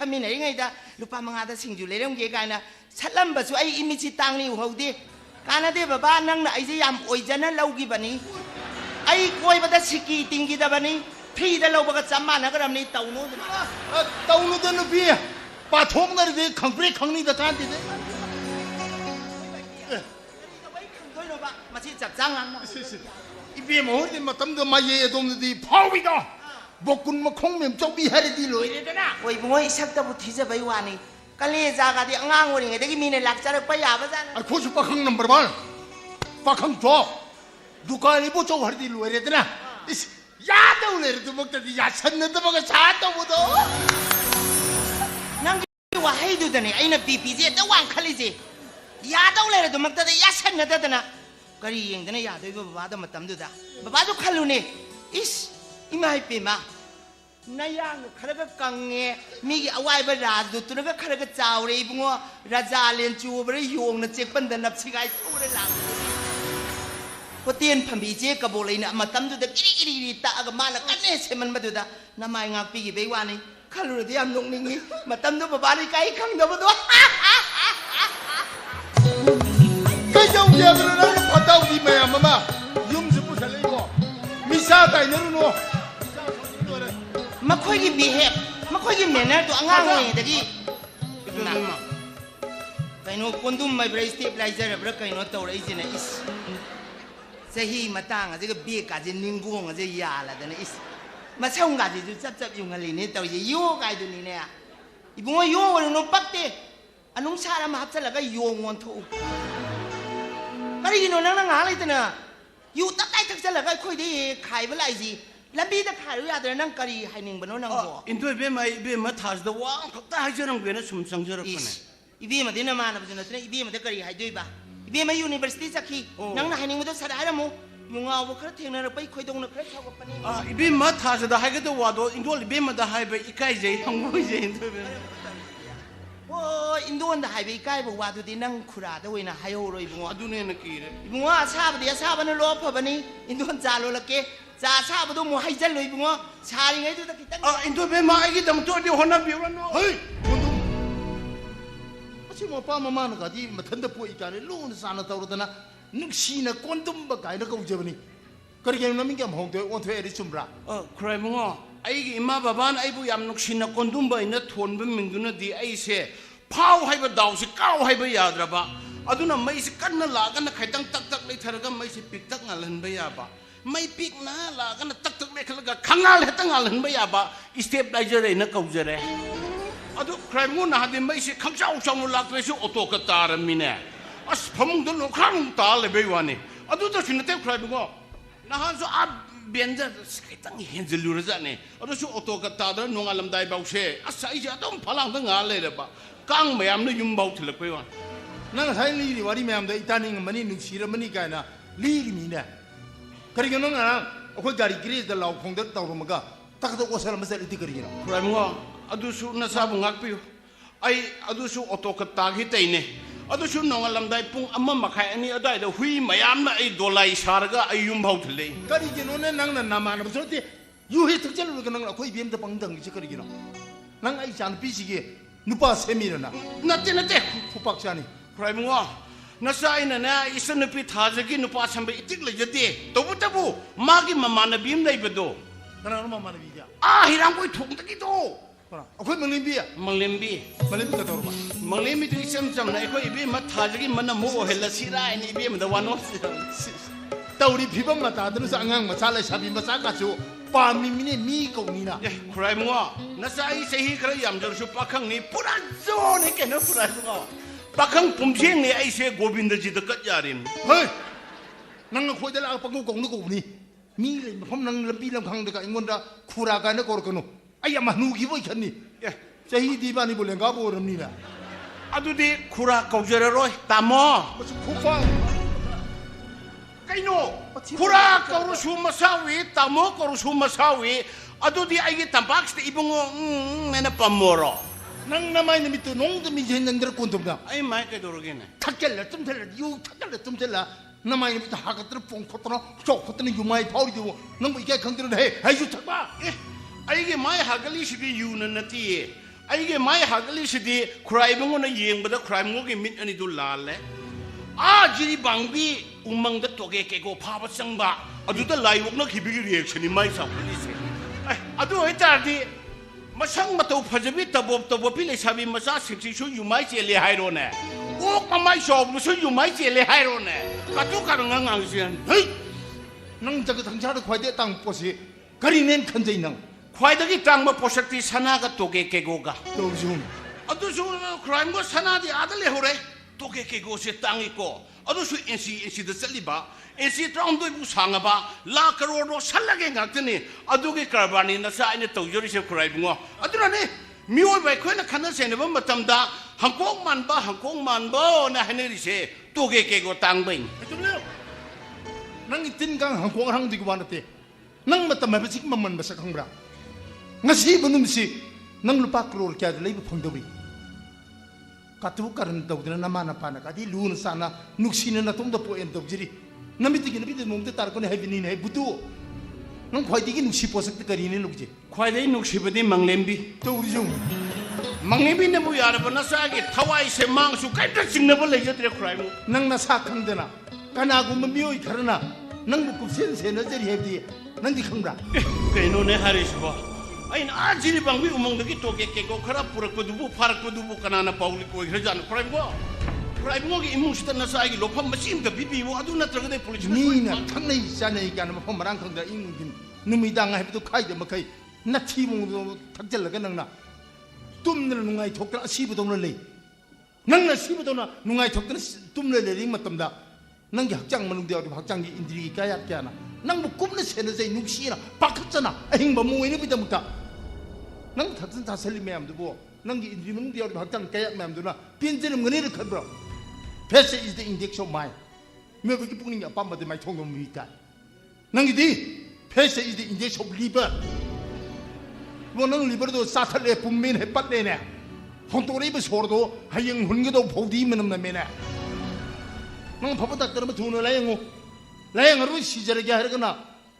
फमी नरीङैदा लुपा मङादा सिंजु लेरमगे गायना सटलम्बसु अई इमिची तांगनी उहौदे कानादे बाबा नंगना अइजे याम ओइजना लौगिबनी अई कोइबदा सिकी तिंगिदबनी फ्रीदा लौबगा चम्मानगरमनी तौनुदा नुपी पाथोंगरदे खंप्रे खंगनीदा कांदिदे मची चपचांगांग इबे मोहरदे मतमदो माये अदोमदि फाविदा बोकुन मखोंग मेम चौबी हरदि लोइरेदना ओइ बुङो इसाक्तबु थिजबै वानी कलेजागादि अंगांग ओरिङैदगि मिने लाक्चरक याबजान अखोसु पाखंग नंबर 1 पाखंग जो दुकानी बो चौ हरदि लोइरेदना इस यादौ लेरदुमक्तदि यासन्नदबगा सातबुदो नंग वाहैदुदने अइना बीपीजे द वांखलिजे यादौ लेरदुमक्तदि यासन्नददना करी येंगदना यादोइबो बाबादा मतमदुदा बाबाजु खलुने इस इमाई पेमा नयांग खरग कंगे मिगी अवाइब राजदु तुनग खरग चावरे इबुंगो राजालेन चुबरे योंग न चेकपन द नपसिगाई थोरे लांग होतेन फंबीजे कबोलेना मतमदुदा किरी ताग माना कने सेमन मदुदा नमाय ngak पिगी बेवानी खलुरदि याम नोंनिंगी मतमदु बाबानी काई खंगदबदो कजौ यागरना फताउदि मयाम मा युमजु पुसलेको मिसा ताइनरुनो मखोगी बिहेव मखोगी मैनर तो अंगांग ओइदगी कइनो कोंदुम माइब्रा स्टेबलाइजर ब्रा कइनो तौरैजिना इस सही मतांग अजे बे काजे निंगोंग अजे यालादना इस मसौंग गाजे जु चप चप युंगलिने तौजे यो गाइदुनिने इबुंगो यो ओरनो पक्ते अनुंग सारा मा हपचलगा योंग ओंथो करिगिनो नंग नंग हालैतना यु तकाय थकचलगा खोइदे खाइबा लाइजी लंबी द खारु यादर नंग करी हाइनिंग बनो नंग बो इंदो बे मा थाज द वांग खक्ता हाइजरम गेना सुम संजरपने इबे मदिना मानब जनतने इबे मद करी हाइदोइबा इबे मा यूनिवर्सिटी चखी नंग हाइनिंग बदो सदा हारमु युंगाव खर थेंनर पै खोइदोंन खर छावपनी इबे मा थाज द हाइगे द वादो इंदो इबे मा द हाइबे इकाइ जे हंगोइ जे इंदो बे ओ इंदोन द हाइबे इकाइ बो वादुदि नंग खुरा द ओइना हायोरो इबुंगो अदुने न कीरे इबुंगो असाबदि असाबन लो फबनी इंदोन चालो लके चा साबदो मो हाइजल लो इबुंगो सारिङै दुदा खितंग इंदो बे मा आइगी दम तो दि होना बिरनो हेय असी मपा ममान गादि मथंद पोइ काने लोन साना तौरदना नुक्सीना कोंदुम गायना कौजबनी करिगे नमिंग हम होंदे ओंथो एरि चुमब्रा खराय मंगो आइगी इमा बाबान आइबु याम नुक्सीना कोंदुम बाइना थोनबे मिंगुना दि आइसे फाव हाइबा दाउसे काव हाइबा याद्रबा अदुना मैसे कन्ना लागना खैतंग तक तक लेथरगा मैसे पिकतक ngalhanba yaba mai pikna lagana tak tak lekhlaga khangal hetang ngalhanba yaba stabilizer ina kaujare adu crime na hadi mai se khangchau chang lakresu auto ka taramine as phamung do khang ta le bewani adu to chinate crime go na han so ab benja skitang henjelura jane adu su auto ka ta da nongalam dai bause as ai ja dom phalang da ngal le ba kang mayam na yum bau thilak pe wa nang sai li wari mayam da itaning mani nuksira mani kaina li mine करिगे नंग ना अखोय गाड़ी graze the लाव Phong the तौरमगा तखद ओसल मसल इति करिगे प्राइमो अदुसु नसाबु ngakपियो आई अदुसु ऑटो का तागी तैने अदुसु नंगलमदाय पुंग अम्मा मखाय अनि अदाय द हुई मयाम ना आई दोलाई सारगा आई युम भाउ थले करिगे नोने नंग ना नामान बसोते यु हे थकचल लुग नंग अखोय बेम द पंगदंग छि करिगे नंग आई चान पीसिगे नुपा सेमिरना नते नते फुपाक चानी प्राइमो नसाइना ना इसन नुपी थाजगी नुपा संबे इतिक लजते तबु तबु मागी ममाना बीम लैबदो कना ममाना बिया आ हिराम कोई थोंगतगी तो अखोय मंगलिंबी का तौरबा मंगलिंबी तो इसम चम ना अखोय इबे म थाजगी मन मो हेला सिरा नि इबे म द वानो तौरी फिबम मता दनु सांगांग मचा ले साबी मचा काचो पामी मिने मी कोनीना ए क्राइम वा नसाई सही खर याम जरसु पाखंग नि पुरा जोन हे केनो पुरा जो पाखंग पुमसेंग ने ऐसे गोविंद जी द कट यारिन हे नंग खोय द ला पगु कोंग को नि मी ले फम नंग लंबी लमखंग द का इंगोंदा खुरा का न कोर कनो आई या मनु की बोय खनी ए सही दीबानी बोलेंगा बोरमनी ना अदुदी खुरा कौजरे रोय तामो फुफा कइनो खुरा कौरुसु मसावी तामो कौरुसु मसावी अदुदी आइगे तंपाक्स इबंगो मेना पमोरो नंग नमाय निमित्त नोंग द मिजेन नंदर कोंतुमदा आई माय के दोरगेने थकेल तुमथेल यु थकेल तुमथेल नमाय निमित्त हाकत्र पोंग खतनो चोक खतनो युमाय फाउरी दो नंग इके खंगदर हे हायजु थकबा ए आइगे माय हागली सिगे यु ननती ꯑꯩꯒꯤ ꯃꯥꯏ ꯍꯥꯒꯠꯂꯤꯁꯤꯗꯤ ꯈꯨꯔꯥꯏꯕꯨꯡꯅ ꯌꯦꯡꯕꯗ ꯈꯨꯔꯥꯏꯕꯨꯡꯒꯤ ꯃꯤꯠ ꯑꯅꯤꯗꯨ ꯂꯥꯜꯂꯦ ꯖꯤꯔꯤ ꯕꯥꯡꯕꯤ ꯎꯃꯪꯗ ꯇꯣꯒꯦ ꯀꯦꯒꯣ ꯐꯥꯕ ꯆꯪꯕ ꯑꯗꯨꯗ ꯂꯥꯏꯋꯣꯛꯅꯈꯤꯕꯒꯤ ꯔꯤꯑꯦꯛꯁꯟꯅꯤ ꯃꯥꯏ ꯆꯥꯎꯈꯠꯂꯤꯁꯦ ꯑꯗꯨ ꯑꯣꯏꯇꯥꯔꯗꯤ ꯃꯁꯪ ꯃꯇꯧ ꯐꯖꯕꯤ ꯇꯕꯣꯄꯤ ꯂꯩꯁꯥꯕꯤ ꯃꯆꯥꯁꯤꯡꯁꯤꯁꯨ ꯌꯨꯃꯥꯏ ꯆꯦꯜꯂꯦ ꯍꯥꯏꯔꯣꯅꯦ ꯑꯣꯛ ꯃꯃꯥꯏ ꯆꯥꯎꯕꯗꯨꯁꯨ ꯌꯨꯃꯥꯏ ꯆꯦꯜꯂꯦ ꯍꯥꯏꯔꯣꯅꯦ ꯀꯥꯇꯨ ꯀꯥꯔꯪ ꯉꯥꯡꯉꯤꯁꯦ ꯍꯩ ꯅꯪ ꯖꯒꯠ ꯁꯪꯁꯥꯔꯗ ꯈ꯭ꯋꯥꯏꯗꯒꯤ ꯑꯇꯥꯡꯕ ꯄꯣꯠꯁꯤ ꯀꯔꯤꯅꯦꯅ ꯈꯟꯖꯩ ꯅꯪ ꯈ꯭ꯋꯥꯏꯗꯒꯤ ꯇꯥꯡꯕ ꯄꯣꯠꯁꯛꯇꯤ ꯁꯅꯥꯒ ꯇꯣꯒꯦ ꯀꯦꯒꯣꯒ ꯇꯧꯔꯤꯁꯤ ꯑꯗꯨꯁꯨ ꯈꯨꯔꯥꯏꯕꯨꯡ ꯁꯅꯥꯗꯤ ꯑꯥꯗ ꯂꯩꯍꯧꯔꯦ ꯇꯣꯒꯦ ꯀꯦꯒꯣꯁꯦ ꯇꯥꯡꯉꯤꯀꯣ ꯑꯗꯨꯁꯨ ꯏꯟꯆꯤꯗ ꯆꯠꯂꯤꯕ ꯏꯟꯆꯤ 12ꯕꯨ ꯁꯥꯡꯉꯕ ꯂꯥꯛ ꯀꯔꯣꯔꯗꯣ ꯁꯜꯂꯒꯦ ꯉꯥꯛꯇꯅꯤ ꯑꯗꯨꯒꯤ ꯀꯔꯕꯥꯔꯅꯤ ꯅꯆꯥ ꯑꯩꯅ ꯇꯧꯖꯔꯤꯁꯦ ꯈꯨꯔꯥꯏꯕꯨꯡꯉꯣ ꯑꯗꯨꯅꯅꯤ ꯃꯤꯑꯣꯏꯕ ꯑꯩꯈꯣꯏꯅ ꯈꯟꯅ ꯆꯩꯅꯕ ꯃꯇꯝꯗ ꯍꯪꯀꯣꯛ ꯃꯥꯟꯕꯅ ꯍꯥꯏꯅꯔꯤꯁꯦ ꯇꯣꯒꯦ ꯀꯦꯒꯣ ꯇꯥꯡꯕꯩꯅꯤ ꯅꯪꯒꯤ ꯇꯤꯟ ꯀꯥꯡ ꯍꯪꯀꯣꯛ ꯍꯪꯗꯤꯒꯤ ꯋꯥ ꯅꯠꯇꯦ ꯅꯪ ꯃꯇꯝ ꯍꯥꯏꯕꯁꯤ ꯃꯃꯜ ꯃꯁꯛ ꯈꯪꯕ꯭ꯔꯥ ngasi benumsi nang lupa krol kya de leibu phangdobi katu karan dawdna namana pana kadi lun sana nuksina na tongda po en dawjiri namiti gi nabi de mongte tar ko ne habini ne butu nang khwaidi gi nuksi posak te kari ne lukje khwaidai nuksi badi manglembi tawri jong manglembi ne bu yara bana sa gi thawai se mang su kai ta singna ba lei jatre khrai mu nang na sa khangdena kana gu mioi kharana nang bu kupsen se na jeri hebdi nang di khangbra kaino ne harisba ain ajiri bangwi umongdagi toge kego khara purakpadubu pharakpadubu kanana pauli koi hrajan khraibgo gi imung sita nasai gi lofam machim ga bibiwo adu natraga de police ni na thangnai janai kan ma phom marang khangda ingin numidang haibdu khaide makai nathi mung thakjal ga nangna tumna nungai thokra asibu dongna lei nangna sibu dongna nungai thokna tumna le ring matamda nanggi hakjang manung de hakjang gi indri gi kaya kyana nangbu kupna sena jai nuksina pakhatjana ahingba muini bidamta nang thaksan thasali mayam dubo nangi indri manung de hakjang kaya mayam duna pinjerim ngani re khabra Passion is the index of mind. Me ko pungning apamba de mai thongom mi ta. Nangi di passion is the index of liver. Wo nang liver do sa thale pummin he pat ne ne. Honto ri be sor do hayeng hun ge do phodi menam na me ne. Nang phapa tak ter ma thuno la yengo. La yang ru si jare ga har kana.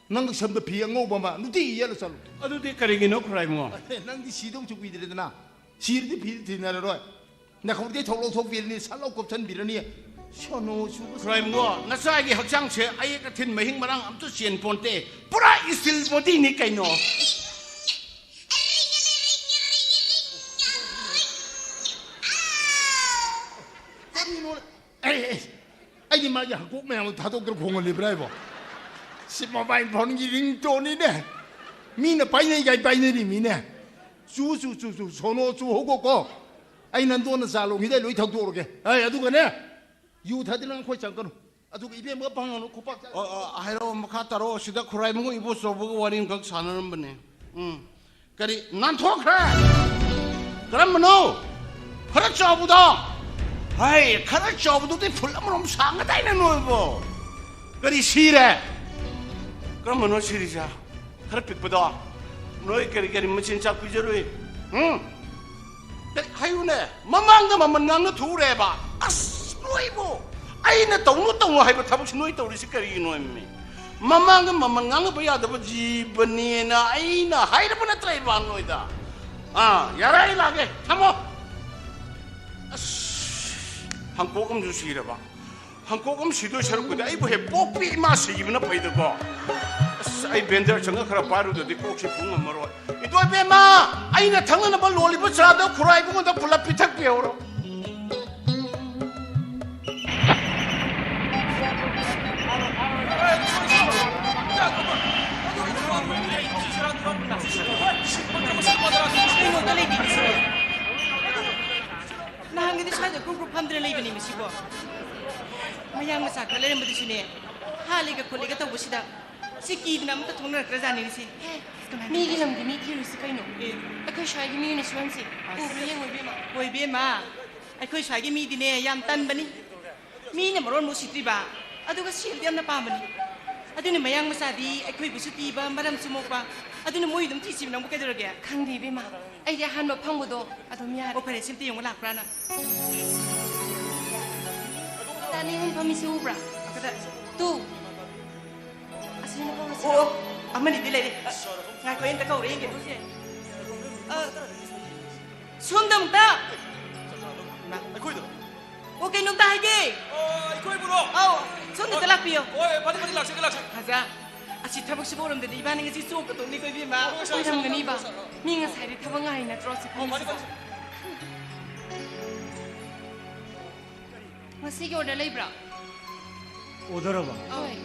Nang sam da phi ngo ba ma nu ti yel sal. adu de karigi no khrai mo Nang di si dong chu bi de na. Si ri phi ti na ro. Na khom de thok lo thok bi ni sal lo kop chan bi ni. Shono chu khrai mo nasai gi hakjang che ai ka thin mahing marang am tu chen ponte pura istil body ni kaino ai di ma ya ko me am tha to kro khong li brai bo si mobile phone gi ring to ni ne mi na pai ne gai pai ne ni mi ne chu sono chu ho ko ai nan do na za lo ngi dai loi thak to ro ge ai adu ga ne yu tha din khoi chang kan adu ga ibe ma pang no ko pak hairo makha taro sida khrai mo ibo sobu warin gak sanaram bane kari nan thokra karam no khara chabu da hai khara chabu de fulam rom sang dai na no bo kari sire karam no siri ja khara pik da noi kari machin chak pi jarui hayu ne mamang da maman ngang na thure ba as noi bo aina tong hai ba thabuk noi to ri sikari noi me mamang maman ngang ba ya da ba jibani na aina hai ra ba na trai ba noi da yarai lage thamo as hangkokam ju sira ba hangkokam sido saruk da ai bo he popi ma si na pai da ko ai bender changa khara paru da di kok si phung amaro idoi be ma aina thangna na ba loli ba cha da khurai bu da pula pithak pe oro Nahang itu saja grup hamdre lagi ni mesti bo. Mayang masak kalau yang betul sini, hal ini kalau kita tahu bersida, si kid nama tu thongna kerja ni si. Mi gilam gini kiri sekai no. Aku syai gini ni suan si. Yang Woi be ma, aku syai mi di ni yang tan bani. Mi ni meron musik tiba, aduh kasih dia nak paham bani. Aduh ni mayang masadi, aku ibu suti ba, madam semua ba. Aduh ni moi dum ti sim nang bukan tu lagi. Kang di be ma. Ai dia han ma phang bodo. Aduh miar. Opera sim ti yang ulak prana. Tani hun pamisi ubra. Kata Tu. Asli na pamisi. oh, aman di dilai. Saya kau yang tak kau orang yang tu sih. ꯁꯣꯝꯗ ꯑꯩꯈꯣꯏꯗꯣ ꯑꯣ ꯀꯩꯅꯣꯝꯇ ꯍꯥꯏꯒꯦ ꯑꯩꯈꯣꯏꯕꯨꯔꯣ ꯑꯧ ꯁꯣꯝꯗ ꯂꯥꯛꯄꯤꯌꯣ ꯍꯣꯏ ꯐꯅꯤ ꯐꯅꯤ ꯂꯥꯛꯆꯒꯦ ꯂꯥꯛꯆꯒꯦ ꯐꯖ ꯑꯁꯤ ꯊꯕꯛ ꯁꯨꯕ ꯑꯣꯏꯔꯝꯗꯗꯤ ꯏꯕꯥꯅꯤ ꯉꯁꯤ ꯆꯣꯞꯀꯗꯧꯅꯤ ꯀꯣ ꯏꯕꯦꯝꯃ ꯑꯣꯏꯔꯝꯒꯅꯤꯕ ꯃꯤ ꯉꯁꯥꯏꯗꯤ ꯊꯕꯛ ꯉꯥꯏꯔꯤ ꯅꯠꯇ꯭ꯔꯣ ꯁꯤ ꯉꯁꯤꯒꯤ ꯑꯣꯔꯗꯔ ꯂꯩꯕ꯭ꯔꯥ 오더라고. ꯍꯣꯏ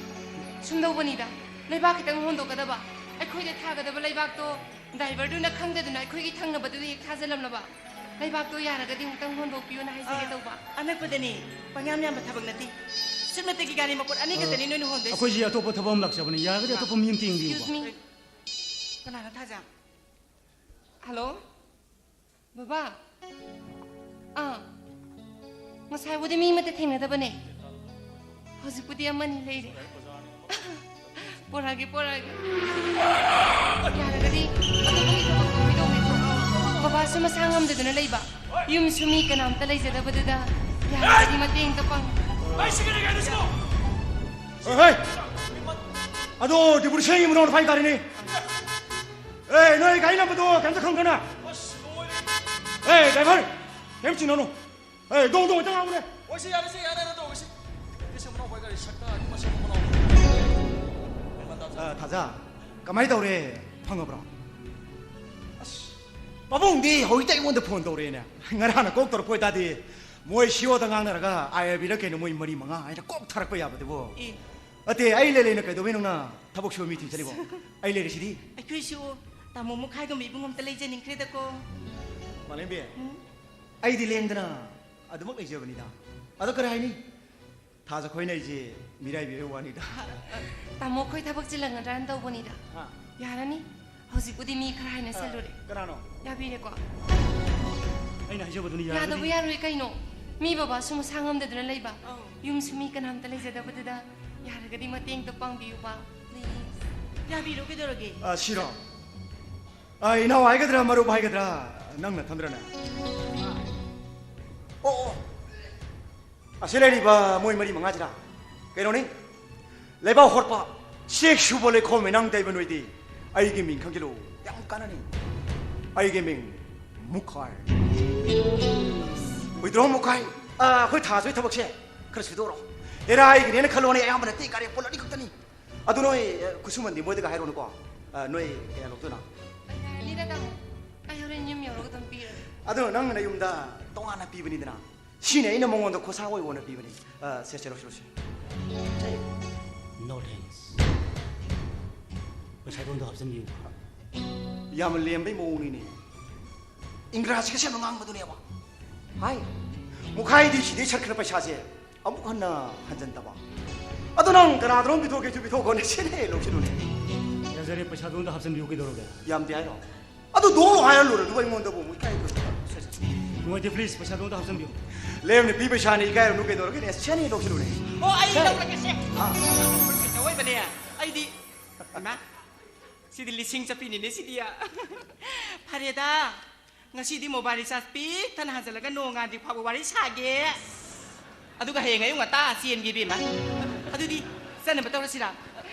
ꯁꯨꯝꯗꯧꯕꯅꯤꯗ ꯂꯩꯕꯥꯛ ꯈꯤꯇꯪ ꯍꯣꯟꯗꯣꯛꯀꯗꯕ ꯑꯩꯈꯣꯏꯗ ꯊꯥꯒꯗꯕ ꯂꯩꯕꯥꯛꯇꯣ ꯗ꯭ꯔꯥꯏꯚꯔꯗꯨꯅ ꯈꯪꯗꯗꯅ ꯑꯩꯈꯣꯏꯒꯤ ꯊꯪꯅꯕꯗꯨꯗ ꯍꯦꯛ ꯊꯥꯖꯤꯜꯂꯝꯂꯕ ꯂꯩꯕꯥꯛꯇꯣ ꯌꯥꯔꯒꯗꯤ ꯑꯃꯨꯛꯇꯪ ꯍꯣꯟꯗꯣꯛꯄꯤꯌꯨꯅ ꯍꯥꯏꯖꯒꯦ ꯇꯧꯕ ꯑꯅꯛꯄꯗꯅꯤ ꯄꯪꯌꯥꯝ ꯌꯥꯝꯕ ꯊꯕꯛ ꯅꯠꯇꯦ ꯁꯨꯞꯅꯇꯒꯤ ꯒꯥꯔꯤ ꯃꯄꯣꯠ ꯑꯅꯤ ꯈꯛꯇꯅꯤ ꯅꯣꯏꯅ ꯍꯣꯟꯗꯣꯏꯁꯦ 아코지 아토퍼 터범 락자버니 야그리 아토퍼 미음띵 Excuse 비우고. me. ꯀꯅꯥꯅ ꯊꯥꯖ ꯍꯜꯂꯣ ꯕꯕꯥ ꯉꯁꯥꯏꯕꯨꯗꯤ ꯃꯤ ꯑꯃꯠꯇ ꯊꯦꯡꯅꯗꯕꯅꯦ ꯍꯧꯖꯤꯛꯄꯨꯗꯤ ꯑꯃꯅꯤ ꯂꯩꯔꯦ ꯄꯣꯔꯛꯑꯒꯦ ꯌꯥꯔꯒꯗꯤ ꯑꯇꯣꯞꯄꯒꯤ ꯊꯕꯛ ꯇꯧꯕꯤꯗꯧꯕꯤꯗ꯭ꯔꯣ ꯕꯕꯥꯁꯨ ꯃꯁꯥ ꯉꯝꯗꯗꯅ ꯂꯩꯕ ꯌꯨꯝꯁꯨ ꯃꯤ ꯀꯅꯥꯝꯇ ꯂꯩꯖꯗꯕꯗꯨꯗ ꯌꯥꯔꯒꯗꯤ ꯃꯇꯦꯡꯇ ꯄꯥꯡ 어헤이! 아도 우리 생이 문어로 파이 가리니. 에이 너희 가이나 부도 감사한 거나. 에이 대발 햄치 너노. 에이 동동 어떤 하고래? 我是야르시 야르도 오시 이제 뭐나 보이가 샷다 뭐시 뭐나 아 타자. 가만히 있다 그래. 방어브라. 빠봉디 호이따 이건데 폰도 그래네. 나라 하나 꼭 들어 보이다디. 뭐에 시워다 강나라가 아예 이렇게 너무 머리 망아. 아니라 꼭 타락 거야 보대고. 어때 아이레레는 그래도 왜 너나 타복 쇼 미팅 차리고. 아이레레 시리. ไอ้คุยชูตามมุมมุกใครก็มีบุ้งมตะเลยเจนิงเครตะโก 말렘비. 아이디 랭드나 아도 먹 잊어버니다. 아도 그래 하니. 다저 거이나 이제 미라이 비워와니다. ꯇꯥꯃꯣ ꯑꯩꯈꯣꯏ ꯊꯕꯛ ꯆꯤꯜꯂꯝꯒꯗ꯭ꯔꯥꯅ ꯇꯧꯕꯅꯤꯗ ꯌꯥꯔꯅꯤ ꯍꯧꯖꯤꯛꯄꯨꯗꯤ 미 ꯈꯔ ꯍꯥꯏꯅ ꯁꯜꯂꯨꯔꯦ 그라노. 야비래고 아이나 잊어버더니 야दबो यारोय कइनो मी बाबासु मसा ngमददना लैबा युमसु मी कनामता लैजदबददा यारगदि मतेंग त पांबियुबा प्लीज 야비로 그대로게 아 싫어. 아 이나 와이거드라 마루 바이거드라. 낭나 탐드라나. 오. 아 세레리바 모이 머리 망아지라. 그러니 레바 호르파 섹슈벌레 코메낭 데이버노이디 아이게 민 강길로 양 까나니 아이게 민 무칼 우이드로 무칼 아 거기 다저이 타벅체 그렇지도록 에라 아이게 내는 칼로니 야만에 띠까리 볼라니 극다니 아도 너희 구수만디 뭐드가 하이로는 거 너희 녹도나 니다 다 아요렌 님 여러 던 비르 아도 낭나 юм다 똥하나 비브니드나 신에 있는 몽원도 고사고이 원을 비브니 세세로 싫으시 No thanks. ประชาชนต้องรับสมิว 야물 리엠베 모우니니 잉그라시가 세 멍앙 거두네 와 하이 무카이디 시디 철크르파 샤제 아무간나 한잔 따봐 아도낭 그나드론 비도게 주비도 거네 세네 록시로네 야자리 ประชาชนต้องรับสมิวกี่ตัวกัน 얌디 아이로 아도 노로 하열로를 누가 이몬다 보면 무카이도 มึงจะ please ประชาชนต้องรับสมิว 레오니 비베샤니 이가이로 누게 도로게 네 세네 록시로네 โอ้ไอ้เราละกันเซ่เอาไว้ปะเนี่ยไอ้ดิเห็นไหมสิดิลิซิงจะปีนี่สิดิอะพาเรดางั้นสิดิโมบายริซาสปีท่านหาจะแล้วก็โนงานดิพาบวาริชาเกะอะดูก็เฮงไงยุ่งกับตาเซียนกีบีมั้ยอะดูดิเส้นเนี่ยมาตัวละสิล่ะ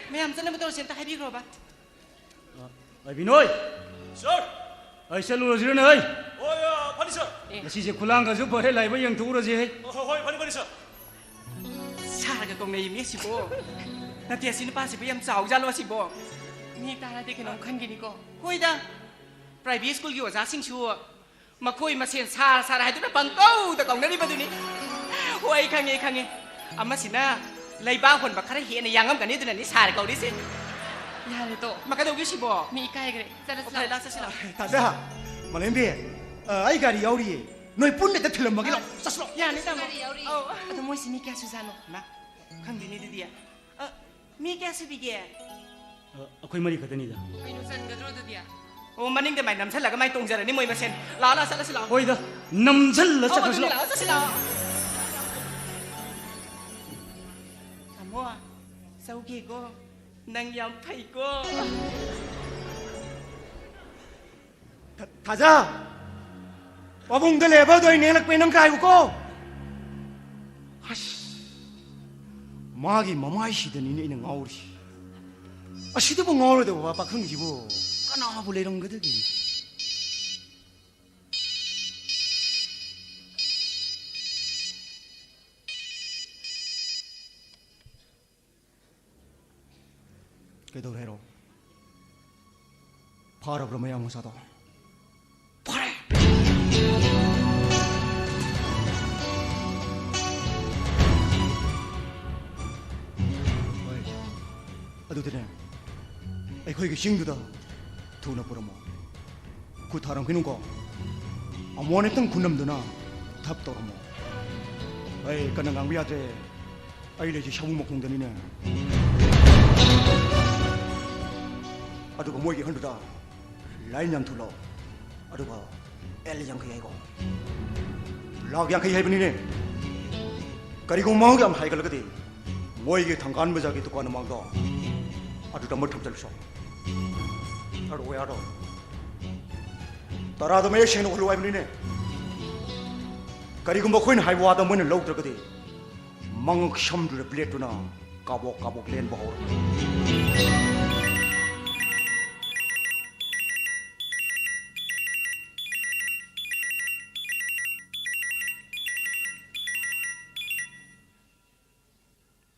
ไม่ทำเส้นเนี่ยมาตัวละสิล่ะให้พี่ครบปะ ไอ้พี่น้อย 셔 ไอ้เซลูสิเนย 오야 파니셔 สิเจคุลังก็จะเปิดให้ไหลไปยังตัวละสิ 호이 파니 파니셔 ชากับกงในยิมสิโบนาเทียสินป้าสิพยายามสาวจานว่าสิโบ นี่ตาละเด็กขนมคันกินนี่ก็ คุยดังไพรเวทสกูลกี่ว่าจะสิงชัวมาคุยมาเสียนซาได้ตัวนั้นปังเก้าแต่กองนั้นนี่มาดูนี่โอ้ยขังเงี้อามาสินะเลยบ้าคนบักคาร์เฮียในยังงั้มกันนี่ตัวนั้นนี่ซาได้กองนี่สิ 야래 또 มากระโดดยุ่งสิโบ 미 까이 그래 โอเค 짜라슬라 ลาซะสิล่ะ 다자 말렘비 아이가리 야우리 너희 뿐네 때 틀려 먹이라 쌌어 อย่านี่ตาม 아도 뭐 있으 미 까수 사노 นะขังดีนี่ดีอ่ะมีแกสิบีแก ไอ้คุยมาดีกันนี่จ้ะ 아이노 산 가드로드 디야 โอ้มันนิ่งแต่ไม่นำฉันแล้วก็ไม่ตรงใจเลยนี่มวยมาเซ็นลาซะสิล่ะ โอ้ยเด้อน้ำฉันละ เอา จะ มา กัน ดู สิ นี่ ละ ลาซะสิล่ะทำว่าเศร้าเกก็นางยำไผ่ก็ 다자 와봉들 레버도 내락 빼는 가이고 하시 마기 마마이시더니 이는 아우리 아 시드봉 아우르도 와빠 큰지고 까나 볼래런 거더기 그대로 바로 그러면 양무사도 파래. 어두드네. 거기 싱두다. 두나 보러모. 구타랑 그는 거. 아무한했던 군남도나 답더러모. 그는 강비하제. 레지 샤붕목 공단이네. 아두가 뭐에게 흔들다. 라인양 둘러. 아두가 엘리장 그야 이거. 라기양 그야 해보니네. 그리고 마음이 안 하이갈 거디. 뭐에게 당간 무작위 듣고 하는 망도. 아두다 못 탑절서. 아두 왜 알아? 따라도 매일 시간을 올라와 보니네. 그리고 뭐 코인 하이와도 뭐는 로우 들거디. 망 샴두를 블레트나 까복 렌 바오.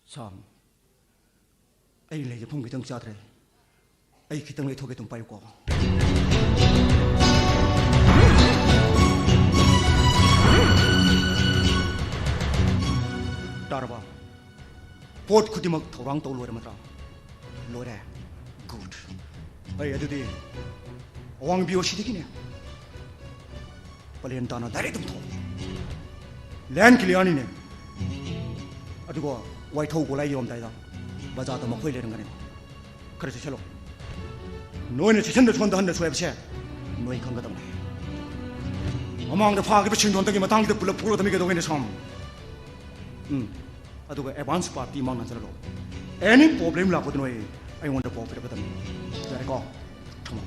참, 레이저 풍기 등자들에 기등에 토게 좀 빨고. 따라봐. 보트 그디막 도랑 또 로레 마라. 로레. 굿. 애들이 왕비오 시디기네. 빨리 엔다나 다리 좀 더. 랜 길리안이네. 아주고 와이토 골라이 엄다이다. 맞아도 막 회려는 거네. 그래서 샬로. 너희는 제천도 좋은다 한다 소야비세. 너희 간 거다. 어망도 파기 붙인 돈덕이면 당기도 불러 불러다미게 도겠네 참. 아두가 애반스 파티 망난 살로. 애니 프로블렘 라고도 너희 I want to go for the Let go. Come on.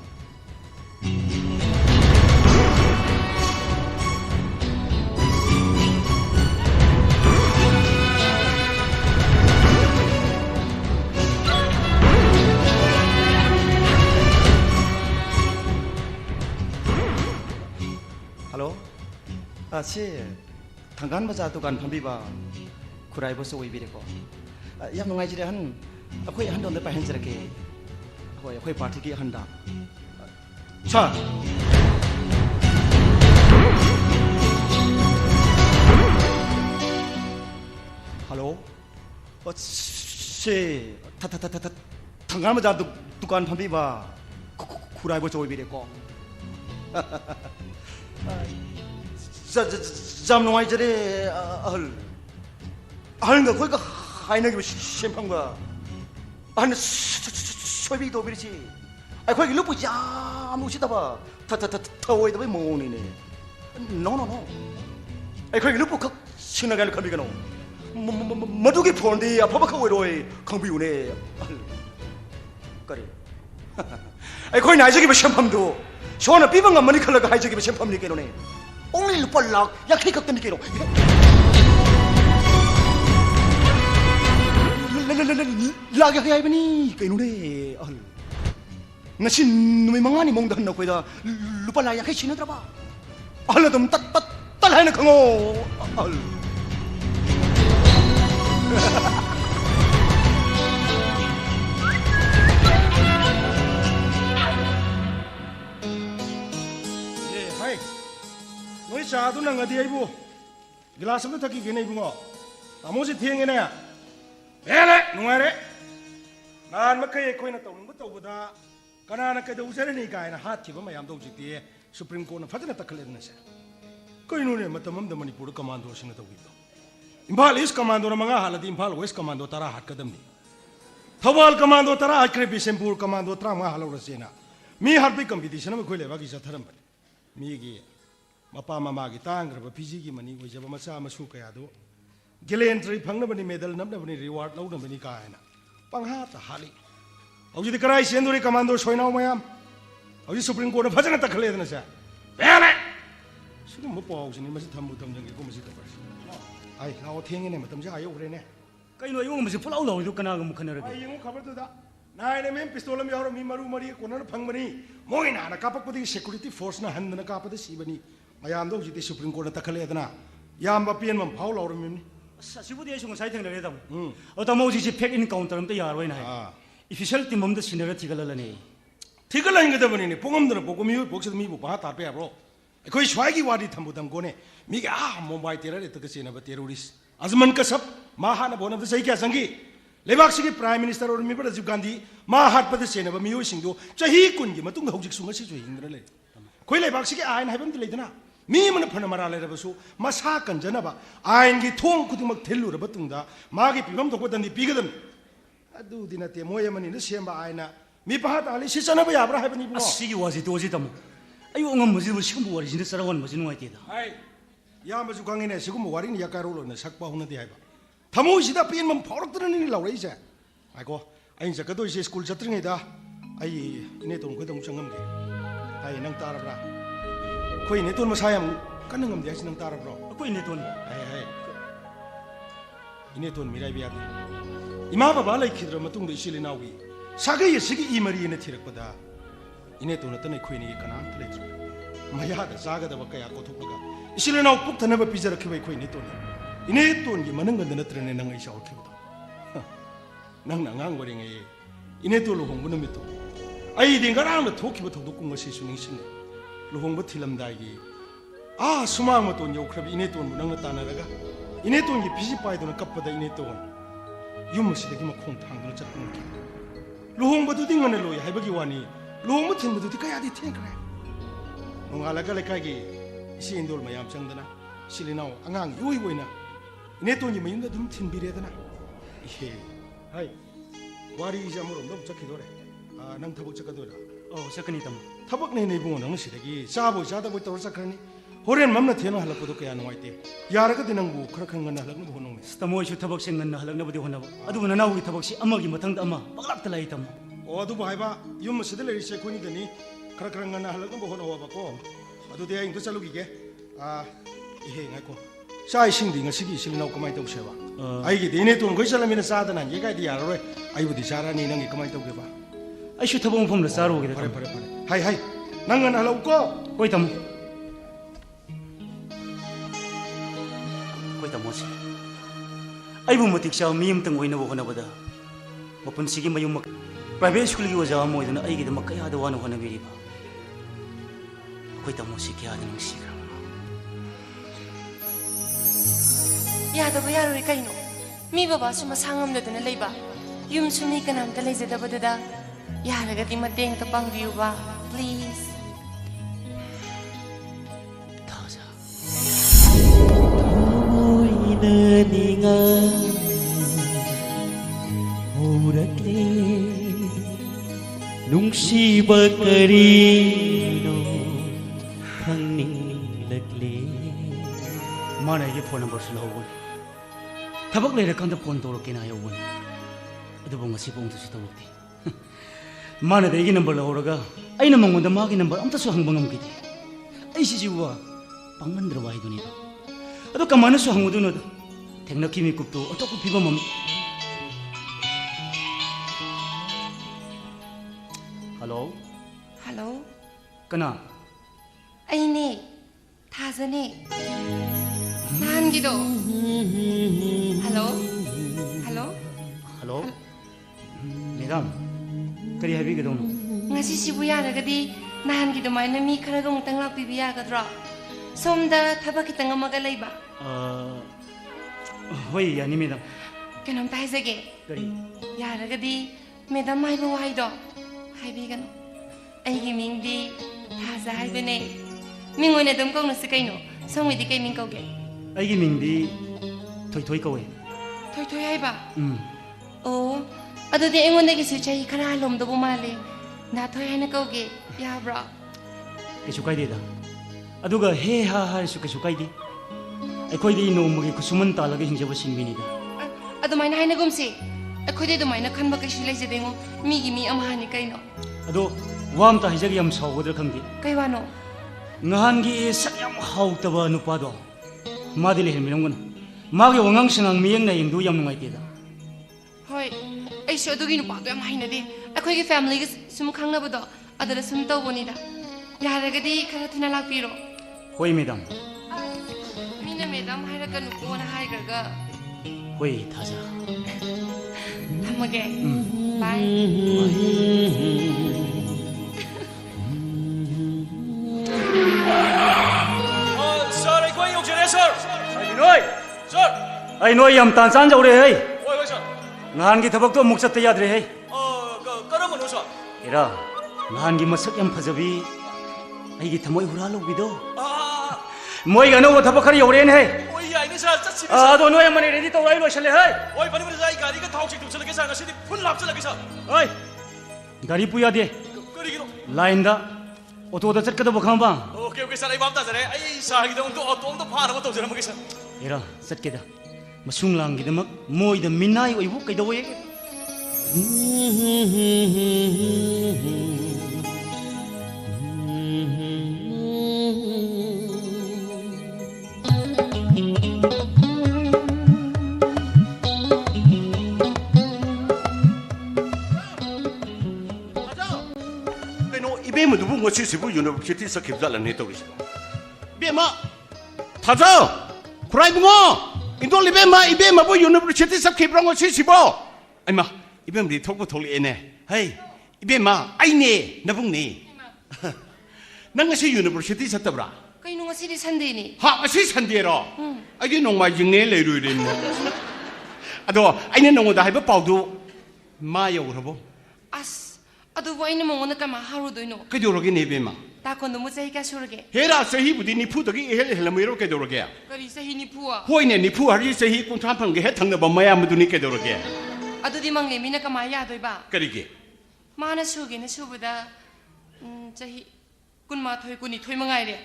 Hello? 시 당간 바자 두간 밤비바 쿠라이버스 오이비레고. 야 농아이지레 한 아코이 한 돈데 빠hen 저렇게 아코이 파티기 한다. 자. 할로. 시 타타타타 당간 바자 두간 밤비바 쿠라이버스 오이비레고. 잠농아이지레 하는 거 거기가 하이너기 심판과 하는 소비 도비리지. 거기 루프지 아무 시다 봐. 타오이다 왜 모니네. 노노노. 거기 루프 그 신나가는 감비가 노. 마두기 폰디 아파바카 외로이 강비우네. 그래. 거기 나이저기 심판도 저는 비방가 머니 컬러가 하이저기 심판이 깨노네. only 루팔락 약히 각된 깨노. lagi kaya ini kayak nude, nasi numi mangani mong dah nak kuda lupa layak kayak sini terapa, tum tat lain kango, hai, noi cah tu nang ngadi ibu, gelas tu thaki gini ibu ngo, kamu sih tiang ini ya. Nungare nan makai koi na tawung but tawda kana na kai dawsare ni kai na hat thiba mayam dawji ti supreme court na fajana takhale na sa koi nu ne matamam da manipur commando sing na tawgi do Imphal East commando na mga haladi Imphal West commando tara hat kadam ni Thawal commando tara hat kre Bisempur commando tra mga halaw rasena mi harbi competition ma koi leba gi sa tharam mi gi mapa mama gi tangra ba PG gi mani oi jaba macha masu kaya do Gilentry Pangabani medal Nabani reward Loudabani Kaina. Panghata Hali. Of the Karai Senduri Commando Soina Mayam. Of the Supreme Court of Hajanata Kaledana. Bene! Sumupo in Masitamutam Gomazita. I how thing in Matamja Rene. Kaino yung masipulaw daw kanang mukanara. I you cover to that. Nine men pistolam yaro mimaru Maria Konar Pangmani. Moina, a cup of the security force na hand and a cup of the Sibani. Mayando, the Supreme Court of Takaledana. Yamba Pian Paul or Mini. 사시부디에 좀 사이트에 내려다. 어떤 뭐지 팩 인카운터 엄때 야로이나 해. 이피셜 팀 몸도 신나가 티갈라네. 티글라인거더버니네 봉엄들은 보고 미우 복시도 미부 바 답해브로 거의 슈아기 와리 탐부담 고네 미가 모바이 테러레 뜨거시나바 테러리스 아즈만 카삽 마하나 보나도 사이키야 상기 레박시기 프라임 미니스터 오르 미버 라지브 간디 마하트바드 세나바 미우싱도 자히 군기 마뚱 혹직 숭가시 조 잉드레 거의 레박시기 아인 하범들 레드나 미문은 퍼나마라 레버수 마사 간자나바 아인기 통 쿠딩막 델루르바 뚱다 마기 비범 독고단디 비거든 아두디나테 모야마니는 시엠바 아이나 미파하다 알리 시잖아봐 야브라 하이버니 부모 아시기 와지 도지 담. 아유 엉엄 뭐지 뭐 시금 뭐 진짜 살아원 뭐지 누가이때다. 아이 야마주 강이네 지금 뭐 와리니 약가로는 삭바 혼는데 하이바 다모시다 삐인만 버럭 들으니 라우라 이제 아이고 아이 이제 그도 이제 스쿨 저트ring이다 아이 이네 돈 그동 정감게 아이 능 따라브라 거의 내 돈 마사얌 까는 감데 하시 능 따라브라 아고 있네 돈. 아이 이네 돈 미라이비야데 이마바바 라이키드라 마뚱도 이실리 나오기 사게의 시기 이머리에는 티럭보다 이네 돈을 떠내 코인이 있거나 플레이트 마야다 자가다 바까야 고토가 이실레나우 꼭 더너버 비자라 키바이 코인이 돈이 이네 돈이 많은 건데 너들은 내가 이샤 올키보다 낭낭한 거링에 이네 돈로 홍보는 밑도 아이 딩가랑도 토키부터 녹군 것이 수능신네 루홍부 틸람다이기 아 수마한 돈 요크럽 이네 돈 문항을 따나다가 이네 돈이 비지 빠이 돈을 깝보다 이네 돈 유무시대기 막 콩탕을 잡는 게 루홍부도 딩어네 로이 하이버기 와니 루홍부 틴부도 디까야디 팅그래 농알라가 레카기 시인돌 마얌 정드나 실리나오 앙앙 요이 보이나 이네 돈이 뭐인가 좀 틴비레드나 예 하이 와리 이자므로 너무 적히도래 아낭 타복 적가도라 사건이 담. 타복 내내 붕어 너무 시대기 자보 자다고 있다고 sak하니 호렌 맘나 테노 할락고도 그야 농아이때 야라가 되는고 그렇게 건 할락는 보는 스타모이슈 타박 생각나 할락나보디 혼나고 아두부나 나오기 타박시 아마기 못한다 아마 막락달라 이담. 어두 바이바 유무 시들레리 세코니더니 그렇게 건 할락는 보고 나와봤고 아두 대야 인도 잘루기게 아 이해 ngaiko sai singdi ngasigi silinaw kamay taw sewa aigi dine ton goi salamina sadana yega di yarore aibudi sarani nangi kamay taw geba 아이슈 타박 폼라 싸로 오게 pare 됐다. pare pare hai hai nangan halaw ko 거의 담. 거의 담 뭐지? 아이부 뭐 틱샤 미임등 오이나 보거나 보다. 뭐 분식이 뭐 용막 프라이빗 스쿨이 오자 뭐 이드나 아이기도 막 까야도 와는 거나 비리바. 거의 담 뭐지? 걔아드는 시그라. 야다부 야로이 까이노. 미 바바수 마상암도드나 레이바. 윰수 미 까남다 레이제다바드다. 야라가디 마땡 또 빵비우바. Please. 타자. 보이는 오락래 뭉시버거리노 강닝락래 마나에게 폰 넘버 슬로우. 타박 레레 칸다 폰 도로케나 요원. 어디 뭔가 시봉도 시도 못해. 마나데 이기 넘버 나오라가 아이는 먹는다 마기 넘버 아무것도 항방 없기디. 아이시 지우와 빵 만들어 와이 돈이다. 어디 가만히 수 항우도 너도 택너키 미급도 어떻게 비범함. 할로. Hello. 그나. 아이네. 타자네. 나한기도. Hello. Hello. 할로. 매담. 그리 하비게 동. Ngasi Shibuya ragadi nahangido maina mi kharaga mutang lakpibi yagadra. Somda thaba kitang amaga leiba. hoy yani 매담. Kanam taisage. 그리. Yaragadi medam maiba waido. Haibigano. Aigi mingdi taza haibane. Mingoina dum kong nasi kaino. Songwidi kay ming kauge. 아이기 민디 토이 거웨. Toy haiba. Oh, adudi engonde gi suchai khara lomdo bu male. Na toy haina kauge. Yabra. 계속가이디다. 아두가 해하 할수 계속가이디. 아이코이디 노무기 구수문 달라게 hinjaba sinbinida. Adumaina haina gumsi. Akhode dumaina khanba kashi leijedengo. Migi mi amahani kaino. 아도 와암타 히자기 얌 사오거들 강디. Kaiwano. ngahangi sakyam hautaba nupado. 마딜리 헬미롱군. 마게 원앙신앙 미행나 인도 얌 누가이디다. Hoi, ai so dugi nu pa to yam haina de. Akhoi gi family gi sum khangna bodo. Adara sum taw bonida. Yaragadi khara thina lakpiro. 호이 매담. Mina medam haira ka nu ko na hai garga. 호이 타자. Thamage. Sir अखोई यौजरे सर नोय sir I नोय यम तान सान जौरे है ओय ओय sir ngan gi thabak to muk chatte yadre hai करमनो sir era ngan gi masak yam phajabi ai gi thamoi hura lo bido moi ga no thabak khar yoren hai ओय याइने सर चछि ado noy mane ready to rai lo chale hai ओय बनि बनि जाई गाड़ी का थाउ छिक तुचलके सर ngasi फुल लाप चलके sir oi gari puya de करिगिनो line da auto da chat ka da bakham ba okay okay sir I बाप ताजरे आई सागी दम तो ऑटो तो फार मत जरम के sir era chat ke da masung lang gi damak moi da minai oi bu kai da we 이베마 누구 ngasi sibu university sakip jalan he tawri bema thaja kurai bungo indol ibema bo university sakip rang ngasi sibo aima ibem ri thokbo tholi ene hey ibema aine nabung ni nang ngasi university satabra kai nu ngasi di sunday ni ha ngasi sunday ro agi nongma jingne leirui ren ado aine nongoda haiba paudu ma yograbo as adu boy na mongona kama haru doino kaidoroge ne bema ta kondo mu sahi ka surge hera sahi budi nipu dagi hel helamiro kaidoroge kari sahi ni puwa hoine nipu hari sahi kuntra phangge he thangna ba maya muduni kaidoroge adu di mangle mina kama ya doi ba karige mana suge na subuda sahi kunma thoi kuni thoi mangai re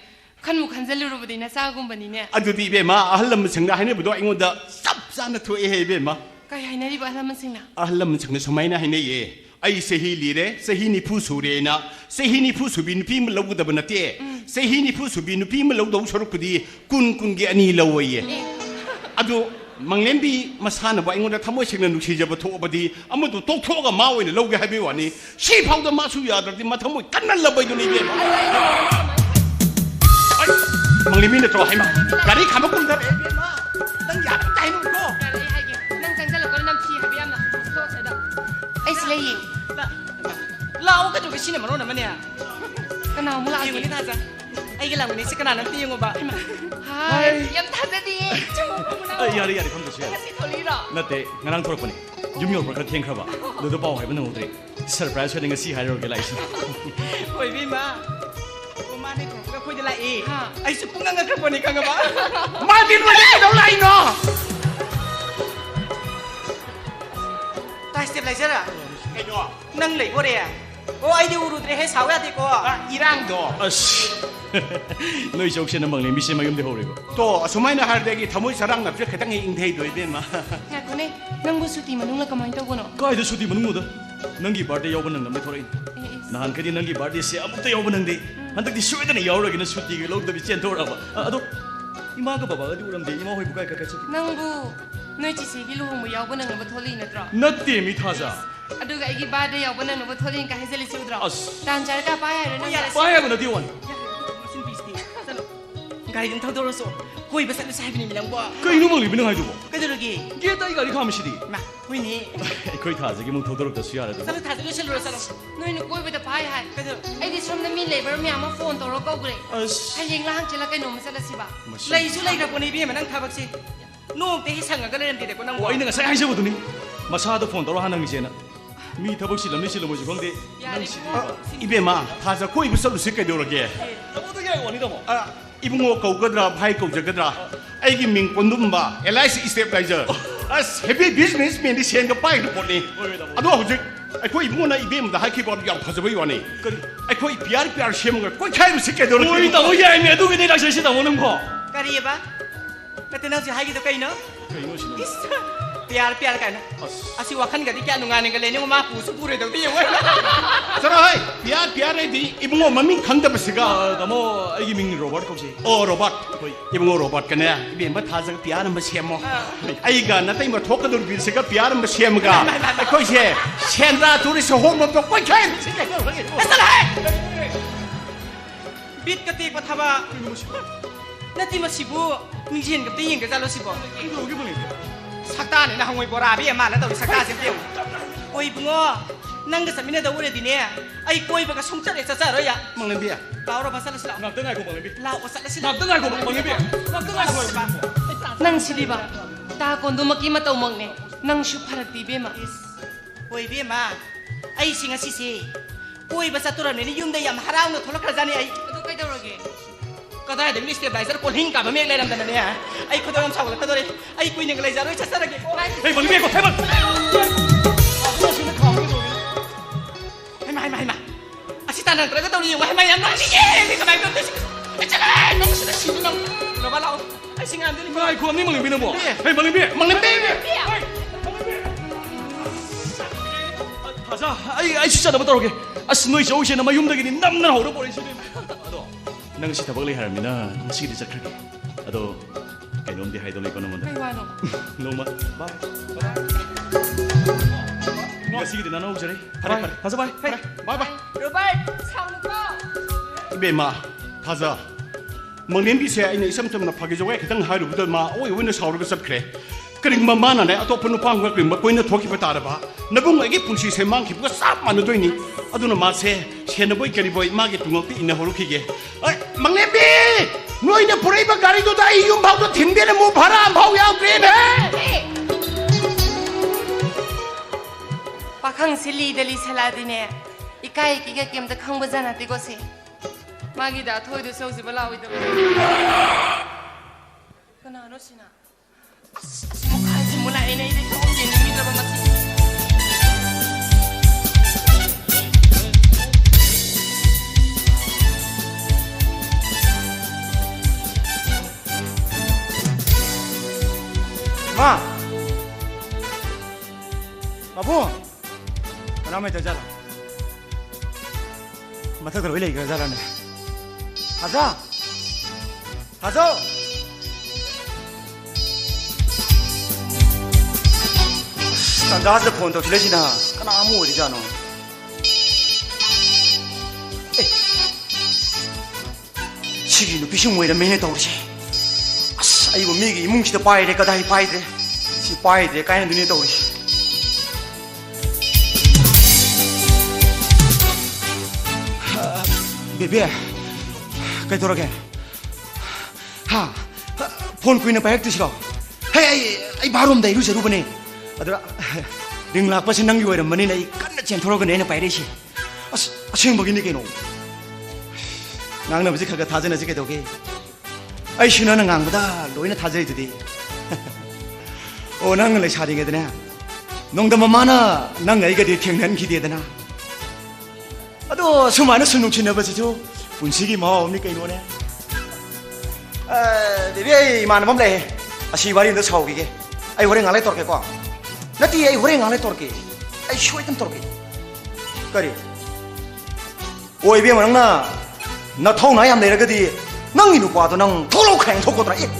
khanmu khanjalu rubudi na sa gumbani ne adu di bema ahlam singna haine budo ingoda sap sana thoi he bema kai hainari ba ahlam singna ahlam singna sumaina haine ye ai sahi lire sahi nipu sure na sahi nipu subi nipi mlagu da banate sahi nipu subi nipi mlagu do sorukudi kun ge ani lawaye adu manglembi masana ba ingoda thamo singna nusi jaba thobadi amadu tok thoga ma oine lawge habi wani si phawda masu yadradi mathamo kanna labai do ni be ai manglembi na to haima gari khama kum da be ma nang ya tai no ko nang changjalo ko nam thi habi amna so sada ai slay lao cái chỗ cái xin mà nó nằm nè kana mu la ai cái ta ra ai cái làm cái này sẽ cái nào nó tiêu không bà hai yam tha da di chu mu na यार यार फम दसे si tholi ra नते ngarang थोरपने yum yor प्रकार थें खबा लदो पाव हाइबन नोद्रे सरप्राइज होदे ngasi हाइरो के लाइस hồi vì mà cô ma đi thuộc cái khôi đi lại ai sẽ cũng ngang cái phần này càng bà ma đi rồi cái đâu lại nó tai step lại ra cái đó nâng lấy cô đây à ô ai đi urutre hay sao vậy thì cô Iran đó 너희 적시는 먹는 미시마 염대 호리고 또 수마이나 할 때기 담을 사랑 납작 해당이 인테이 도이데 마 ya kone nang bu suti manung la kamai to gono 까이도 수디 무는 거다 능기 버데 여번 능 남네 토레 나한 그디 능기 버데 세 아무도 여번 능데 한덕디 쇼에다는 여러기는 수디게 로드비 젠토라고 아도 이마가 봐봐 어디 오람데 이마 호이 부가이 카카치 nang bu noi chi se gi lu hong bu yaw banang ba tholi na tra 너띠 미타자 aduga igi ba de yaw banang ba tholi ka hezeli chu dra As. dan jar ka pa ya re na 빠야고 너띠 원 xin bị gì gái đến thâu đâu rồi hồi bây giờ nó sai bên mình làm quá 그 이놈을 입는 하이두고 cái đó gì 게다 이가 리 감시디 mà hồi nè 거의 다 저기 뭐 더더럽다 수야라도 sao nó thả cái xe rồi sao noi nu koi ba da pa ya cái đó ai di som na mi labor mi ama phone to ro ko gre 아씨 hai yeng la hang chela kai nom sa la si ba lấy số lấy được con này biết mà đang thả bác sĩ nô để sang cái này để con đang 와 이내가 사이 하셔보더니 마사도 폰 떨어 하는 게잖아 미 더벅시 넘니실로 뭐지 근데 입에 마 타자 코 입을 썰로 쓸게 되오게 어떻게 알고 원이다 뭐 아 이붕어 거거드라 바이 거저거드라 아이기 민 꼰둠바 LIC 스텝라이저 아스 헤비 비즈니스맨이 시행가 바이 리포트니 아도 호직 아이코 이붕어나 이베임다 하이키보드 양 파저버이 와니 아이코 이 비아르 시험을 꼭 차이로 쓸게 되오게 뭐이다 뭐야 이미 누구 내가 실시다 오는 거 cái gì ba cái tên nào gì hay cái đó cây nữa piar cái này asi wakan cái đi cái nungan cái lên nhưng mà phụ số phụ rồi đầu tiên 자라이 비아르디 이붕어 마민 강다버스가 나뭐 아기 민 로봇 kop시 로봇 이붕어 로봇 그네 이베임바 타자가 비아르 뭐 시험어 아이가 나타이 뭐 토카도 비르스가 비아르 뭐 시험가 아이코이세 셴라 둘이서 홈을 또 꼭 차이 쓸게 되오게 biết cái tiền của thà ba nãy thì mà xí bu mình hiện cái tiền cái ra lo xí bu 이거 여기 보내 sắc ta này là không người bora biết mà là đâu sắc ta xem tiêu oi bungo nang ga samina da ure dine ai koi ba ka sung chare cha cha ro ya mang lembi lao ro ba sa la sila ngak tengai ko bang bi lao ba sa la sila ngak tengai ko bang bi ngak tengai ko nang sidiba ta kondu maki matau mangne nang shu pharak di be ma oi be ma ai singa si se koi ba sa tura ne ni yum da yam harau no tholak ra jani ai adu kai dawrage kadai da minister advisor ko hin ka ba me le ram da ne ai ko da am sa ka dore ai koi ne le ja ro cha sa ra ge hey bang bi ko hey bang hai ma asi ta nang tra ka tau ni hai ma yam na ni ka mai ka te ai cha la nang sa si nang no ba lao ai singa am ni ngai ko ni mang bi na mo hey bang bi 가자. 아이 진짜 너무 떨어게. 아스 너희 저 오시에 너무 юм덕이니 남는 하우로 버리시네. 아도 nang si tabak lihar mina masih di cakar ke. Ado kainom di hai dolay ko naman. kai wano Noma. Bye. Masih di nanaw jare. Pare. 가자 bye. Bye bye. Robert sang ko 이베마 가자 mang lembi se ai nei sam tam na phagi jowe khitang hai ru da ma oi win sa ru ga sap khre kring ma mana ne atop nu pang ga kring ma koina thoki pa ta ba na bung ai gi pungsi se mang ki bu sap ma nu doi ni aduna ma se na boy kari boy ma gi tungok ti ina horu ki ge ai mang lembi noi ne purai ba gari do dai yum bau do thim be ne mu phara bau yaw kre be pakhang sili dali saladine ikai ki ga kem da khang ba jana ti go se magi da thoi du sau si bala oi da kana no sina mukhai si muna ene ide thong je ni mi da ba mati Ma, babu, kenapa itu jalan? Mata terus lagi jalan ni. Haza, Hazo. Standar de phone tu sudah sih na, kena amu di jano. Sigi nu pisung muai dah mana tahu sih. Ayo migi mung kita pai deh, kadai pai deh, si pai deh, kaya dunia tahu sih. Bebe, kaya tu orang ha, phone kuih na payak tu sih kau. Hey, baru mendai lu seru bene. Aduh, ringlak pasien nang jual mana ni, kan nak centro kan ni payak sih. Asyik begini keno. Nang na mesti kagak tazen aja kita oke. Ay shuna nang ang bada loina thajai tu di. Oh nang le shari ngedna. Nong da mama nang ai ga di thengnan ki di dana. Ado sumana sunu china ba chu punsigi ma omni kai no ne. Devi man bom le. Asi bari ndo chau gi ge. Ai hore ngalai tor ke ko. Nati ai hore ngalai tor ke. Ai shoi tam tor ke. Kari. Oi bi mang na thau na yam le ga di. nang inu pa to nang tholo khang thoko tra ek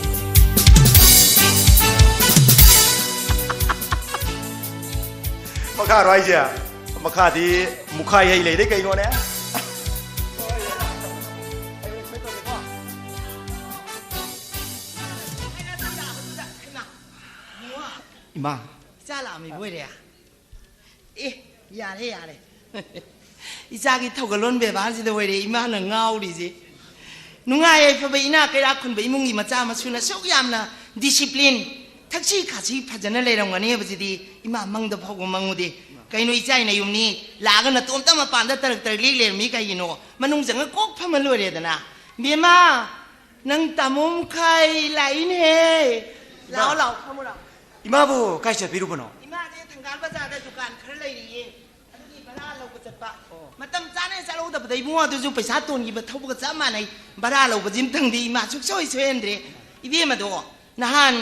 makha rai ja makha di mukhai hai le de kai no ne ima cha la mi boi de ya le isa gi thau ga lon be ba si de wei de ima na ngau di si nungai fa bai na kai ra khun bai mung gi macha ma suna sok yam na discipline thakchi khachi phajana le rang ani ba ji di ima mang da phog mangu di kai no ichai na yum ni la ga na tom ta ma pan da tar tar li le mi kai no manung jang kok pha ma lo re da na mi ma nang tamum khai lai ne lao lao khamu ra ima bu kai cha biru bono ima je thangal bazar da dukan khar lai ri ye adui bara lo ko chat pa matam chane sa lo da badai mu adu ju paisa ton gi ba thau ba cha ma nai bara lo ba jim thang di ma suk soi soi andre ibe ma do nahan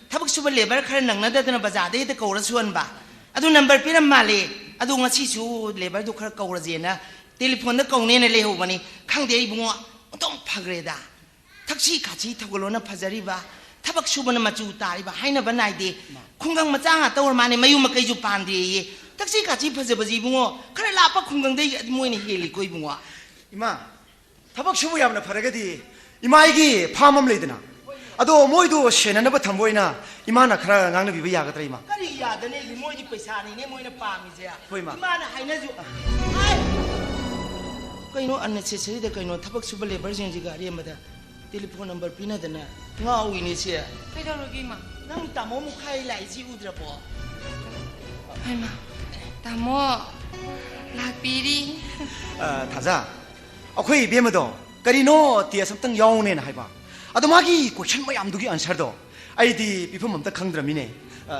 thabak su ba lebar khar nang na da na bazar de ta ko ra suan ba adu number piram ma le adu nga chi su lebar du khar ko ra je na telephone da ko ne ne le ho ba ni khang de ibungo tong phagre da thakchi khachi thagolo na phajari ba tabak subana machu tari ba haina banai de khungang macha nga tawar mane mayu makai ju pandi ye taksi kachi phaje baji bungo khare la pa khungang de moi ni heli koi bungo ima tabak subu yamna pharaga di ima gi phamam leidana 아도 모이도 쉐나나바 탐보이나 이마나 크라 낭나 비비 야가드라 이마 그리 야드네 이모이지 पैसा니네 모이나 पामिजे 호이마 이마나 하이나주 कहीं अननेसेसरी कहीं थबक सुब लेबर गाड़ी telephone number पीनदना गाउनी से ꯀꯩꯗꯧꯔꯒꯦ ꯏꯃꯥ नंग तामो मुखाई लाइजी उद्रबो ꯍꯩꯃꯥ ꯇꯥꯃꯣ ꯂꯥꯛꯄꯤꯔꯤ 타자 ꯑꯩꯈꯣꯏ ꯏꯕꯦꯝꯃꯗꯣ ꯀꯔꯤꯅꯣ ꯇꯦꯁ ꯑꯝꯇꯪ ꯌꯥꯎꯅꯦꯅ ꯍꯥꯏꯕ ꯑꯗꯣ ꯃꯥꯒꯤ ꯀꯣꯏꯁꯟ ꯃꯌꯥꯝꯗꯨꯒꯤ ꯑꯟꯁꯔꯗꯣ ꯑꯩꯗꯤ ꯄꯤꯐꯝ ꯑꯝꯇ ꯈꯪꯗ꯭ꯔꯃꯤꯅꯦ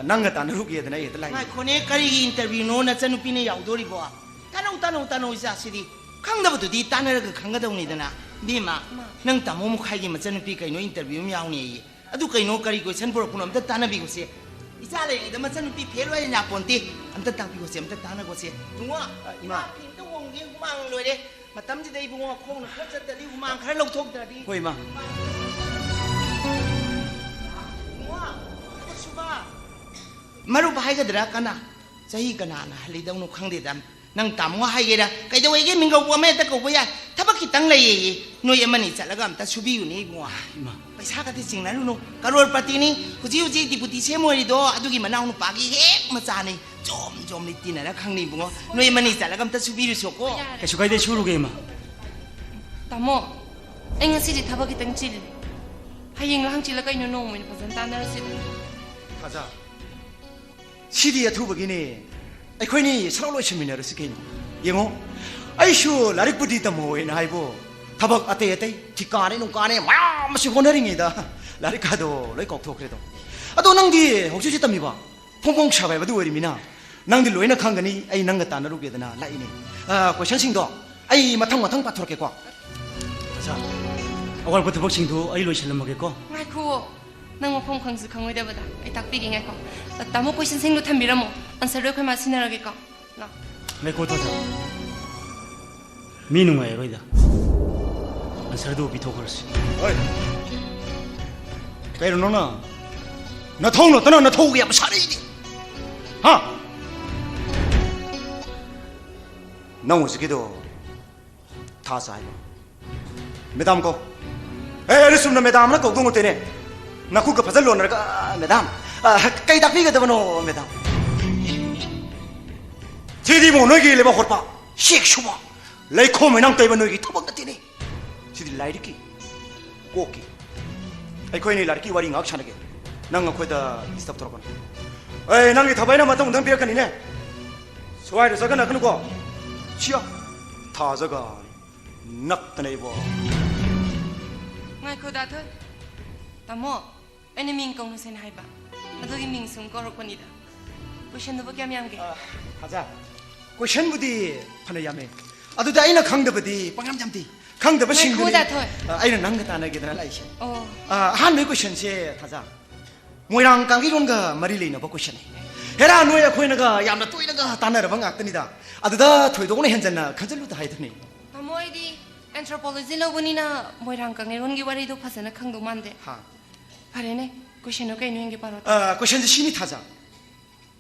ꯅꯪꯒ ꯇꯥꯟꯅꯔꯨꯒꯦꯗꯅ ꯑꯩ ꯍꯦꯛꯇ ꯂꯥꯛꯏ ꯉꯥꯏꯈꯣꯅꯦ ꯀꯔꯤꯒꯤ ꯏꯟꯇꯔꯚ꯭ꯌꯨꯅꯣ ꯅꯆꯟꯅꯨꯄꯤꯅ ꯌꯥꯎꯗꯣꯔꯤꯕꯣ ꯇꯥꯅꯧ ꯏꯆꯥꯁꯤꯗꯤ ꯈꯪꯗꯕꯗꯨꯗꯤ ꯇꯥꯟꯅꯔꯒ ꯈꯪꯒꯗꯧꯅꯤꯗꯅ ꯕꯦꯝꯃ ꯅꯪ ꯇꯥꯃꯣ ꯃꯈꯥꯏꯒꯤ ꯃꯆꯟꯅꯨꯄꯤ ꯀꯩꯅꯣ ꯏꯟꯇꯔꯚ꯭ꯌꯨ ꯑꯃ ꯌꯥꯎꯅꯦꯌꯦ ꯑꯗꯨ ꯀꯩꯅꯣ ꯀꯔꯤ ꯀꯣꯏꯁꯟ ꯄꯨꯔꯛꯄꯅꯣ ꯑꯝꯇ ꯇꯥꯟꯅꯕꯤꯒꯣꯁꯦ ꯏꯆꯥ ꯂꯩꯔꯤꯉꯩꯗ ꯃꯆꯟꯅꯨꯄꯤ ꯐꯦꯜ ꯑꯣꯏ ꯂꯥꯛꯄꯣꯟꯇꯦ ꯑꯝꯇ ꯇꯥꯛꯄꯤꯒꯣꯁꯦ ꯑꯝꯇ ꯇꯥꯟꯅꯒꯣꯁꯦ ꯏꯕꯨꯡꯉꯣ ꯏꯃꯥ ꯐꯤꯝꯇ ꯍꯣꯡꯒꯦ ꯍꯨꯃꯥꯡ ꯂꯣꯏꯔꯦ ꯃꯇꯝꯁꯤꯗ ꯏꯕꯨꯡꯉꯣ ꯈꯣꯡꯅ ꯈꯔ ꯆꯠꯇ꯭ꯔꯗꯤ ꯍꯨꯃꯥꯡ ꯈꯔ ꯂꯧꯊꯣꯛꯇ꯭ꯔꯗꯤ ꯍꯣꯏ ꯏꯃꯥ मरुब हाइगदरा कना चही कनाना हलिदौनो खंगदेदा नंग तामो हाइगेरा कैदवैगे मिंगौ अमे त कौबा या थबक खितंग लैये नोय अमनि चलगा अमता सुबियुनी बुआ पैसा कति चिंगनारुनो करोड़पति नि हुजी हुजी डिपुटी से मोरिदो अदुगी मनाउ नु पागी हेक मचानी जोम जोम नि तिनरा खंगनि बुङो नोय अमनि चलगा अमता सुबिरु सोको कैसु कायदे सुरुगे मा ꯇꯥꯃꯣ ꯑꯩ ꯉꯁꯤꯗꯤ ꯊꯕꯛ ꯈꯤꯇꯪ ꯆꯤꯜꯂꯤ ꯍꯌꯦꯡ ꯍꯪꯆꯤꯠꯂ ꯀꯩꯅꯣ ꯅꯣꯡꯃ ꯐꯖꯅ ꯇꯥꯟꯅꯔꯁꯤꯗ 타자 시디 유튜브기니 ꯑꯩꯈꯣꯏꯅꯤ ꯁꯔau ꯂꯣꯏꯁꯤꯟꯃꯤꯟꯅꯔꯁꯤ ꯀꯩꯅꯣ ꯌꯦꯡꯉꯣ ꯑꯩꯁꯨ ꯂꯥꯏꯔꯤꯛꯄꯨꯗꯤ ꯇꯝꯍꯧꯋꯦꯅ ꯍꯥꯏꯕꯨ ꯊꯕꯛ ꯑꯇꯩ ꯑꯇꯩ ꯊꯤꯀꯥꯅꯦ ꯅꯨꯡꯀꯥꯅꯦ ꯃꯌꯥꯝ ꯑꯃꯁꯨ ꯍꯣꯠꯅꯔꯤꯉꯩꯗ ꯂꯥꯏꯔꯤꯛꯀꯥꯗꯣ ꯂꯣꯏ ꯀꯥꯎꯊꯣꯛꯈ꯭ꯔꯦꯗꯣ ꯑꯗꯣ ꯅꯪꯗꯤ ꯍꯧꯖꯤꯛ ꯍꯧꯖꯤꯛ ꯇꯝꯃꯤꯕ ꯐꯣꯡ ꯐꯣꯡ ꯁꯥꯕ ꯍꯥꯏꯕꯗꯨ ꯑꯣꯏꯔꯤꯃꯤꯅ ꯅꯪꯗꯤ ꯂꯣꯏꯅ ꯈꯪꯒꯅꯤ ꯑꯩ ꯅꯪꯒ ꯇꯥꯟꯅꯔꯨꯒꯦꯗꯅ ꯂꯥꯛꯏꯅꯦ ꯀꯣꯏꯁꯟꯁꯤꯡꯗꯣ ꯑꯩ ꯃꯊꯪ ꯃꯊꯪ ꯄꯥꯊꯣꯔꯛꯀꯦꯀꯣ 자 अवारबो थबकसिंदो अइ लोइसलमगेको ꯉꯥꯏꯈꯣ ꯅꯪ ꯃꯐꯝ ꯈꯪꯁꯨ ꯈꯪꯉꯣꯏꯗꯕꯗ ꯑꯩ ꯇꯥꯛꯄꯤꯒꯦ ꯉꯥꯏꯈꯣ ꯇꯥꯃꯣ ꯀꯣꯏꯁꯟꯁꯤꯡꯗꯣ ꯊꯝꯕꯤꯔꯝꯃꯣ ꯑꯟꯁꯔꯗꯣ ꯑꯩꯈꯣꯏ ꯃꯥ ꯁꯤꯟꯅꯔꯒꯦꯀꯣ ꯂꯥꯛ मेको तो मी नुंगाय रोइदा 안서도 비토거스 어이 그래도 너나 나 통로 떠나 나 토우야 뭐 살이지 하 너무 지기도 다 사이 매담 거 에르 숨나 매담나 거 공을 때네 나 쿠가 파절로 나가 매담 까이 닭피가 되버노 매담 제디 뭐 너기 레바 호르파 씩슈바 레이코 매낭 때버 너기 터벅 때네 시디 라이르키 꼬기 아이코이니 라이르키 와리 ngak chanage nang akoida disturb torban ai nang thabaina matong dang pirakani ne swai de sagana kanu ko chia tha jaga nak tane bo ꯉꯥꯏꯈꯣ ꯗꯥ ꯊꯣꯏ ꯇꯥꯃꯣ ꯑꯩꯅ ꯃꯤꯡ ꯀꯧꯅ ꯁꯦꯅ ꯍꯥꯏꯕ ꯑꯗꯨꯒꯤ ꯃꯤꯡ ꯁꯨꯝ ꯀꯧꯔꯛꯄꯅꯤꯗ ꯀꯣꯏꯁꯟꯗꯨꯕꯨ ꯀꯌꯥꯝ ꯌꯥꯝꯒꯦ 하자 question budi phana yame aduda aina khangdabadi pangyam jamti khangdaba singdu aina nangga tanagedana laise han me question se thaja moirang kangi ronga mari leina ba question hera noya khoinaga yamna toinaga tanaraba ngaktani da aduda thoidogone henjanna khajalu da haidani ꯇꯥꯃꯣ ꯑꯩꯗꯤ anthropology ꯂꯧꯕꯅꯤꯅ ꯃꯣꯏꯔꯥꯡ ꯀꯪꯂꯩꯔꯣꯟꯒꯤ ꯋꯥꯔꯤꯗꯣ ꯐꯖꯅ ꯈꯪꯗꯧ ꯃꯥꯟꯗꯦ ꯐꯔꯦꯅꯦ ꯀꯣꯏꯁꯟꯗꯣ ꯀꯩꯅꯣ ꯌꯦꯡꯒꯦ ꯄꯥꯔꯣ question sini thaja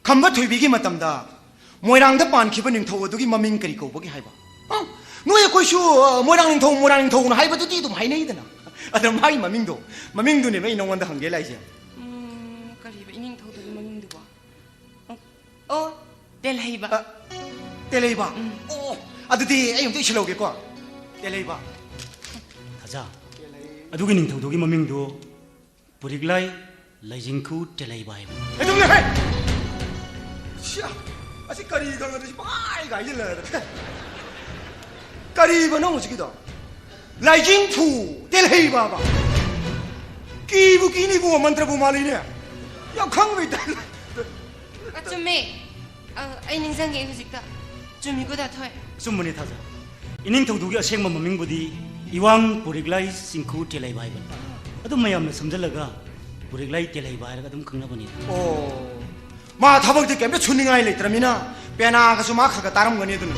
khamba thoibigi matamda moirangda pankhiba ningthau adugi maming kari kobagi haiba noya koisu moirang ningthau na haiba dudi dum hainai dana adam mai mamingdu ne mai nongwanda hange laise ꯀꯔꯤꯕ ꯏꯅꯤꯡꯊꯧꯗꯨꯒꯤ ꯃꯃꯤꯡꯗꯨꯕꯣ ꯑꯣ ꯇꯦꯜꯍꯩꯕ ꯇꯦꯜꯍꯩꯕ ꯑꯣ ꯑꯗꯨꯗꯤ ꯑꯩ ꯑꯝꯇ ꯏꯁꯜꯍꯧꯒꯦ ꯀꯣ ꯇꯦꯜꯍꯩꯕ 타자 अदुगी निंथौदोगी ममिंगदो पुरिगलाई लाइजिंखु टेलाइबा हाइबो ꯑꯗꯨꯝꯅꯦ ꯍꯦ ꯁꯤꯌꯥ ꯑꯁꯤ ꯀꯔꯤ ꯈꯪꯉꯗꯤ ꯄꯥꯏ ꯒꯥꯏꯖꯤꯜꯂ ꯀꯔꯤꯕꯅꯣ ꯍꯧꯖꯤꯛꯀꯤꯗꯣ ꯂꯥꯏꯖꯤꯡꯐꯨ ꯇꯦꯜꯍꯩꯕꯕ ꯀꯤꯕꯨ ꯀꯤꯅꯤꯕꯨ ꯃꯟꯇ꯭ꯔꯕꯨ ꯃꯥꯜꯂꯤꯅꯦ ꯌꯥꯝ ꯈꯪꯕꯩ ꯆꯨꯝꯃꯦ ꯑꯩ ꯅꯤꯡꯁꯤꯡꯉꯦ ꯍꯧꯖꯤꯛꯇ ꯆꯨꯝꯃꯤꯀꯣ ꯗꯥ ꯊꯣꯏ सुमुनि थाजा इनिंथौदोगी असेंग ममिंगबुदी इवांग पुरिगलाई सिंखु टेलाइबा हाइबन अदुम मयामना समझलगा पुरिगलाई टेलाइबा हाइरगा अदुम खंगनाबनि ओ मा थबकदि केमबे छुनिङाइ लेत्रमिना पेनागसु मा खगा तारमगनि दुन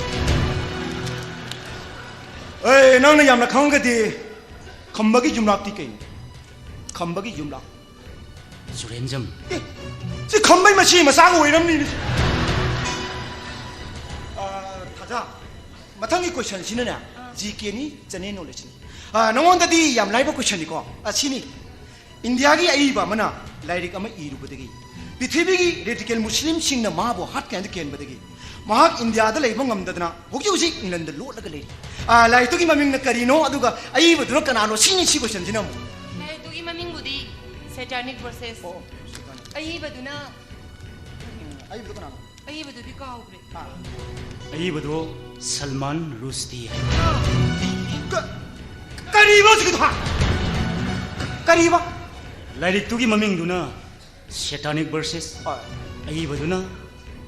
ए नंगना यामना खंगदि खंबगी जुमलाक्ति कै खंबगी जुमलाक जुरेंजम 지 खंबै मछि मसाग ओइरमनि थाजा मथंगी क्वेश्चन सिनना जीके नि जने नॉलेज नि नंगोंददि याम लाइबा क्वेश्चन नि को असिनि 인디아기 아이바 머나 라이릭 아마 이루버데기 비티비기 레디컬 무슬림싱나 마보 핫캔드 켄버데기 마학 인디아다 레이방 감다드나 혹시 혹시 잉글랜드 로라가 레디 아 라이토기 마밍나 카리노 아두가 아이바 드럭카나노 시니 치고 선지나 라이토기 마밍부디 세타닉 버세스 아이바두나 아이바 드럭카나노 아이바두디 까우그레 아이바도 살만 루스디 까리바 지금 하 까리바 라이릭투기 마밍두나 세타닉 버세스 아이바두나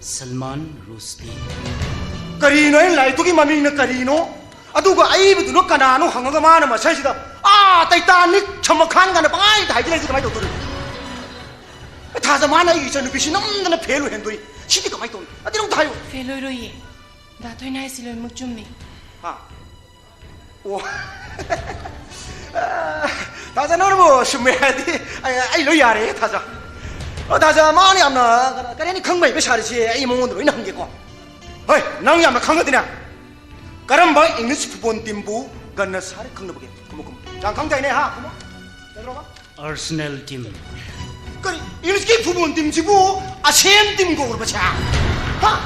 살만 루스디 까리노인 라이토기 마밍나 까리노 아두가 아이바 드럭카나노 항어가 마나 마사시다 아 타이타닉 처먹한 가나 빠이 다이지레스 가마이 도토르 다자 마나 이기 전에 비시 넘는 벨로 핸도이 시디 가마이 도 아디롱 다요 펠로이로예 나토이나 하이실로 묵좀미 아 오 다자 너는 뭐 숨해야지 아이 로야래 다자 다자 마니 암나 까레니 강마이 베샤르지 이 몽원도 이나 한게고 어이 낭이 암나 강거드냐 까람바 잉글리시 푸본 팀부 간나 사리 강너보게 그모금 장 강자이네 하 그모 들어봐 아르세널 팀 까리 잉글리시 푸본 팀지부 아셈 팀고 그러자 하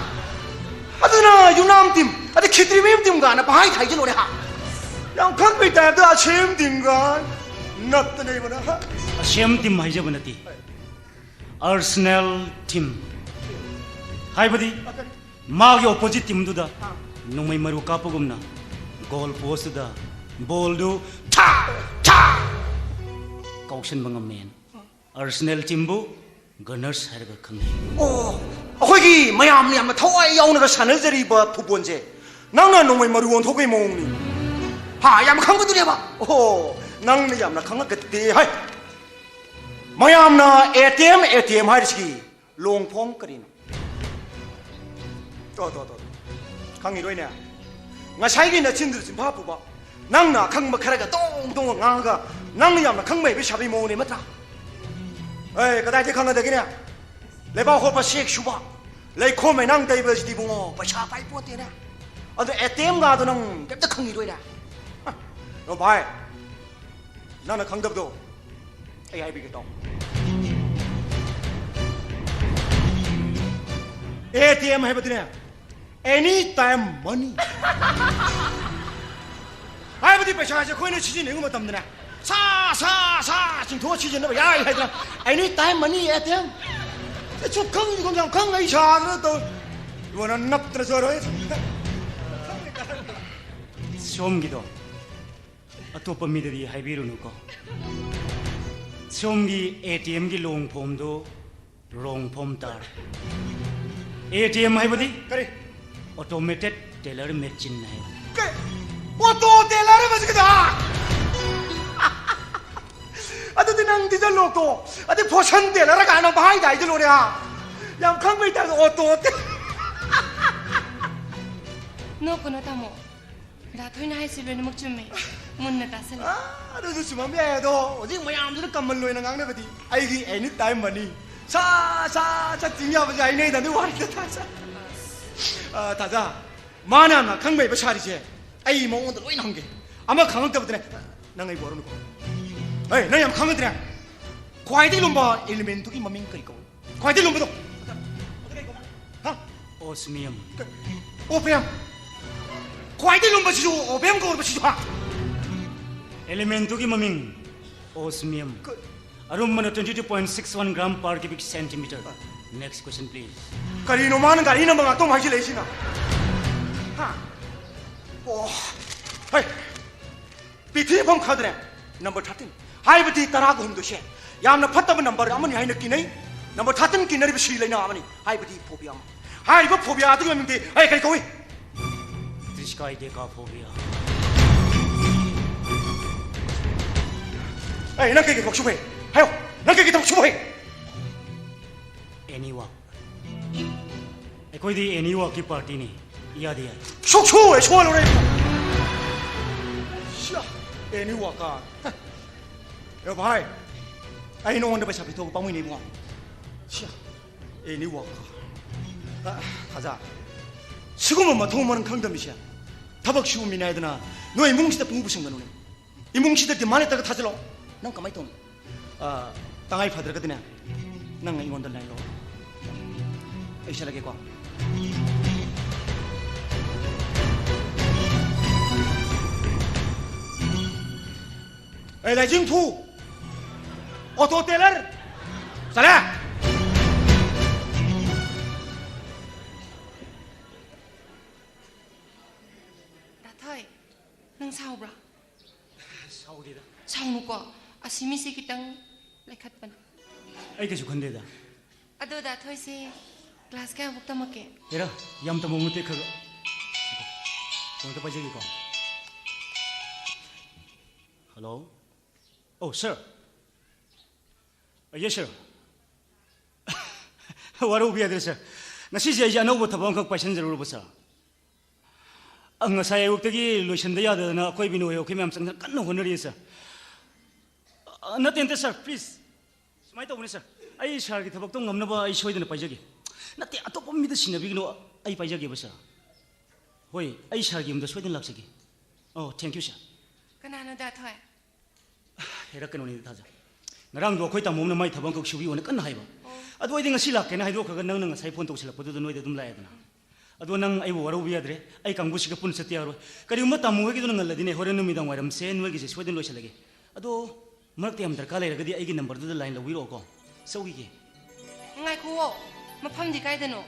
아드나 유남 팀 아드 키드리메 팀가 나 바이 타이지 노래 하 양 강베 타도 아셈 팀가 납더네 이번에 하 아셈 팀 하이자버나티 아르세널 팀 하이버디 마기 오포지트 팀두다 농마이 마루 까포금나 골 포스트다 볼도 타 까옥신 방암맨 아르세널 팀부 거너스 하르가 칸네 오 아코기 마야암니 아마 타와이 야오나가 사늘저리바 푸본제 낭나 농마이 마루 원 토고이 몽니 하 얌 강거들이 봐 오 낭네 얌나 강가 그때 하이 마야암나 ATM 하이르시기 롱폼 거리나 또 강이로이네 ngasaigi na chindir sim pha puba nangna khangma kharaga dong ngaga nangni yamna khangmai be shabi mo ne mata ai kadai je khanga de gine le ba ho pa shek shuba le khome nang dai ba di bungo pa sha pai po te na adu ATM ga do nang kep ta khangi roi da no bai nangna khangdab do ai bi ge tong ATM hai badine anytime money ai budi paisa je khoi ne chiji ne ngum tam na sa jing tho chiji ne ba ya hai da anytime money ATM e chu khang ni gong khang ai cha na to wo na nap tra so roi 솜기도 아토빠 미들이 하이비루누고 솜기 ATM기 롱폼도 롱폼달 ATM 하이버디 kare automated teller machine है kare wo to te la re ba ji da adu de nang di da lo to adu phosan de la ra ga na bai dai de lo ya yang khang bai da o to te 노코나 타모 나토이나 하이실로 묵좀미 문나 따슬 adu su ma me do ji mayam ji kam loi na ngang ne ba di ai gi anytime money sa ting ya ba jai nei da ni wa ta sa 다자 마나나 강매바 샤리제 아이 몽원도 로인 한게 아마 강을 때부터네 나가 이거 모르는 거 에이 나 양 강을 때네 과이들 놈바 엘리멘트기 마밍 거리고 과이들 놈바도 어떻게 이거 하 오스미엄 오페암 과이들 놈바 지조 오페암 거로 지조 하 엘리멘토기 머밍 오스미엄 아룸마나 22.61 gram per cubic centimeter next question please 가리 놈하는 가리 놈바가 또 마시 레시나 오 하이 비티범 카드네 넘버 13 하이브티 따라고 힘도시 야암나 팟다번 넘버를 아무니 하이 느끼네 넘버 13 기너리 비시 레나 아무니 하이브티 포비아 하이브 포비아 아들 놈인데 하이 가리 거기 Trishkai deka phobia 에이 난 그게 복수해 하요 난 그게 복수해 anywa कोई दी anywa की पार्टी नहीं याद है 속초에 초월을 해 샤 애니와가 여보 하이 아이 노원데 봐 잡이 도고 빵이 네모 샤 애니와가 가자 지금은 뭐 도움하는 강담이시야 다박 쉬움이나 해드나 너의 뭉치다 붕부신 거노네 이 뭉치들 때 만했다가 타질러 난 가만히 돈 tangay father ka din nang ingon dal na ilo ay siya lagi ko ay la jing thu auto teller sala Datoy, nang saubra. 사오디다. Saunu ko, asimisi kitang laikhat pan. Ay kasi kunde da. Ado datoy si class ka bukta make. Era, yam ta mongute ka. Kung ta pajagi ko. Hello? Oh, sir. Yes, sir. Waru biya sir. Ngasi je ya no bo tabang kak passenger ro basa. Ang ngasay ayuktagi loisanda yada na koi binu yo kimam sang kan no honori sir. Natin sir, please. Sumay ta sir. Ay sir ki tabak to ngamna ba ay soidana pajagi. Nati atop mi da sinabi no ay pajagi basa. Hoy, ay sir ki mda soidana laksagi. Oh, thank you sir. Kanano datoy? Herak kan ni taja. Ngarang do koi ta mom na mai thabang kok shubi ona kan haiba. Adu ai dinga silak ken haido ka nang nang sai phone to silak podu noi de dum lai dana. Adu nang ai waru bi adre ai kangbu siga pun setia ro. Kari umma tamu gi dun ngal dine hore numi dang waram se nuai gi se sweden lo chalage. Adu marak ti am dar ka lai ragadi ai gi number du line la wiro ko. Saugi gi. Ngai ko, mafam di kai dano.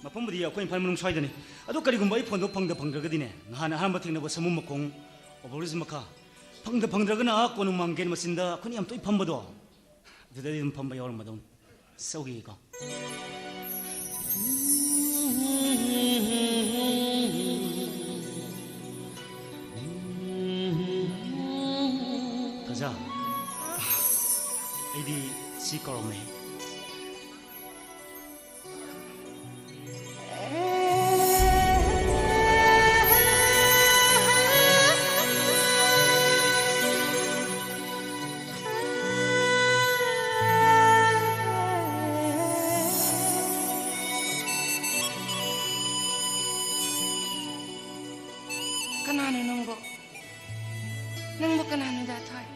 Mafam budi akoi phal munung swai dani. Adu kari gumba ai phone do phang da phang ragadi ne. Ngana ha ma thing na ba samum makong oboris makha. Phang da phang ragana ko nu manggen masinda khoni am toi pham bado. Dudai dum pham ba yor madon. Saugi ko. Taja, ini si korome. Kanano nang bo kanano datoy?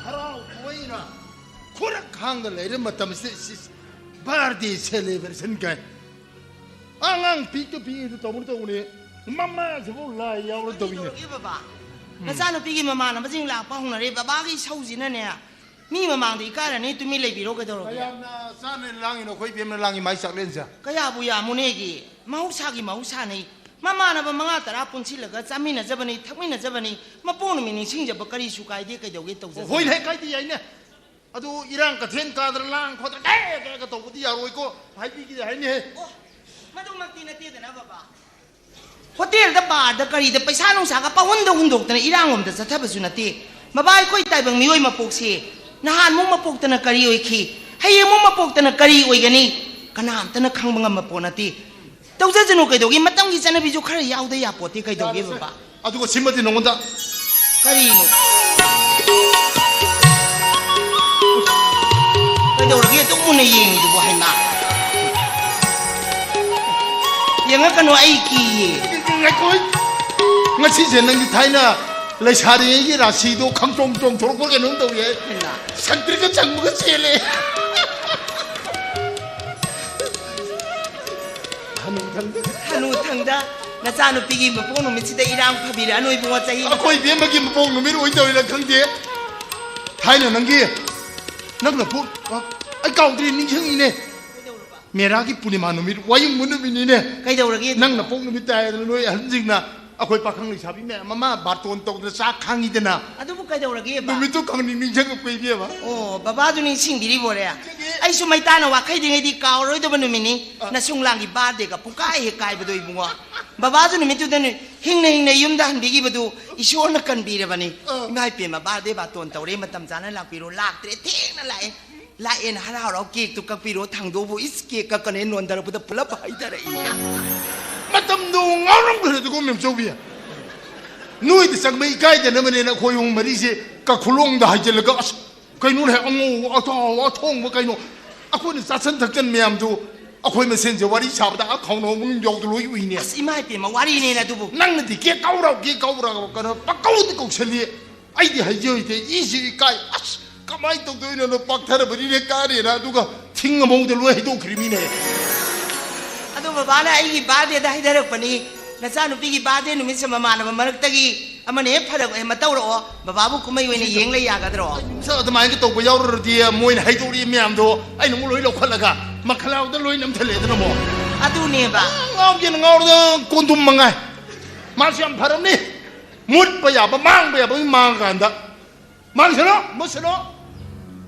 harau kuina kurak hang le re matam se birthday celebration kai angang pi to pi to mu to ne mama se bo la ya ro to bi ne Ki baba. Na sa no pi ki mama na ma jing la pa hong na re baba ki sau jin na ne. Mi mama di ka ra ni tu mi le bi ro ka do ro. ayam na sa ne lang no khoi pem na lang mai sak len sa Ka ya bu ya mu ne ki. Mau sa nei. Mama na ba mga tara pun si la ga sa mi na ja ba ni thak mi na ja ba ni ma po no mi ni sing ja ba kari su kai de ka do ge to ja. hoi le kai ti ai ne adu irang ka then ka dar lang kho ta ke ka to bu ti ya roi ko hai pi ki hai ne Oh, ma do mak ti na ti da na baba. Hotel da ba da kari da paisa nong sa ka pa hun dok ta na irang om da sa tha ba su na ti. Ma bai koi tai bang mi oi ma pok si. Na han mo ma pok ta na kari oi ki. Hai mo ma pok ta na kari oi ga ni. Kanam ta na khang bang ma po na ti. Tau ja jenu kai do gi matang gi chana bi ju khara yaw da ya po ti kai do gi baba. adu ko simati no ngonda Kari no. Kai do gi tu mun yeng du bo hai ma. Yang ka no ai ki ye. ngai koi ngai si je nang di thai na lai sa ri gi ra si do khang tong tong thor ko ke nong do ye Na. san tri ka chang mo ka che le Hanu thangda na cha no pi gi ma po no mi chi da irang pha bi ra noi bo cha hi. akoi be ma gi ma pong no mi roi do la khang de thai na nang gi nang na pu ai kau tri ning chang i ne mera gi punima no mi wai mun no mi ni ne Kai do ra gi nang na pong no mi tai na noi han jing na akoi pa khang li sa bi me mama ba ton tok na sa khang i de na adu bu kai do ra gi no ba. mi to khang ning chang ko pe bi ba Oh, baba du ning sing bi ri bo re. Ai su mai ta na wa khai ding ai di kaw roi do ba no mi ni. Na sung lang gi ba de ka pu kai he kai ba do i bu wa. Baba du ni mi tu de ni hing na yum da han bi gi ba du isor na kan bi re ba ni. Mai pe ma ba de ba ton taw re ma tam cha na lak pi ro lak tre theng na lai. La en ha ra ro ki tu ka pi ro thang do bu is ke ka kan en non dar bu da pula ba ai da re. matam do ngawram ko de ko mem so bi nuôi thì sang mấy cái thì nó mới là khôi hùng mà đi gì cả khổ lông đã hay là cái nu này ông ngô ở thong với cái nu à khôi thì sát sân thực chân mềm chú ꯑꯩꯈꯣꯏ ꯃꯁꯦꯟꯁꯦ ꯋꯥꯔꯤ ꯁꯥꯕꯗ ꯈꯧꯅꯧ ꯃꯅꯨꯡ ꯌꯧꯗ ꯂꯣꯏ ꯎꯏꯅꯦ ꯑꯁ ꯏꯃꯥ ꯏꯄꯦꯝꯃ ꯋꯥꯔꯤꯅꯦꯅ ꯑꯗꯨꯕꯨ ꯅꯪꯅꯗꯤ ꯀꯦ ꯀꯧꯔ ꯀꯩꯅꯣ ꯄꯀꯧꯗ ꯀꯧꯁꯜꯂꯤ ꯑꯩꯗꯤ ꯍꯩꯖꯩꯇꯦ 이ꯁꯤ 이까이 ꯑꯁ ꯀꯃꯥꯏ ꯇꯧꯗꯣꯏꯅꯣ ꯄꯥꯛꯊꯔꯕꯅꯤꯅꯦ ꯀꯥꯔꯦꯅ ꯑꯗꯨꯒ ꯊꯤꯡꯉꯃꯧꯗ ꯂꯣꯏ ꯍꯩꯗꯣꯛꯈ꯭ꯔꯤꯃꯤꯅꯦ ꯑꯗꯨ ꯕꯕꯥꯅ ꯑꯩꯒꯤ ꯕꯥꯔꯗꯦꯗ ꯍꯩꯊꯔꯛꯄꯅꯤ ꯅꯆꯥꯅꯨꯄꯤꯒꯤ ꯕꯥꯔꯗꯦ ꯅꯨꯃꯤꯠꯁꯦ ꯃꯃꯥꯟꯅꯕ ꯃꯔꯛꯇꯒꯤ ꯑꯃꯅ ꯍꯦꯛ ꯐꯔꯛ ꯃꯇꯧꯔꯛꯑꯣ ꯕꯕꯥꯕꯨ ꯀꯨꯝꯍꯩ ꯑꯣꯏꯅ ꯌꯦꯡ ꯂꯩ ꯌꯥꯒꯗ꯭ꯔꯣ ꯑꯗꯨꯃꯥꯏꯅ ꯇꯧꯕ ꯌꯥꯎꯔꯨꯔꯗꯤ ꯃꯣꯏꯅ ꯍꯩꯗꯣꯛꯔꯤ ꯃꯌꯥꯝꯗꯣ ꯑꯩꯅ ꯑꯃꯨꯛ ꯂꯣꯏ ꯂꯧꯈꯠꯂꯒ ꯃꯈꯜꯥꯎꯗ ꯂꯣꯏ ꯅꯝꯊꯜꯂꯦꯗꯅ ꯑꯃꯨꯛ ꯑꯗꯨꯅꯦꯕ ꯉꯥꯎꯒꯦꯅ ꯉꯥꯎꯔꯗ ꯀꯣꯟꯗꯨꯝ ꯃꯉꯥꯏ ꯃꯥꯁꯨ ꯌꯥꯝ ꯐꯔꯝꯅꯤ ꯃꯨꯠꯄ ꯌꯥꯕ ꯃꯥꯡꯕ ꯌꯥꯕ ꯃꯥꯡꯉꯀꯥꯟꯗ ꯃꯥꯡꯁꯅꯣ ꯃꯨꯠꯁꯅꯣ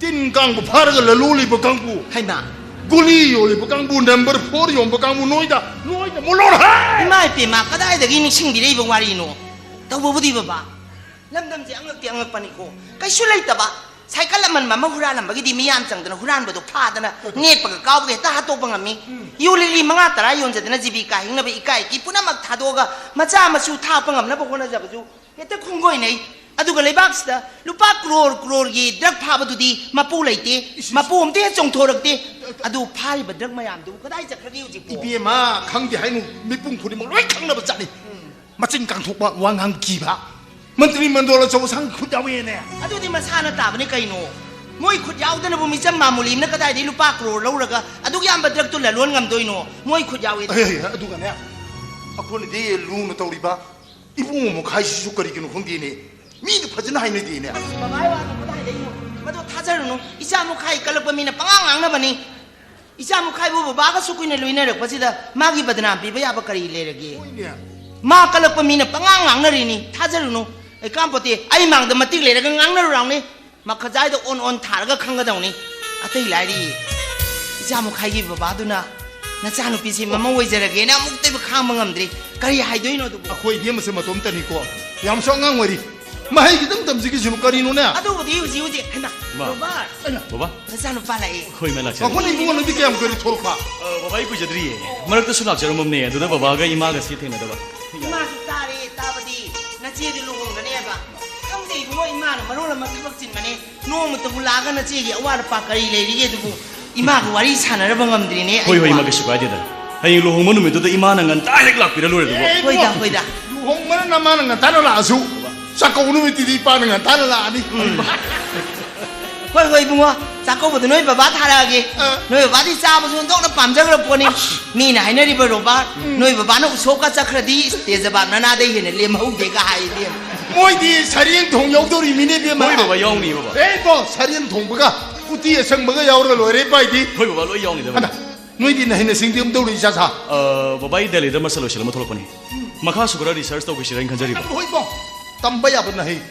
ꯇꯤꯟ ꯀꯥꯡꯕꯨ ꯐꯥꯔꯒ ꯂꯂꯣꯜꯂꯤꯕ ꯀꯥꯡꯕꯨ ꯍꯩꯃꯥ ꯒꯨꯂꯤ ꯌꯣꯜꯂꯤꯕ ꯀꯥꯡꯕꯨ ꯅꯝꯕꯔ 4 ꯌꯣꯟꯕ ꯀꯥꯡꯕꯨ ꯅꯣꯏꯗ ꯃꯨꯜꯂꯣꯔ ꯏꯃꯥ ꯏꯄꯦꯝꯃ ꯀꯗꯥꯏꯗꯒꯤ ꯅꯤꯡꯁꯤꯡꯕꯤꯔꯛꯏꯕ ꯋꯥꯔꯤꯅꯣ ꯇꯧꯕꯕꯨꯗꯤ ꯕꯕꯥ ꯂꯝꯗꯝꯁꯦ ꯑꯉꯛꯇꯤ ꯑꯉꯛꯄꯅꯤꯀꯣ ꯀꯩꯁꯨ ꯂꯩꯇꯕ ꯁꯥꯏꯀꯜ ꯑꯃꯟꯕ ꯑꯃ ꯍꯨꯔꯥꯜꯂꯝꯕꯒꯤꯗꯤ ꯃꯤꯌꯥꯝ ꯆꯪꯗꯅ ꯍꯨꯔꯥꯟꯕꯗꯣ ꯐꯥꯗꯅ ꯅꯦꯠꯄꯒ ꯀꯥꯎꯕꯒ ꯍꯦꯛꯇ ꯍꯥꯠꯇꯣꯛꯄ ꯉꯝꯃꯤ ꯌꯨ ꯂꯤꯛꯂꯤ 5-10 ꯌꯣꯟꯖꯗꯅ ꯖꯤꯕꯤꯀꯥ ꯍꯤꯡꯅꯕ ꯏꯀꯥꯏꯒꯤ ꯄꯨꯝꯅꯃꯛ ꯊꯥꯗꯣꯛꯑꯒ ꯃꯆꯥ ꯃꯁꯨ ꯊꯥꯛꯄ ꯉꯝꯅꯕ ꯍꯣꯠꯅꯖꯕꯁꯨ ꯍꯦꯛꯇ ꯈꯨꯡꯒꯣꯏꯅꯩ ꯑꯗꯨꯒ ꯂꯩꯕꯥꯛꯁꯤꯗ ꯂꯨꯄꯥ ꯀ꯭ꯔꯣꯔꯒꯤ ꯗ꯭ꯔꯒ ꯐꯥꯕꯗꯨꯗꯤ ꯃꯄꯨ ꯂꯩꯇꯦ ꯃꯄꯨ ꯑꯝꯇ ꯍꯦꯛ ꯆꯣꯡꯊꯣꯔꯛꯇꯦ ꯑꯗꯨ ꯐꯥꯔꯤꯕ ꯗ꯭ꯔꯒ ꯃꯌꯥꯝꯗꯨꯕꯨ ꯀꯗꯥꯏ ꯆꯠꯈ꯭ꯔꯒꯦ ꯍꯧꯖꯤꯛꯄꯨ 이비에마 강디 하이누 미뿡 부리모 로이 강나버 짜니 마침 강톡바 왕한 기바 મંત્રી મંડળ 저 상 खुदावे네 ꯑꯗꯨꯗꯤ ꯃꯁꯥꯅ ꯇꯥꯕꯅꯤ ꯀꯩꯅꯣ ꯃꯣꯏ ꯈꯨꯠ ꯌꯥꯎꯗꯅꯕꯨ ꯃꯤꯆꯝ ꯃꯥꯃꯨꯂꯤꯝꯅ ꯀꯗꯥꯏꯗꯒꯤ ꯂꯨꯄꯥ ꯀ꯭ꯔꯣꯔ ꯂꯧꯔꯒ ꯑꯗꯨꯛ ꯌꯥꯝꯕ ꯗ꯭ꯔꯒꯇꯨ ꯂꯂꯣꯟ ꯉꯝꯗꯣꯏꯅꯣ ꯃꯣꯏ ꯈꯨꯠ ꯌꯥꯎꯏ ꯑꯗꯨꯒꯅꯦ ꯑꯩꯈꯣꯏꯅꯗꯤ ꯂꯨꯅ ꯇꯧꯔꯤꯕ ꯏꯕꯨꯡ ꯑꯃ ꯈꯥꯏꯁꯤꯁꯨ ꯀꯔꯤꯒꯤꯅꯣ ꯈꯪꯗꯦꯅꯦ ꯃꯤꯅ ꯐꯖꯅ ꯍꯥꯏꯅꯗꯦꯅꯦ ꯕꯕꯥꯏ ꯋꯥꯗꯣ ꯀꯗꯥꯏꯗꯒꯤꯅꯣ ꯃꯗꯣ ꯊꯥꯖꯔꯨꯅꯨ ꯏꯆꯥ ꯃꯨꯈꯥꯏ ꯀꯜꯂꯛꯄ ꯃꯤꯅ ꯄꯉꯥꯡ ꯉꯥꯡꯅꯕꯅꯤ ꯏꯆꯥ ꯃꯨꯈꯥꯏꯕꯨ ꯕꯕꯥꯒꯁꯨ ꯀꯨꯏꯅ ꯂꯣꯏꯅꯔꯛꯄꯁꯤꯗ ꯃꯥꯒꯤ ꯕꯗꯅꯥꯝ ꯄꯤꯕ ꯌꯥꯕ ꯀꯔꯤ ꯂꯩꯔꯒꯦ ꯃꯥ ꯀꯜꯂꯛꯄ ꯃꯤꯅ ꯄꯉꯥꯡ ꯉꯥꯡꯅꯔꯤꯅꯤ ꯊꯥꯖꯔꯨꯅꯨ ꯑꯩ ꯀꯥꯝꯄꯣꯠꯇꯦ ꯑꯩ ꯃꯥꯡꯗ ꯃꯇꯤꯛ ꯂꯩꯔꯒ ꯉꯥꯡꯅꯔꯨꯔꯥꯎꯅꯤ ꯃꯈꯖꯥꯏꯗ ꯑꯣꯟ ꯊꯥꯔꯒ ꯈꯪꯒꯗꯧꯅꯤ ꯑꯇꯩ ꯂꯥꯏꯔꯤ ꯏꯆꯥ ꯃꯨꯈꯥꯏꯒꯤ ꯕꯕꯥꯗꯨꯅ ꯅꯆꯥꯅꯨꯄꯤꯁꯤ ꯃꯃꯧ ꯑꯣꯏꯖꯔꯒꯦꯅ ꯑꯃꯨꯛꯇꯕ ꯈꯥꯡꯕ ꯉꯝꯗ꯭ꯔꯤ ꯀꯔꯤ ꯍꯥꯏꯗꯣꯏꯅꯣ ꯑꯗꯨꯕꯨ ꯑꯩꯈꯣꯏ ꯏꯕꯦꯝꯃꯁꯦ ꯃꯇꯣꯝꯇꯅꯤꯀꯣ ꯌꯥꯝꯁꯨ ꯑꯉꯥꯡ ꯑꯣꯏꯔꯤ ꯃꯍꯩ ꯈꯤꯇꯪ ꯇꯝꯖꯈꯤꯁꯤꯕꯨ ꯀꯔꯤꯅꯣꯅꯦ ꯑꯗꯨꯕꯨꯗꯤ ꯍꯧꯖꯤꯛ ꯍꯩꯃꯥ ꯕꯕꯥ ꯅꯆꯥꯅꯨꯄꯥ ꯂꯥꯛꯑꯦ ꯍꯣꯏ ꯃꯥ ꯂꯥꯛꯆꯔꯦ ꯑꯩꯈꯣꯏꯅ ꯏꯕꯨꯡꯉꯣꯅꯗꯤ ꯀꯌꯥꯝ ꯀꯨꯏꯔꯦ ꯊꯣꯛꯂꯛꯄ ꯕꯕꯥ ꯑꯩ ꯀꯨꯏꯖꯗ꯭ꯔꯤꯌꯦ ꯃꯔꯛꯇꯁꯨ ꯂꯥꯛꯆꯔꯝꯃꯕꯅꯦ ꯑꯗꯨꯗ ꯕꯕꯥꯒ ꯏꯃꯥꯒꯁꯤ ꯊꯦꯡꯅꯗꯕ 이마도 딸이 따버디 나 지혜들 로공가네 봐 형제 이거 이마는 말로는 막 그박 진만에 노무터 불라가나 지혜기 와르 빠까리 레리게 두고 이마가 와리 사나를 방감들이네 호이 호이 마게 시바이데다 하이 로홍모 누메도도 이마는 간 다이렉 락비를 노래두고 호이다 루홍만은 나마는 건 다른 아수 자꾸 오는 띠디 빠는 건 다른 아니 호이 붕어 자꾸부터 너희 바바 타라게 너희 바디 싸부서 너는 밤작을 보니 미나 하이너리 버로바 너희 바바는 소가 짝크라디 대자바 나나데 해네 렘호데가 하이디 뭐이디 살인 동역돌이 미네비마 호이 바바 영니 바바 에이고 살인 동부가 우디에 성버가 야오를 노래 빠이디 호이 바바 로 영니다 하나 너희디 나이는 생대음 돌이 자사 바바 이 델리다 마살로 실마 톨코니 마카 수그라 리서치 도고 시라인 간자리바 호이보 땀바야 버나헤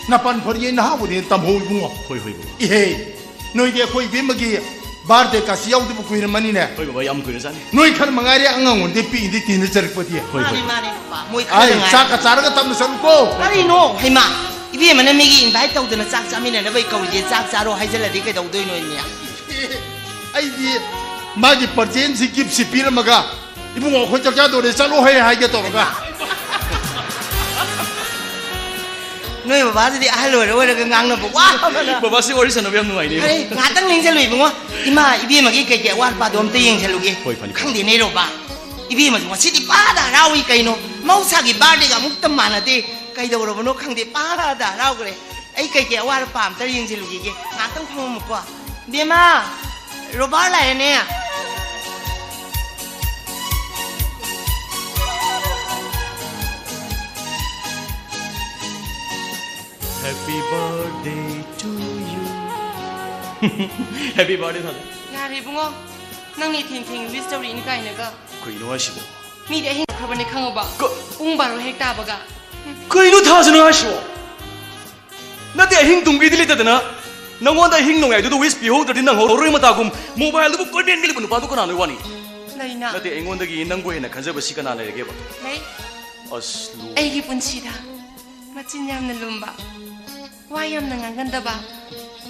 나pan 버리에 나하고니 땀 호이붕어 호이 호이 이헤 너희디 거의 뱀먹이 바르데 가시 야우도 부이는 만이네 호이 바바 얌 그러자니 너희 칸 망아리 안강원데 삐인데 띠는 저렇거디에 호이 호이 마니 뭐이 아이 싹가 자르가 땀을 썰고 까리노 해마 이비에 만은 미기 인바이 떠우드는 짝 짜미네 너희 거우지 짝 짜로 하이절라디 그 떠우도이노 있냐 아이디 마기 버젠시 깁시 비르마가 이bungo 혼자자도래 짤로 해야 하겠더라가 너희 바바들이 알로를 오래가 강나 보고 와 바바 씨 어리서 너무 누아이네 아니 나땅 랭셀로 이bungo 이마 이비에 마기 깨깨 와르바도 엄때 잉셀로게 강디 내려 봐 이비에 마기 와시디 빠다 라오이 까이노 마우사기 바디가 묵던 많아데 까이도 그러보노 강디 빠다 라오 그래 에이 깨깨 와르바 엄때 잉셀로게 나땅 파면 먹고 비마 로발라에네 Happy birthday to you. Happy birthday 다들. 야리 붕어 낭니 탱탱 위스터리 인가이나가 그이노 하시고. 미래 행 그러버니 강어봐 웅바로 핵다버가 그이노 타즈는 하시고. 나대 행동기 들리다드나. 너원다 행동에도 위스 비호더디 낭 호로이 마타곰 모바일도 꼴벤 밀리분 봐도 거나는 와니. 나이나 나대 앵원다기 낭고에나 간접의 시간 안에 얘기해 봐. 네 어슬루. 애기 분치다 마친 얌는 룸바 와얌는 안 간다봐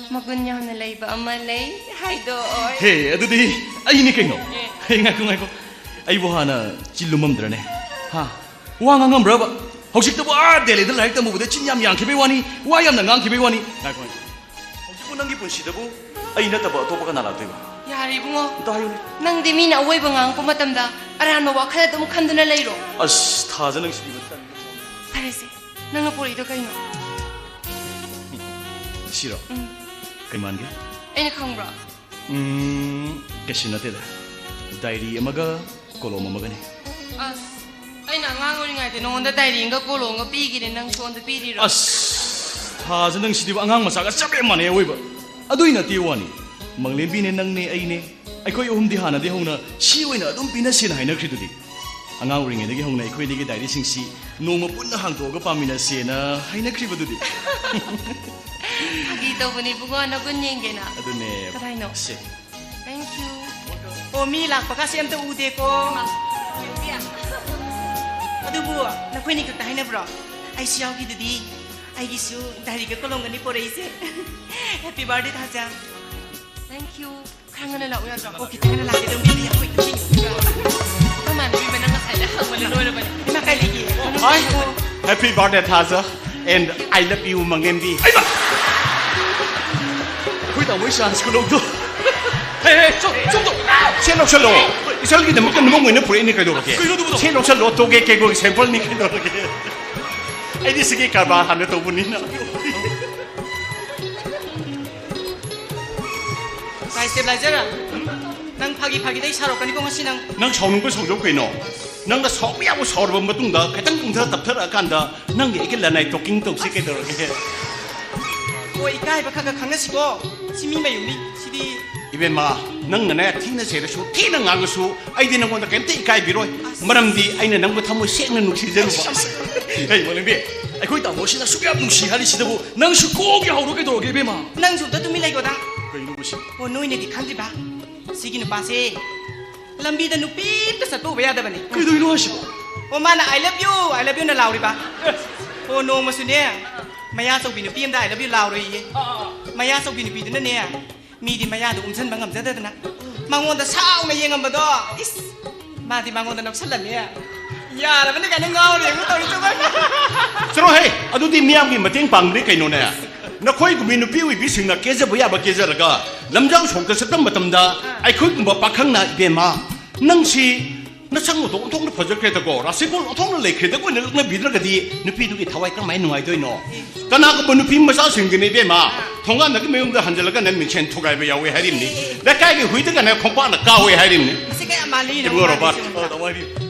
먹은 얌는 레이바 엄마 레이 하이도 헤 아두디 아이니 깽노. 헤 ngaku 아이보 하나 찔lum맘들네. 하 와강강 브라바. 혹시도 와 델리들 라이트 무부데 친얌 양키베 와니 와얌나 강키베 와니. ngaku. 혹시 분한기 분시다부 아이나 따바 도바가 나라되고. ꯌꯥꯔꯦ ꯏꯕꯨꯡꯉꯣ ꯑꯝꯇ ꯍꯥꯏꯌꯨꯅꯦ ꯅꯪꯗꯤ ꯃꯤꯅ ꯑꯋꯣꯏꯕ ꯉꯥꯡꯉꯛꯄ ꯃꯇꯝꯗ ꯑꯔꯥꯟꯕ ꯋꯥꯈꯜ ꯑꯗꯨꯝ ꯈꯟꯗꯨꯅ ꯂꯩꯔꯣ ꯑꯁ ꯊꯥꯖ ꯅꯪꯁꯤꯗꯤ ꯐꯔꯦꯁꯦ ꯅꯪꯅ ꯄꯨꯔꯛꯏꯗꯣ ꯀꯩꯅꯣ ꯁꯤꯔꯣ ꯀꯩ ꯃꯥꯟꯒꯦ ꯑꯩꯅ ꯈꯪꯕ꯭ꯔꯣ ꯀꯩꯁꯨ ꯅꯠꯇꯦꯗ ꯗꯥꯏꯔꯤ ꯑꯃꯒ ꯀꯣꯂꯣꯝ ꯑꯃꯒꯅꯤ ꯑꯁ ꯑꯩꯅ ꯑꯉꯥꯡ ꯑꯣꯏꯔꯤꯉꯩꯗ ꯅꯉꯣꯟꯗ ꯗꯥꯏꯔꯤ ꯑꯃꯒ ꯀꯣꯂꯣꯝꯒ ꯄꯤꯈꯤꯅꯦ ꯅꯪ ꯁꯣꯟꯗ ꯄꯤꯔꯤꯔꯣ ꯑꯁ ꯊꯥꯖ ꯅꯪꯁꯤꯗꯤ ꯑꯉꯥꯡ ꯃꯆꯥꯒ ꯆꯞ ꯃꯥꯟꯅꯩ ꯑꯣꯏꯕ ꯑꯗꯨꯏ ꯅꯠꯇꯦ ꯋꯥꯅꯤ ꯃꯪꯂꯦꯝꯕꯤꯅꯦ ꯅꯪꯅꯦ ꯑꯩꯅꯦ ꯑꯩꯈꯣꯏ ꯑꯍꯨꯝꯗꯤ ꯍꯥꯟꯅꯗꯤ ꯍꯧꯅ ꯁꯤ ꯑꯣꯏꯅ ꯑꯗꯨꯝ ꯄꯤꯅꯁꯦꯅ ꯍꯥꯏꯅꯈ꯭ꯔꯤꯗꯨꯗꯤ ꯑꯉꯥꯡ ꯑꯣꯏꯔꯤꯉꯩꯗꯒꯤ ꯍꯧꯅ ꯑꯩꯈꯣꯏꯅꯤꯒꯤ ꯗꯥꯏꯔꯤꯁꯤꯡꯁꯤ ꯅꯣꯡꯃ ꯄꯨꯟꯅ ꯍꯥꯡꯇꯣꯛꯑꯒ ꯄꯥꯃꯤꯟꯅꯁꯦꯅ ꯍꯥꯏꯅꯈ꯭ꯔꯤꯕꯗꯨꯗꯤ ꯐꯥꯒꯤ ꯇꯧꯕꯅꯤ ꯏꯕꯨꯡꯉꯣ ꯅꯒꯨꯟ ꯌꯦꯡꯒꯦꯅ ꯑꯗꯨꯅꯦ ꯀꯗꯥꯏꯅꯣ ꯁꯦ ꯊꯦꯡꯛ ꯌꯨ ꯑꯣ ꯃꯤ ꯂꯥꯛꯄꯒꯁꯦ ꯑꯝꯇ ꯎꯗꯦꯀꯣ ꯑꯗꯨꯕꯨ ꯅꯈꯣꯏꯅꯤ ꯈꯛꯇ ꯍꯥꯏꯅꯕ꯭ꯔꯣ ꯑꯩꯁꯨ ꯌꯥꯎꯈꯤꯗꯨꯗꯤ ꯑꯩꯒꯤꯁꯨ ꯗꯥꯏꯔꯤꯒ ꯀꯣꯂꯣꯝꯒꯅꯤ ꯄꯣꯔꯛꯏꯁꯦ ꯍꯦꯄꯤ ꯕꯥꯔꯗꯦ ꯊꯥꯖ ꯊꯦꯡꯛ ꯌꯨ ꯈꯔ ꯉꯟꯅ ꯂꯥꯛꯎ ꯌꯥꯗ꯭ꯔꯣ ꯑꯣ ꯈꯤꯇꯪ ꯉꯟꯅ ꯂꯥꯛꯀꯦ ꯑꯗꯨꯝ ꯃꯤꯗꯤ ꯑꯩꯈꯣꯏ ꯏꯃꯥꯟꯅꯕꯤ ꯃꯅꯪ ꯉꯁꯥꯏꯗ ꯍꯪꯕꯅꯤ ꯂꯣꯏꯔꯕꯅꯤ ꯏꯃꯥ ꯀꯥꯏ ꯂꯩꯒꯦ Hi, happy birthday, Taza, and I love you, Mangembi. ꯑꯩꯈꯣꯏ ꯇꯥꯃꯣꯏ ꯆꯥꯟꯁ ꯈꯨꯂꯧꯗꯣ ꯍꯦ ꯆꯣꯝꯗꯣ Sino salo, isalgi na makan mo na puri ni kayo lagi. Sino salo toge kego sample ni kayo lagi. Ay di sige karba hana to bunin na. ꯀꯥꯏ ꯁ꯭ꯇꯦꯕ꯭ꯂꯥꯏꯖꯔ ꯅꯪ ꯐꯥꯒꯤ ꯐꯥꯒꯤꯗꯩ ꯁꯥꯔꯛꯀꯅꯤꯀꯣ ꯉꯁꯤ ꯅꯪ Nang saunong ko saudok kayo. Nang na saw ya mo saw ba matungda katang kung sa tapter akanda nang ikil lanay talking to si kayo lagi. ꯍꯣꯏ ꯏꯀꯥꯏꯕ ꯈꯔ ꯈꯔ ꯈꯪꯅꯁꯤꯀꯣ ꯁꯤ ꯃꯤ ꯃꯌꯨꯝꯅꯤ ꯁꯤꯗꯤ Iben ma nang na tina sera su tina ngang su ay di nang wanda kente ikay biroy maramdi ay na nang matamo seng na nuksijan ba. Hey ꯃꯪꯂꯦꯝꯕꯤ ꯑꯩꯈꯣꯏ ꯇꯥꯃꯣꯁꯤꯅ ꯁꯨꯛ ꯌꯥꯝ ꯅꯨꯡꯁꯤ ꯍꯥꯏꯔꯤꯁꯤꯗꯕꯨ ꯅꯪꯁꯨ ꯀꯣꯛ ꯌꯥꯍꯧꯔꯣ ꯀꯩꯗꯧꯔꯒꯦ ꯏꯕꯦꯝꯃ ꯅꯪꯁꯨ ꯑꯝꯇ ꯇꯨꯃꯤꯟ ꯂꯩꯒꯣꯗ ꯀꯩꯅꯣ ꯁꯤ ꯑꯣ ꯅꯣꯏꯅꯗꯤ ꯈꯪꯗ꯭ꯔꯤꯕ ꯁꯤꯒꯤ ꯅꯨꯄꯥꯁꯦ ꯂꯝꯕꯤꯗ ꯅꯨꯄꯤ ꯑꯝꯇ ꯆꯠꯇꯣꯛꯎꯕ ꯌꯥꯗꯕꯅꯤ ꯀꯩꯗꯧꯔꯤꯅꯣ ꯍꯥꯏꯁꯤꯕꯣ ꯑꯣ ꯃꯥꯅ ꯑꯥꯏ ꯂꯚ ꯌꯨ ꯅ ꯂꯥꯎꯔꯤꯕ ꯑꯣ ꯅꯣꯡꯃꯁꯨꯅꯦ ꯃꯌꯥ ꯆꯧꯕꯤ ꯅꯨꯄꯤ ꯑꯝꯗ ꯑꯥꯏ ꯂꯚ ꯌꯨ ꯂꯥꯎꯔꯣꯏꯌꯦ ꯃꯌꯥ ꯆꯧꯕꯤ ꯅꯨꯄꯤꯗꯨꯅꯅꯦ ꯃꯤꯗꯤ ꯃꯌꯥꯗꯣ ꯎꯝꯁꯟꯕ ꯉꯝꯖꯗꯗꯅ ꯃꯉꯣꯟꯗ ꯁꯥꯎꯅ ꯌꯦꯡꯉꯝꯕꯗꯣ ꯏꯁ ꯃꯥꯗꯤ ꯃꯉꯣꯟꯗ ꯅꯞꯁꯜꯂꯝꯃꯦ ꯌꯥꯔꯕꯅꯤ ꯀꯥꯏꯅ ꯉꯥꯎꯔꯦ ꯑꯃꯨꯛ ꯇꯧꯔꯤꯁꯨ Chalo hey, adu di miyam gi mating pangri kaino na. Na khoi gumi nu piwi bi singna keza bu ya ba keza raga. Lamjang song ta satam matamda ai khoi gumba pakhang na ibe ma. Nang si na sang mo tong na phajak kre ta ko rasipol thong na lekhe ta ko na na bidra ga di nu pi du gi thawai ka mai nuai doi no. Kana ko nu pi ma sa sing gi ne be ma. Thonga na gi meyum da hanjala ga nan min chen thogai ba yawe harim ni. Da kai gi hui ta ga na khongpa na ka we harim ni. ꯁꯤ ꯀꯌꯥ ꯃꯥꯜꯂꯤ Ibu robat.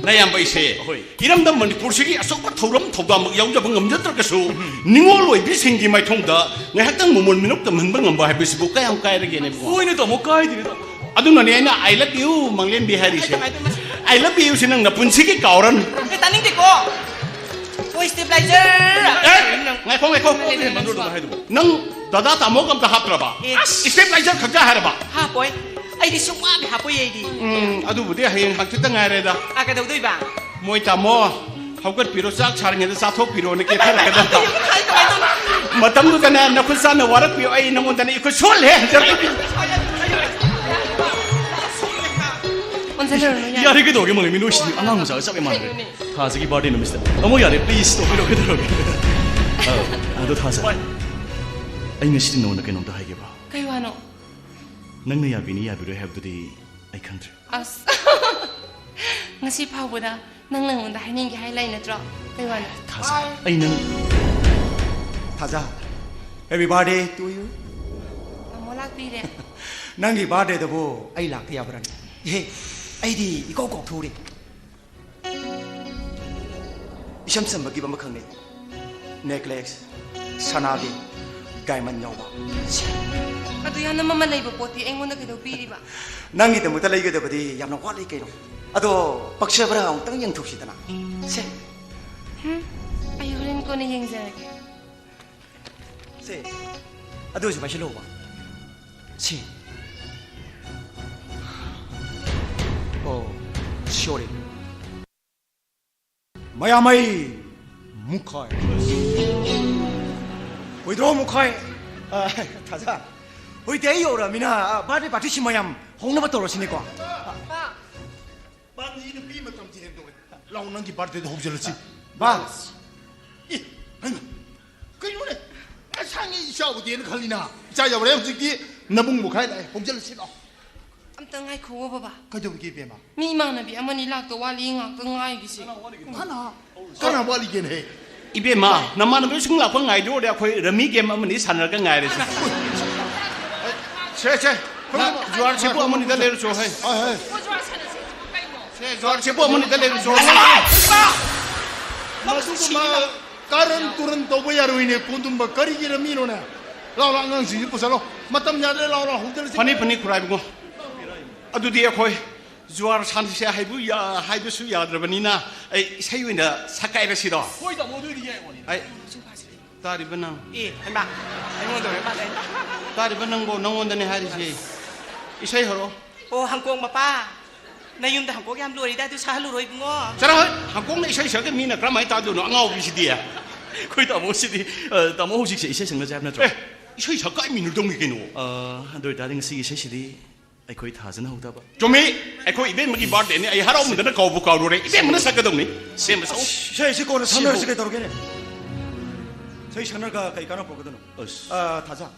Na yam bai se. Iram da manipur sigi asok thoram thawda mak yaw jabang ngam jatra ka su. Ningol loi bi sing gi mai thong da ngai hak tang momol minok tam han bang ngam ba ha bi sibu kayam kai ra ge ne bu. ꯍꯣꯏꯅꯦ ꯇꯥꯃꯣ ꯀꯥꯏꯗꯦꯅꯦ ꯇꯥꯃꯣ Aduna ne na I love you manglen bi hari se. I love you sinang na punsi gi kauran. 에 따닝대고 오 스테블라이저 Ngai ko. Nang dada tamo kam ta hatra ba. Step laser khakka har ba. 하보이 아이디 숭와게 하보이 아이디 Adu bu de hayeng hak ta ngai re da. 아까 너도이 봐 Moi tamo haukat piro sak char nge da sa thok piro ne ke thar ka da. Matam du kana na khul sa na warak pi ai na mon da ne ko sol he. 언제는 야래 그래도 멍lem이 노시 안강 무사가 잡에 만들 타즈기 바디 놈이스다 어머 야래 플리즈 또 그러 그러게 아도 타자 아이는 시린 너는 그놈도 하게 봐 kay wano 낭내 야비니 야비로 해브디 아이 칸트 as ngasi 파보다 낭낭 온다 하는 게 하이라이트 natro kay wano 타자 아이는 Taza, happy birthday to you. amolak pire Nangi birthday da bo ai lak thaya bran. He, ai di iko ko thuri. Isham sam bagi ba makhang ne. Necklace, sanagi, diamond yaw ba. adu yan naman malay ba poti ay mo na kadaw piri ba Nangi da mutalay ga da badi yam na wali kayo. Ado paksha bra ang tang yang thusi dana. Se, ayurin ko na yung zarag se. Ado si ba shilo ba? Si. Oh, sorry. Mayamay mukhai. Withdraw mukhai. Taza. Oi te yo ra mina birthday party si mayam hong na ba toro sini ko. Ban ni pi ma tam ti hem do. Law nang ki birthday do hobjal chi. Ba. 이, 아니, 그이노네. 상이 샤오 디엔 칼리나. 자, 여보래 혹시 나봉 못 가야 돼. 홍절 싫어. amta ngai kho baba 가져오게 배마. mi imana bi amani lak to wali ngak to ngai gi si 까나 빨리긴 해. 이베마 나만은 왜 승락 번 아이디어 내가 거의 러미 게임 어머니 산을 건 아이래 제 나 주알 제보 어머니 다 내려 줘 해. 제 주알 제보 어머니 다 내려 줘. 마수마 까른 뚜른 도보야로이네 꾼둠바 거리기를 미노네. 라랑강시 부서로 맞담 야래 라라 호텔 파니 쿠라이고 아두디에 거의 주알 산세 하이부야 하이부수 야드르바니나 에 세유이나 사카이라 시도 거의 다 모두리게 원이. 아이 따리바낭 해봐 아이고도 해봐 따리바낭고 너원다네 하리지 이세이 하러 오 한국 마빠 나 윤다 한국 얌 로리다 두 사할로 이거 자라 한국내 이세이 저게 미나 그럼 많이 따도노 앙아오 비시디야 거의 다 모시디 다모 혹시 이세 생각 잡나 좀. 에 이세이 저까이 미누 동이게노 한돌 다른 시 이세시디 거의 다전 하우다바. 좀이 에코 이벤 먹이 바데네 아이 하러 오면 되나 거부 가로래 이벤 문을 삭거동니 셈서 저희 거는 선을 쓰게 도록이네. 저희 선을가 가이 가나 보거든. 다자.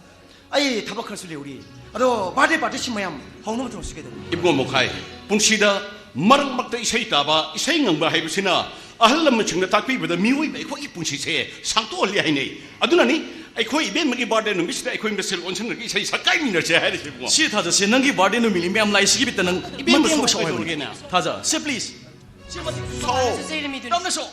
아이 타박할 술래 우리. 아도 바데 심마얌 홍놈 좀 쓰게 돼. 입고 목하이 분시다 마랑 막다 이세이 따바 이세이 응바 하이부시나 아할람 층나 딱비보다 미우이 베코 이분시세 상도 올리 하이네 아두나니 아이코 이벤 먹이 바데는 미스다 아이코 임베슬 온선을 이세이 사까이 미너제 하리시고 시 타자 시 능기 바디노 밀리 매 암라이 시기 비타는 이벤 뭐 먹이 쇼 모르겠나 타자 시 플리즈. 세일 미 남나 쇼.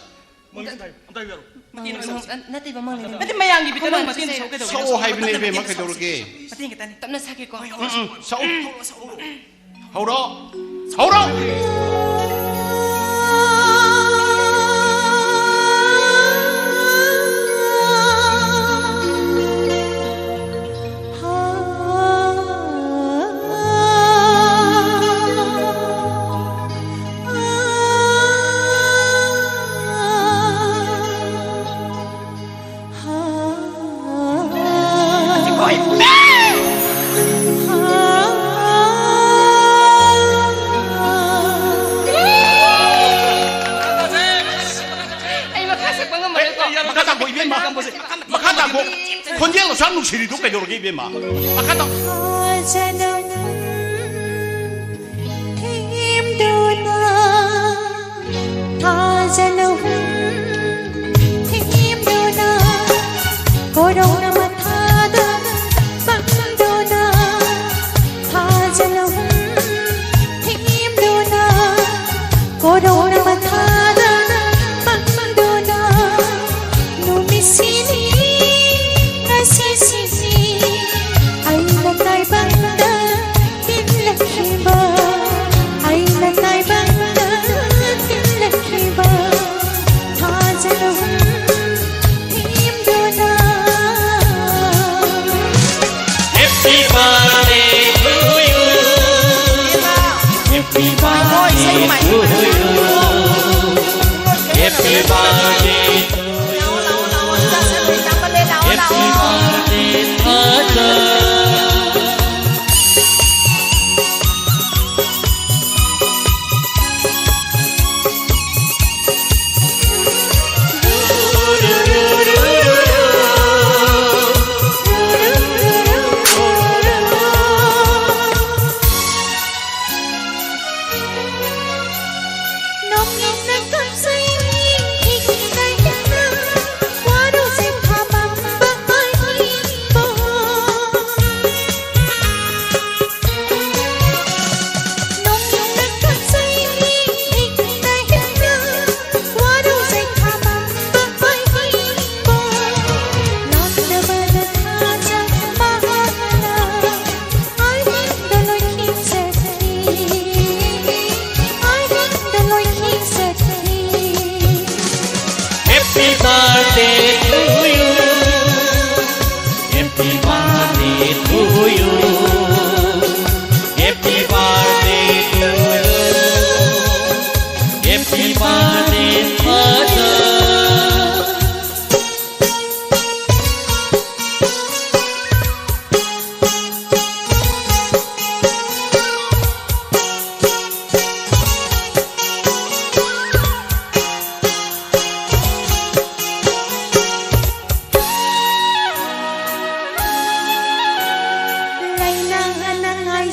amtai yaro. na te ba mang ni 근데 마양이 비트 난 맞긴 속에 도 사오 하이브네 베 막해 도르게 맞긴 게다니 tamna sake ko 사오 하오라 makatago konjelo sanu siri do pedoro ke bema makata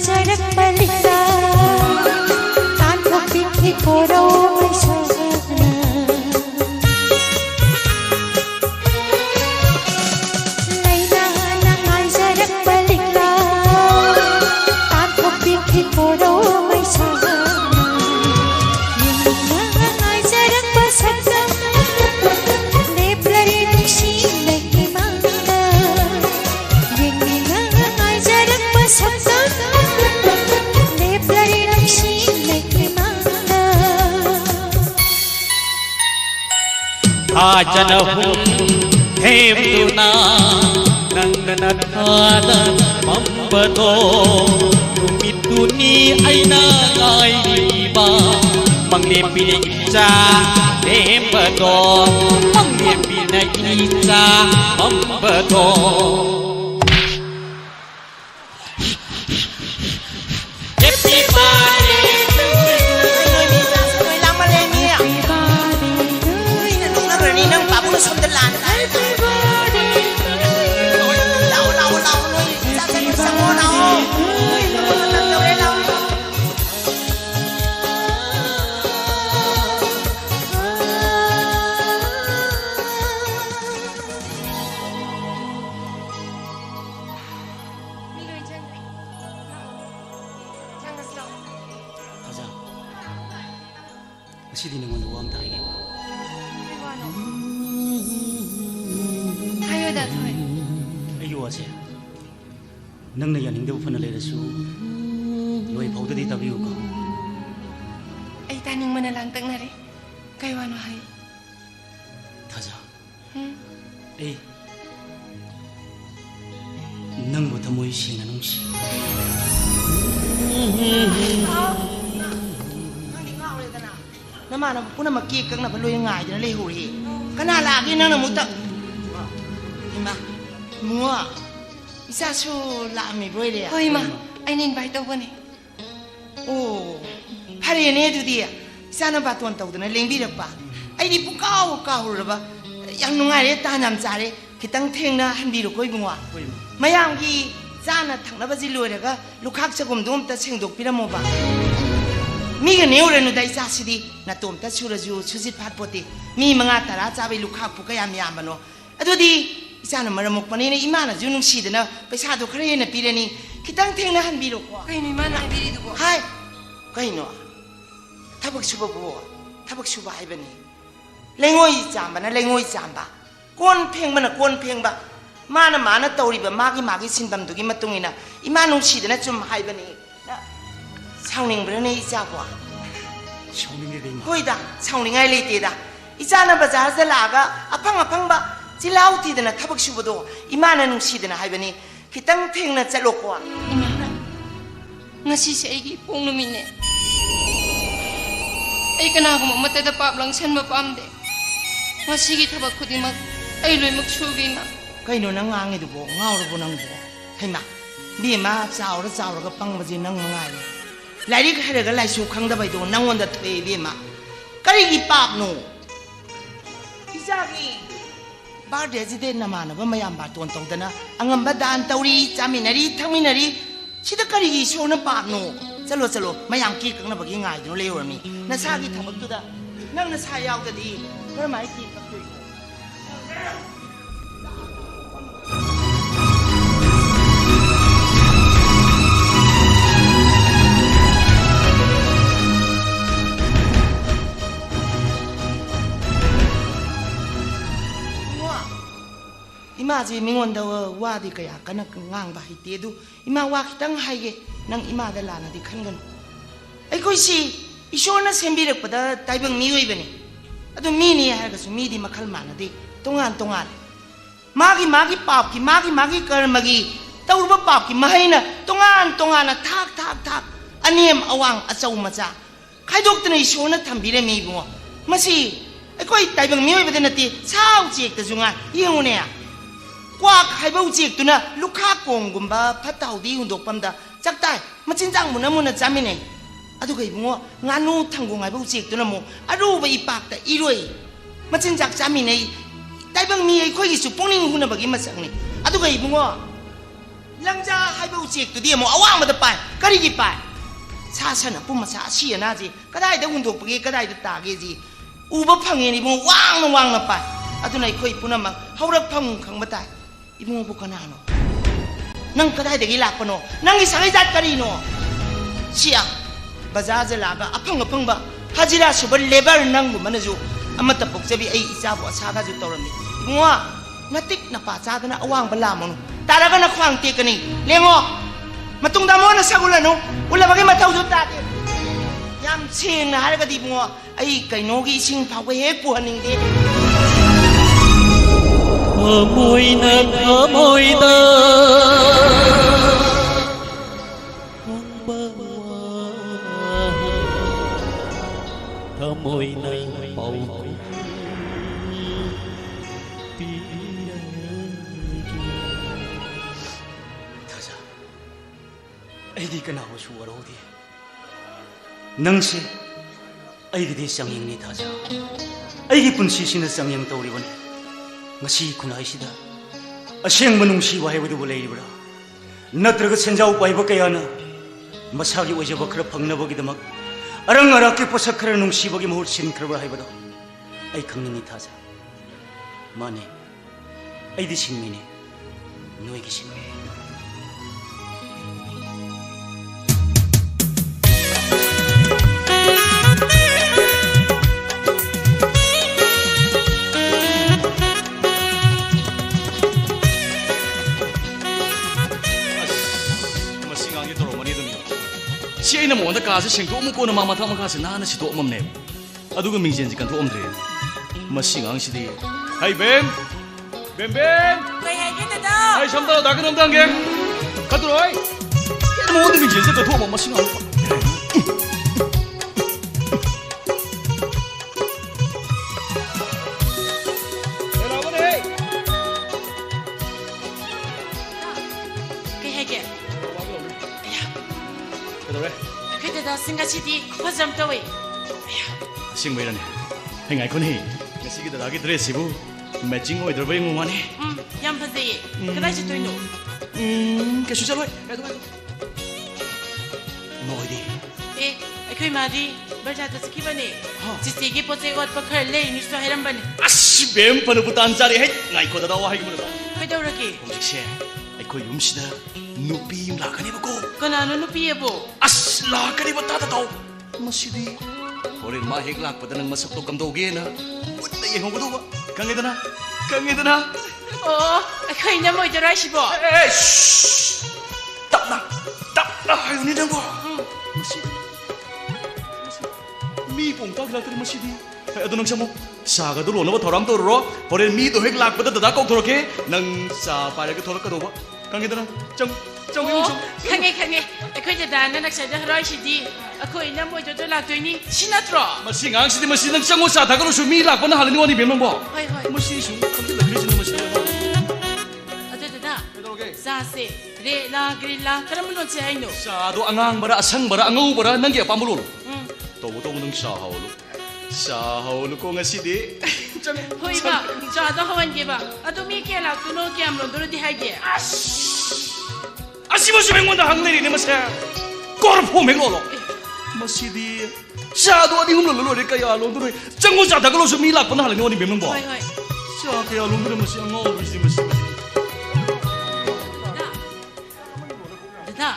Jarak balik खोरो मैसना लैना नंगाई जरक बलिकला तांखो पिखी खोरो मैसना नंगाई जरक बसना लेब्लरी नुशी लगी मांगा नंगाई जरक बसना लेब्लरी नुशी लगी मांगा आजनहु हेमदुना नंगनथाद मंबदो तुमितुनी आइना गाइबा मंगलेपिने इचा हेमदो मंगलेपिने इचा मंबदो Happy birthday toนี่นั่งปาบุญสมเด็จหลานได้เราเลยจะเป็นสมองเรา타자 시디 능원 우암 다이게 하여다 thôi 아이고 와세 능내 야닝데 부phân 레르수 로이 보드디 따비우고 ai ta nhưng mà lang tang na ri kai wan hai 타자 에이 능부터 모이시나 농시น้ำมันพูดน้ำมากี้กังน่ะเป็นลุยง่ายจะนั่นเลยหูรีขนาดลากินนั่งน่ะมุตะเห็นปะมัวอิซาชูลามีบริเดีย thôi mà ai nên bài tao này โอ้ฮารีเนี่ยดูดิอิซาน้ำปลาตัวนั้นตัวนั้นเลี้ยงบีเด็กปะไอ้ดิปุ๊กเก้าหรือปะยังนุ่งไงเลยตาหนำจ่าเลยคิดตั้งเทงนะฮันบีรู้ก็อีบัวไม่ยังกี้จ้าน่ะถังน้ำปลาจิรวยเด็กก็ลูกค้าจะกลมดุมแต่เชิงดกพิรามบะมีกันเนี่ยเราได้จ่าสิดีน่ะตัวมันชูระจูชูจิตพัดปติมีมังอาตระจ่าไปลูกค้าผู้ก็ยามมันเนาะอะดูดิอิซาน่ะมารมุกปนีเนี่ยอิมาน่ะจูนุ่งชีดนะไปชาดูใครเนี่ยปีเรนี่คิดตั้งเทงนะฮันบีรู้ก็ kai ni mana biri du ko ใช่ก็เห็นว่าถ้าพวกชูบบัวถ้าพวกชูบายแบบนี้เล่งอยจามบะนะเล่งอยจามบะก้นเพลงมันนะก้นเพลงบะมานะมานะเตารีบะมากิสินดำตุกิมาตุงินะอิมานุ่งชีดนะจุ่มหายแบบนี้นะช่างหนึ่งเป็นนี่จ้ากว่า 샤오닝이 되면 เฮ้ยด่าช่างหนึ่งไงเลยตีด่าอีจ้านะภาษาเสลากะอพังบะจิลาวทีเดนะถ้าพวกชูบดัวอิมานะนุ่งชีดนะหายแบบนี้คิดตั้งเพลงนะจะโลกว่า imana ngasi sa igi pong lumine ay kanago mo matada pap lang san mapamde ngasi gi thabak khudimag ay loy magsugi ma ก็อินนังงางไงดูบ่งาวดูบ่นังบ่ให้มาบีมาเจ้าแล้วก็ปังมาจีนังง่ายเลยหลายที่ใครก็หลายชูขังได้ไปดูนังวันเดทบีมาก็รีบปากหนูอีจ้ากีบาร์เดจิเดนนามานะว่าไม่ยามบาดตัวตรงแต่นะอังกฤษบัดดานตอรีจามินารีทั้งมินารีชิดก็รีบโชว์น้ำปากหนูจะโลไม่ยามกี้กังนะบักยังไงดูเลวแบบนี้น่าซากีทำบักตัวดานั่งน่าซายาวแต่ดีก็ไม่กี้กับตัวอิมาจีมิงวันเดาว่าดีกะยากันนักงางบาฮิเตดูอิมาว่าคิดตั้งให้เกนังอิมาเดลานาดีขันกันไอ้คุยสิอิชวนน่ะเซมบีเรกปะดาไตบังมีไว้เบนี่อะดูมีนี่ฮะก็สุมีดีมาขัลมานาดีตรงานมากิปอบกิมากิเกินมากิตาวรุบปอบกิมาให้น่ะตรงานน่ะทักอันนี้มอวังอะเจ้ามาจ้าใครดกตนอิชวนน่ะทำบีเรมีบัวมาสิไอ้คุยไตบังมีไว้เบนี่นาทีเช้าเจีกแต่จุงานยังไงเนี่ยกว่าใครบ้าจีกตัวน่ะลูกค้าโกงกุมบ้าพัดเต่าดีหุ่นดกปั๊มดาจักได้มาจริงจังมุนจำไม่ไหนอะทุกคนมัวงานนู้ทั้งกงไงบ้าจีกตัวน่ะมัวอะรู้ไปอีปากแต่อีรวยมาจริงจังจำไม่ไหนได้บางมีไอ้ค่อยกิสุปงนิ่งหุ่นน่ะบักยิ่มาสั่งนี่อะทุกคนมัวหลังจากให้บ้าจีกตัวเดียวมัวเอาว่างมาแต่ไปก็ได้กี่ไป 사 산 ꯑꯄꯨꯝ ꯑꯁꯥ ꯑꯁꯤ ꯑꯅꯥꯁꯤ ꯀꯗꯥꯏꯗ ꯍꯨꯟꯗꯣꯛꯄꯒꯦ ꯀꯗꯥꯏꯗ ꯇꯥꯒꯦꯁꯤ ꯎꯕ ꯐꯪꯉꯦꯅ 이봉 ꯋꯥꯡꯅ ꯋꯥꯡꯅ ꯄꯥꯏ ꯑꯗꯨꯅ ꯑꯩꯈꯣꯏ ꯄꯨꯝꯅꯃꯛ ꯍꯧꯔꯛꯐꯝ ꯈꯪꯕ ꯇꯥꯏ 이봉ꯕꯨ ꯀꯅꯥꯅꯣ ꯅꯪ ꯀꯗꯥꯏꯗꯒꯤ ꯂꯥꯛꯄꯅꯣ ꯅꯪꯒꯤ ꯁꯥꯒꯩ ꯖꯥꯠ ꯀꯔꯤꯅꯣ 시야 바자ꯔꯗ ꯂꯥꯛꯑꯒ ꯑꯐꯪ 하지라 수버 레버 ꯅꯪꯒꯨꯝꯕꯅꯁꯨ ꯑꯃꯠꯇ ꯄꯣꯛꯆꯕꯤ ꯑꯩ ꯏꯆꯥꯕꯨ ꯑꯁꯥꯒꯁꯨ ꯇꯧꯔꯝꯃꯤ 이봉아 natik na pa chadana awang balamon taraga na khwang tekani lengo matungda mo na sagulano ulabagi matawdu tade yam sing na haraga di mo ai kainogi sing phawe he puhaningde moina moida moina pau ꯑꯩꯗꯤ ꯀꯅꯥꯕꯨꯁꯨ ꯋꯥꯔꯧꯗꯦ ꯅꯪꯁꯦ ꯑꯩꯒꯤꯗꯤ ꯆꯥꯡꯌꯦꯡꯅꯤ ꯊꯥꯖ ꯑꯩꯒꯤ ꯄꯨꯟꯁꯤꯁꯤꯅ ꯆꯥꯡꯌꯦꯡ ꯇꯧꯔꯤꯕꯅꯤ ꯉꯁꯤ ꯈꯨꯟꯅꯥꯏꯁꯤꯗ ꯑꯁꯦꯡꯕ ꯅꯨꯡꯁꯤꯕ ꯍꯥꯏꯕꯗꯨꯕꯨ ꯂꯩꯔꯤꯕ꯭ꯔꯥ ꯅꯠꯇ꯭ꯔꯒ ꯁꯦꯟꯖꯥꯎ ꯄꯥꯏꯕ ꯀꯌꯥꯅ ꯃꯁꯥꯒꯤ ꯑꯣꯏꯖꯕ ꯈꯔ ꯐꯪꯅꯕꯒꯤꯗꯃꯛ ꯑꯔꯪ ꯑꯔꯥꯛꯀꯤ ꯄꯣꯠꯁꯛ ꯈꯔ ꯅꯨꯡꯁꯤꯕꯒꯤ ꯃꯍꯨꯠ ꯁꯤꯟꯈ꯭ꯔꯕ꯭ꯔꯥ ꯍꯥꯏꯕꯗꯣ ꯑꯩ ꯈꯪꯅꯤꯡꯉꯤ ꯊꯥꯖ ꯃꯥꯅꯦ ꯑꯩꯗꯤ ꯁꯤꯟꯃꯤꯅꯤ ꯅꯣꯏꯒꯤ ꯁꯤꯟꯃꯤ 시 ꯑꯩꯅ ꯃꯉꯣꯟꯗ ꯀꯥꯁꯦ ꯁꯦꯡꯗꯣꯛꯑꯝꯃꯨ ꯀꯣꯟꯅ ꯃꯥ ꯃꯊꯛ ꯃꯈꯥꯁꯦ ꯅꯥꯟꯅ ꯁꯤꯗꯣꯛꯑꯝꯃꯝꯅꯦꯕ ꯑꯗꯨꯒ ꯃꯤꯡꯖꯦꯟꯁꯦ ꯀꯟꯊꯣꯛꯑꯝꯗ꯭ꯔꯦ ꯃꯁꯤ ꯑꯉꯥꯡꯁꯤꯗꯤ ꯍꯩ ꯕꯦꯝ ꯀꯩ ꯍꯥꯏꯒꯦ ꯗꯗꯥ ꯑꯩ ꯁꯝꯗ ꯗꯥ ꯀꯩꯅꯣꯝ ꯇꯪꯒꯦ ꯀꯠꯇ꯭ꯔꯣꯏ ꯃꯉꯣꯟꯗ ꯃꯤꯡꯖꯦꯟꯁꯦ ꯀꯟꯊꯣꯛꯑꯝꯃ ꯃꯁꯤ ꯑꯉꯥꯡ ꯀꯩ ꯍꯥꯏꯒꯦ ꯑꯩꯈꯣꯏ ꯗꯗꯥꯁꯤꯡ ꯑꯁꯤꯗꯤ ꯐꯖꯝ ꯇꯧꯏ ꯑꯁꯦꯡꯕꯩꯔꯅꯦ ꯍꯩ ꯉꯥꯏꯈꯣꯅꯦ ꯉꯁꯤꯒꯤ ꯗꯗꯥꯒꯤ ꯗ꯭ꯔꯦꯁꯁꯤꯕꯨ ꯃꯦꯆꯤꯡ ꯑꯣꯏꯗ꯭ꯔꯕ ꯌꯦꯡꯉꯨ ꯃꯥꯅꯦ ꯌꯥꯝ ꯐꯖꯩꯌꯦ ꯀꯗꯥꯏ ꯆꯠꯇꯣꯏꯅꯣ ꯀꯩꯁꯨ ꯆꯠꯂꯣꯏ ꯃꯣꯏꯗꯤ ꯑꯩꯈꯣꯏ ꯃꯥꯗꯤ ꯕꯖꯥꯔꯗ ꯆꯠꯈꯤꯕꯅꯦ ꯆꯤꯆꯦꯒꯤ ꯄꯣꯠ ꯆꯩ ꯋꯥꯠꯄ ꯈꯔ ꯂꯩꯅꯤꯁꯨ ꯍꯥꯏꯔꯝꯕꯅꯦ ꯑꯁ ꯕꯦꯝ ꯐꯅꯕꯨ ꯇꯥꯟ ꯆꯥꯔꯦ ꯍꯦꯛ ꯉꯥꯏꯈꯣ ꯗꯗꯥ ꯋꯥꯍꯩꯒꯨꯝꯕꯗ ꯀꯩꯗꯧꯔꯒꯦ ꯍꯧꯖꯤꯛꯁꯦ ꯑꯩꯈꯣꯏ ꯌꯨꯝꯁꯤꯗ ꯅꯨꯄꯤ ꯑꯃ ꯂꯥꯛꯀꯅꯦꯕꯀꯣ ꯀꯅꯥꯅꯣ ꯅꯨꯄꯤꯑꯕꯣ ꯑꯁ ꯂꯥꯛꯀꯅꯦꯕ ꯇꯥꯗ ꯇꯥꯎ ꯃꯁꯤꯗꯤ ꯍꯣꯔꯦꯟ ꯃꯥ ꯍꯦꯛ ꯂꯥꯛꯄꯗ ꯅꯪ ꯃꯁꯛꯇꯣ ꯀꯝꯗꯧꯒꯦꯅ ꯃꯨꯟꯅ ꯌꯦꯡꯍꯧꯒꯗꯧꯕ ꯈꯪꯉꯦꯗꯅ ꯑꯣ ꯑꯩꯈꯣꯏ ꯅꯝꯃꯣꯏꯗꯔꯥ ꯍꯥꯏꯁꯤꯕꯣ ꯇꯞꯅ ꯍꯥꯏꯌꯨꯅꯦ ꯅꯪꯕꯣ ꯃꯤ ꯄꯣꯡꯇꯥꯛ ꯂꯥꯛꯇ꯭ꯔꯤ ꯃꯁꯤꯗꯤ ꯑꯗꯨ ꯅꯪ ꯆꯪꯉꯣ ꯆꯥꯒꯗꯣ ꯂꯣꯟꯅꯕ ꯊꯧꯔꯥꯡ ꯇꯧꯔꯨꯔꯣ ꯍꯣꯔꯦꯟ ꯃꯤꯗꯣ ꯍꯦꯛ ꯂꯥꯛꯄꯗ ꯗꯗꯥ ꯀꯧꯊꯣꯔꯛꯀꯦ ꯅꯪ ꯆꯥ ꯄꯥꯏꯔꯒ ꯊꯣꯔꯛꯀꯗꯧꯕ ꯈꯪꯉꯦꯗꯅ ꯆꯪꯉꯨ ꯈꯪꯉꯦ ꯑꯩꯈꯣꯏ ꯗꯗꯥꯅ ꯅꯛꯁꯗ ꯍꯔꯥꯎꯏꯁꯤꯗꯤ ꯑꯩꯈꯣꯏ ꯅꯝꯃꯣꯏꯗꯣ ꯂꯥꯛꯇꯣꯏꯅꯤ ꯁꯤ ꯅꯠꯇ꯭ꯔꯣ ꯃꯁꯤ ꯑꯉꯥꯡꯁꯤꯗꯤ ꯃꯁꯤ ꯅꯪ ꯆꯪꯉꯣ ꯆꯥ ꯊꯛꯀꯅꯨꯁꯨ ꯃꯤ ꯂꯥꯛꯄꯅ ꯍꯥꯜꯂꯅꯤ ꯋꯥꯅꯤ ꯕꯦꯝ ꯅꯪꯕꯣ ꯍꯣꯏ ꯃꯁꯤꯁꯨ ꯈꯪꯖꯤꯜꯂꯛꯈ꯭ꯔꯤꯁꯤꯅ ꯃꯁꯤ ꯑꯗꯨ ꯗꯗꯥ ꯆꯥꯁꯦ ꯔꯦꯗꯂꯥ ꯒ꯭ꯔꯤꯟꯂꯥ ꯀꯔꯝꯕ ꯂꯣꯟꯁꯦ ꯍꯥꯏꯅꯣ ꯆꯥꯗꯣ ꯑꯉꯥꯡꯕꯔꯥ ꯑꯁꯪꯕꯔꯥ ꯑꯉꯧꯕꯔꯥ ꯅꯪꯒꯤ ꯑꯄꯥꯝꯕ ꯂꯣꯟ ꯇꯧꯕ ꯅꯪ ꯆꯥ ꯍꯥꯎꯂꯨꯀꯣ ꯉꯁꯤꯗꯤ ꯍꯣꯏꯕ ꯆꯥꯗꯣ ꯍꯧꯍꯟꯒꯦꯕ ꯑꯗꯨ ꯃꯤ ꯀꯌꯥ ꯂꯥꯛꯇꯣꯏꯅꯣ ꯀꯌꯥꯝ ꯂꯣꯟꯗꯣꯏꯅꯣꯗꯤ ꯍꯥꯏꯒꯦ ꯑꯁꯤꯃꯁꯨ ꯑꯩꯉꯣꯟꯗ ꯍꯪ ꯂꯩꯔꯤꯅꯦ ꯃꯁꯦ ꯀꯣꯔꯐꯣꯝ ꯍꯦꯛ ꯂꯣꯜꯂꯣ ꯃꯁꯤꯗꯤ ꯆꯥꯗꯣ ꯑꯅꯤ ꯑꯍꯨꯝ ꯂꯣꯜꯂ ꯂꯣꯏꯔꯦ ꯀꯌꯥ ꯂꯣꯟꯗꯣꯏꯅꯣ ꯆꯪꯉꯣ ꯆꯥ ꯊꯛꯀꯠꯂꯣꯁꯨ ꯃꯤ ꯂꯥꯛꯄꯅ ꯍꯥꯜꯂꯅꯤ ꯋꯥꯅꯤ ꯕꯦꯝ ꯅꯪꯕꯣ ꯆꯥ ꯀꯌా ꯂꯣꯟꯗꯣꯏꯅꯣ ꯃꯁꯤ ꯑꯉꯥꯎꯕꯁꯤꯗꯤ ꯃꯁꯤ ꯗꯗꯥ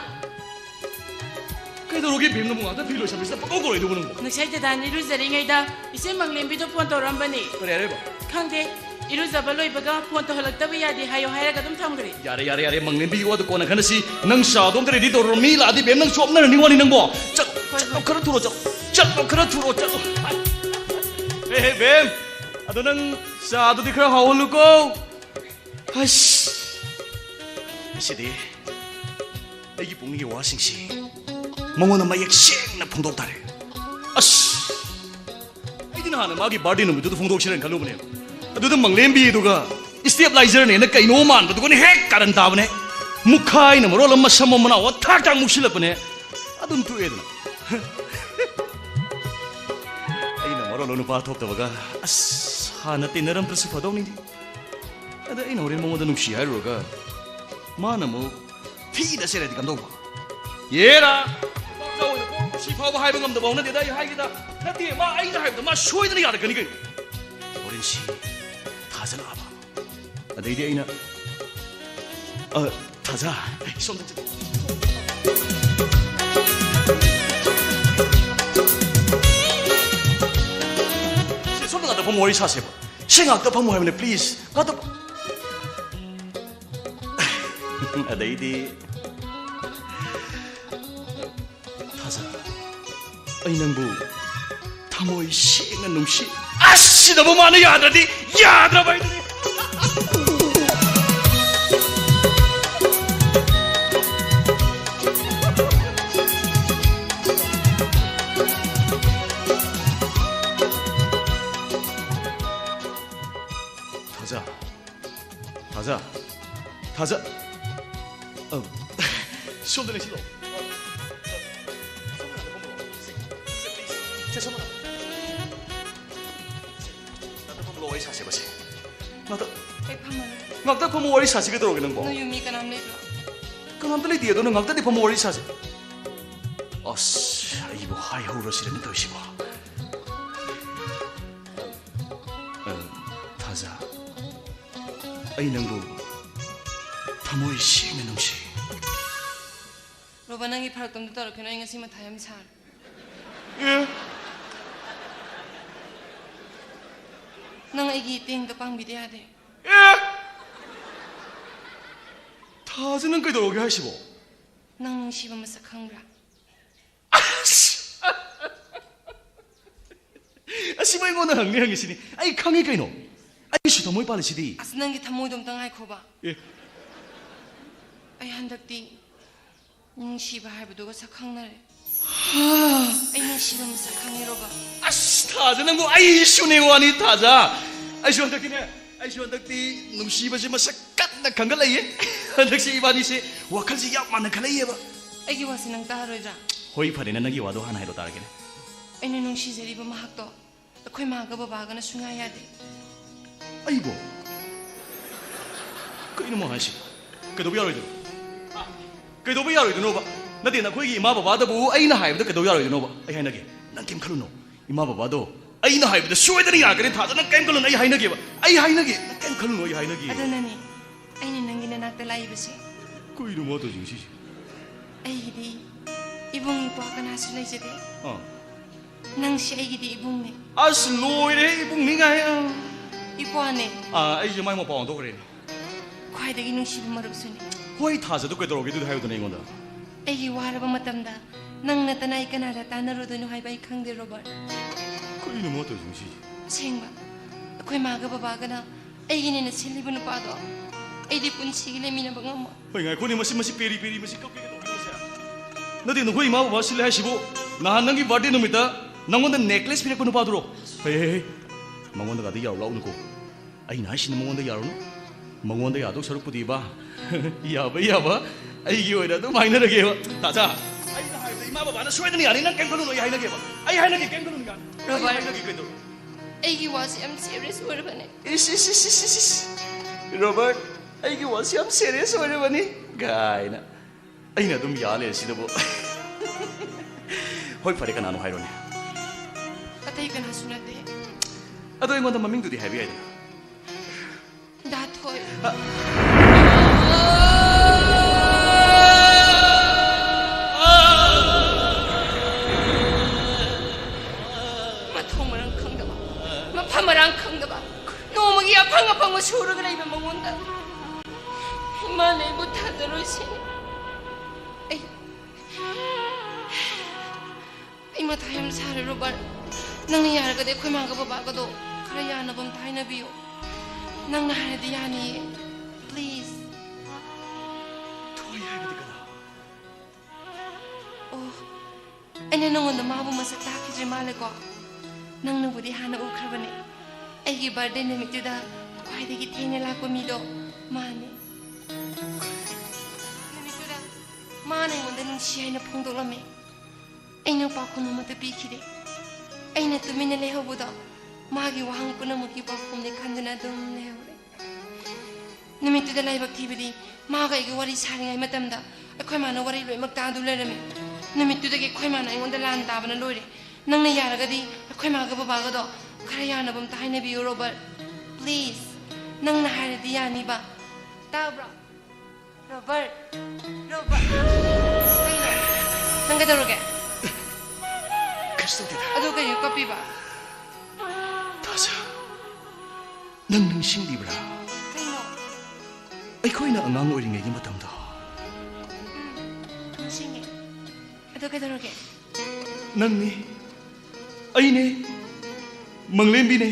ꯀꯩꯗꯧꯔꯒꯦ ꯕꯦꯝ ꯅꯪꯕꯨ ꯉꯥꯛꯇ ꯐꯤ ꯂꯣꯏꯁꯟꯕꯁꯤꯗ ꯄꯛꯀꯧ ꯀꯧꯔꯣꯏꯗꯨꯕꯨ ꯅꯪꯕꯨ ꯉꯁꯥꯏ ꯗꯗꯥꯅ ꯏꯔꯨꯖꯔꯤꯉꯩꯗ ꯏꯆꯦ ꯃꯪꯂꯦꯝꯕꯤꯗꯣ ꯐꯣꯟ ꯇꯧꯔꯛꯑꯝꯕꯅꯦ ꯀꯔꯤ ꯍꯥꯏꯔꯦꯕ ꯈꯪꯗꯦ 이루자바 로이바가 폰 토할락다비 야디 하요 하야가 좀 탐그리 야래 망냄비 와도 꼬나 가나시 능 샤돔들이 리도로 밀라디 뱀능 숍나는 니와니 능보 짝 그런 투로 짝 그런 투로 짝 에헤 뱀 아도는 샤도디 그런 하올루고 아이씨 시디 애기 뽕이게 와싱시 멍어는 마약 쌩나 풍독다래 아씨 아이디나 하는 마기 바디는 무드도 풍독시는 갈로보네요 ꯑꯗꯨꯗ ꯃꯪꯂꯦꯝꯕꯤꯗꯨꯒ ꯁ꯭ꯇꯦꯕ꯭ꯂꯥꯏꯖꯔꯅꯦꯅ ꯀꯩꯅꯣ ꯃꯥꯟꯕꯗꯨꯒꯅꯦ ꯍꯦꯛ ꯀꯥꯔꯟ ꯇꯥꯕꯅꯦ ꯃꯨꯛꯈꯥꯏꯅ ꯃꯔꯣꯜ ꯑꯃ ꯁꯝ ꯑꯃꯅ ꯋꯥꯊꯥꯛꯇꯥꯡ ꯃꯨꯛꯁꯤꯜꯂꯛꯄꯅꯦ ꯑꯗꯨꯝ ꯇꯣꯛꯑꯦꯗꯅ ꯑꯩꯅ ꯃꯔꯣꯜ ꯅꯨꯄꯥ ꯊꯣꯛꯇꯕꯒ ꯑꯁ ꯍꯥꯟꯅ ꯇꯤꯟꯅꯔꯝꯗ꯭ꯔꯁꯨ ꯐꯗꯧꯅꯤ ꯑꯗ ꯑꯩꯅ ꯍꯣꯔꯦꯟ ꯃꯉꯣꯟꯗ ꯅꯨꯡꯁꯤ ꯍꯥꯏꯔꯨꯔꯒ ꯃꯥꯅ ꯑꯃꯨꯛ ꯐꯤꯗ ꯆꯦꯔꯗꯤ ꯀꯝꯗꯧꯕ ꯌꯦꯔꯥ 시파고 하이브 감도 먹는 데다 이 하이기다 나띠 마 아이다 하이브도 마 쇼이드는 야다 그니까 어린 시 타자 나봐 아데이디 아이나 타자 손들 좀 손들 갖다 보면 머리 사세요 생각도 보면 하면 please 갖다 아데이디 타자 아이 낭부 타모이 시행한 놈시 아씨 너무 많아 야들이 야들아 봐이들이 타자 손들이 싫어 나도 머리 사세봐세 나도 ngọc 보면 머리 사시게 들어오기는 거 너 유미 까남 내줘 까남들 리디에도 ngọc 보면 머리 사세 어스 이거 하이 호러시는 도시고 타자 아이 낭부 타모이 시행한 놈시 로바 낭이 파락dom도 떨어켜 너 인가 시마 다염 살 예? 낭 애기 땡도 빵 비대야 돼 예? 타즈는 그 들어오게 하시고 낭 시바 마사 강라 시바 이거는 항리항이시니 아이 강이 그이노 아이 슈도 모이 빠르시디 아스 낭기 타모이 돔땅 하이 코바 예 아이 한덕디 낭 시바 하이브도가 사강나래 아이 낭 시바 마사 강이 로바 아씨 타즈는 뭐 아이 슈네와니 타자 아이 슈한덕디네 아이 슈한덕디 놈시바시 마사 깐나 강갈라이에 한덕시 이바니시 와칼시 야 만나 칼라이에 봐 아이기 와시 낭 따하로이자 호이 파리는 나기 와도 하나 해도 따르게네 아이는 낭 시제리바 마학도 아코이 마가 바바가나 숭아야 돼 아이고 그 이놈 뭐 하시 그도 야로이도 그도 야로이도 노바 나디 나 거기 이마 바바도 아이나 하이브도 그도 야로이도 노바 아이 하이나게 난 게임 칼로노 이마 바바도 아이나 하이브도 쇼이더니 야그네 다자는 게임 칼로노 아이 하이나게 봐 아이 하이나게 나 게임 칼로노 아이 하이나게 아드나니 아이는 낭기나 낙다 라이브시 그 이놈 어떠 지시 아이기디 이봉이 보아가나 하실 레이제데 어 낭시 아이기디 이봉네 아스 로이래 이봉니가 이보아네 아 아이 좀 많이 못 봐도 그래 콰이다기 낭시부 마릅수니 호이 타자도 꽤 들어오기도 하여도 이건다 아이기 와라바 마땀다 낭나 따나이 까나다 따나로도니 하이바이 강데 로벌 그 이놈 어떠 지시 생바 아코이 마가 바바가나 아이기네나 셀리브는 빠도 아이디 뿐치기레 미나 방엄마 호이가 코니 마시 페리페리 마시 껍데기 녹이면서 너디 너 호이 마바 실내 하시고 나한 낭기 버디 놈이다 낭원다 넥클레스 피레코노 빠도록 헤헤 망원다 가도 야로 라우는고 아이 나시는 망원다 야로노 망원다 야도 서럽부디 봐 야바 아이기 오이라도 마이너르게 봐 다자 아이 나 하이도 이마바 바나 쇼이드니 아니 난 깽걸로 너이 하이나게 봐 아이 하이나게 깽걸로는 가 로벌 하이나게 그도 아이기 와시 am serious 오르바네 이시시시시시 로버트 아이기 와시 am serious 오르바니 가이나 아이나 좀 야래 시도보 호이 파리가 나노 하이로네 아타이 까나 수나데 아도 이건다 마밍두디 해비 아이다 나토이 마통마랑 강다바 마파마랑 강다바 노무기 아팡아팡고 쇼르그라 입에 먹는다 이만에 못하더러시니 이마 다임 사르로 발 낭니 야르가데 코이망가 바바가도 그래 야나범 다이나비요 낭나 하레데 야니 please 토이 하이드가나 오 아니 너는 마부 마사 타키지 말고 낭는 부디 하나 오크르바네 아이기 버데 네미트다 과이데기 테네 라고 미도 마네 네미트다 마네 뭔데 능 시아이나 퐁돌라메 아이나 바꾸는 것도 비키데 아이나 뚜미네 레호보다 마기 와항 끊어먹기 바꾸네 간드나 좀 레호래 네미트다 라이박 티비디 마가 이거 와리 사링아이 마땀다 아코이 마나 와리 로이막 따두 레레메 numitudagi khoi mana ingonda lan tabana loire nangna yaragadi khoi maga babagado khara yana bam ta haina bi Robert please nangna haradi yani ba tabra Robert nangga daroge 그랬습니다. aduga yu copy ba 다자 능 싱디브라 kaino ꯑꯩꯈꯣꯏꯅ ꯑꯉꯥꯡ ꯑꯣꯏꯔꯤꯉꯩꯒꯤ ꯃꯇꯝꯗ singe aduga daroge ꯅꯪꯅꯦ ꯑꯩꯅꯦ ꯃꯪꯂꯦꯝꯕꯤꯅꯦ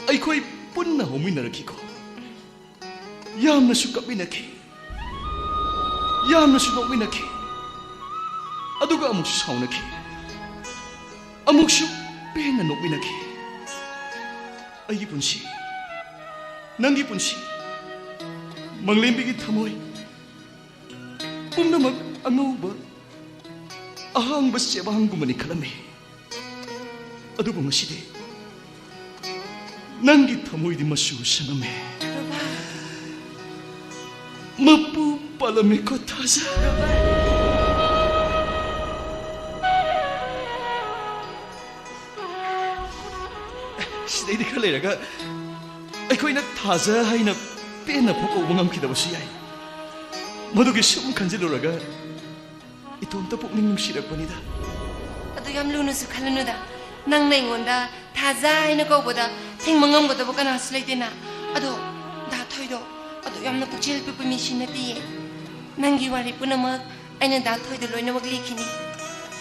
ꯑꯩꯈꯣꯏ ꯄꯨꯟꯅ ꯍꯧꯃꯤꯟꯅꯔꯛꯈꯤꯀꯣ ꯌꯥꯝꯅꯁꯨ ꯀꯞꯃꯤꯟꯅꯈꯤ ꯌꯥꯝꯅꯁꯨ ꯅꯣꯛꯃꯤꯟꯅꯈꯤ ꯑꯗꯨꯒ ꯑꯃꯨꯛꯁꯨ ꯁꯥꯎꯅꯈꯤ ꯑꯃꯨꯛꯁꯨ ꯄꯦꯟꯅ ꯅꯣꯛꯃꯤꯟꯅꯈꯤ ꯑꯩꯒꯤ ꯄꯨꯟꯁꯤ ꯅꯪꯒꯤ ꯄꯨꯟꯁꯤ ꯃꯪꯂꯦꯝꯕꯤꯒꯤ ꯊꯃꯣꯏ ꯄꯨꯝꯅꯃꯛ ꯑꯉꯧꯕ ꯑꯍꯥꯡꯕ ꯆꯦꯕꯥꯡꯒꯨꯝꯕꯅꯤ ꯈꯜꯂꯝꯃꯤ ꯑꯗꯨꯕꯨ ꯉꯁꯤꯗꯤ ꯅꯪꯒꯤ ꯊꯃꯣꯏꯗꯤ ꯃꯆꯨ ꯁꯪꯉꯝꯃꯦ ꯃꯄꯨ ꯄꯥꯜꯂꯝꯃꯤꯀꯣ ꯊꯥꯖ ꯁꯤꯗꯩꯗꯤ ꯈꯔ ꯂꯩꯔꯒ ꯑꯩꯈꯣꯏꯅ ꯊꯥꯖ ꯍꯥꯏꯅ ꯄꯦꯟꯅ ꯐꯣꯡꯗꯣꯛꯄ ꯉꯝꯈꯤꯗꯕꯁꯨ ꯌꯥꯏ ꯃꯗꯨꯒꯤ ꯁꯨꯝ ꯈꯟꯖꯤꯜꯂꯨꯔꯒ 이톤도 뽕ning 뭉시락번이다. 아도 얌루누스 칼루누다. 낭랭온다 타자 하이나 거보다 생망한 것도 보가 나슬레이데나. 아도 나 토이도 아도 얌나 북칠 삐삐 미신나띠에. 난기와리 뿌나막 아이는 나 토이도 로이나막 리키니.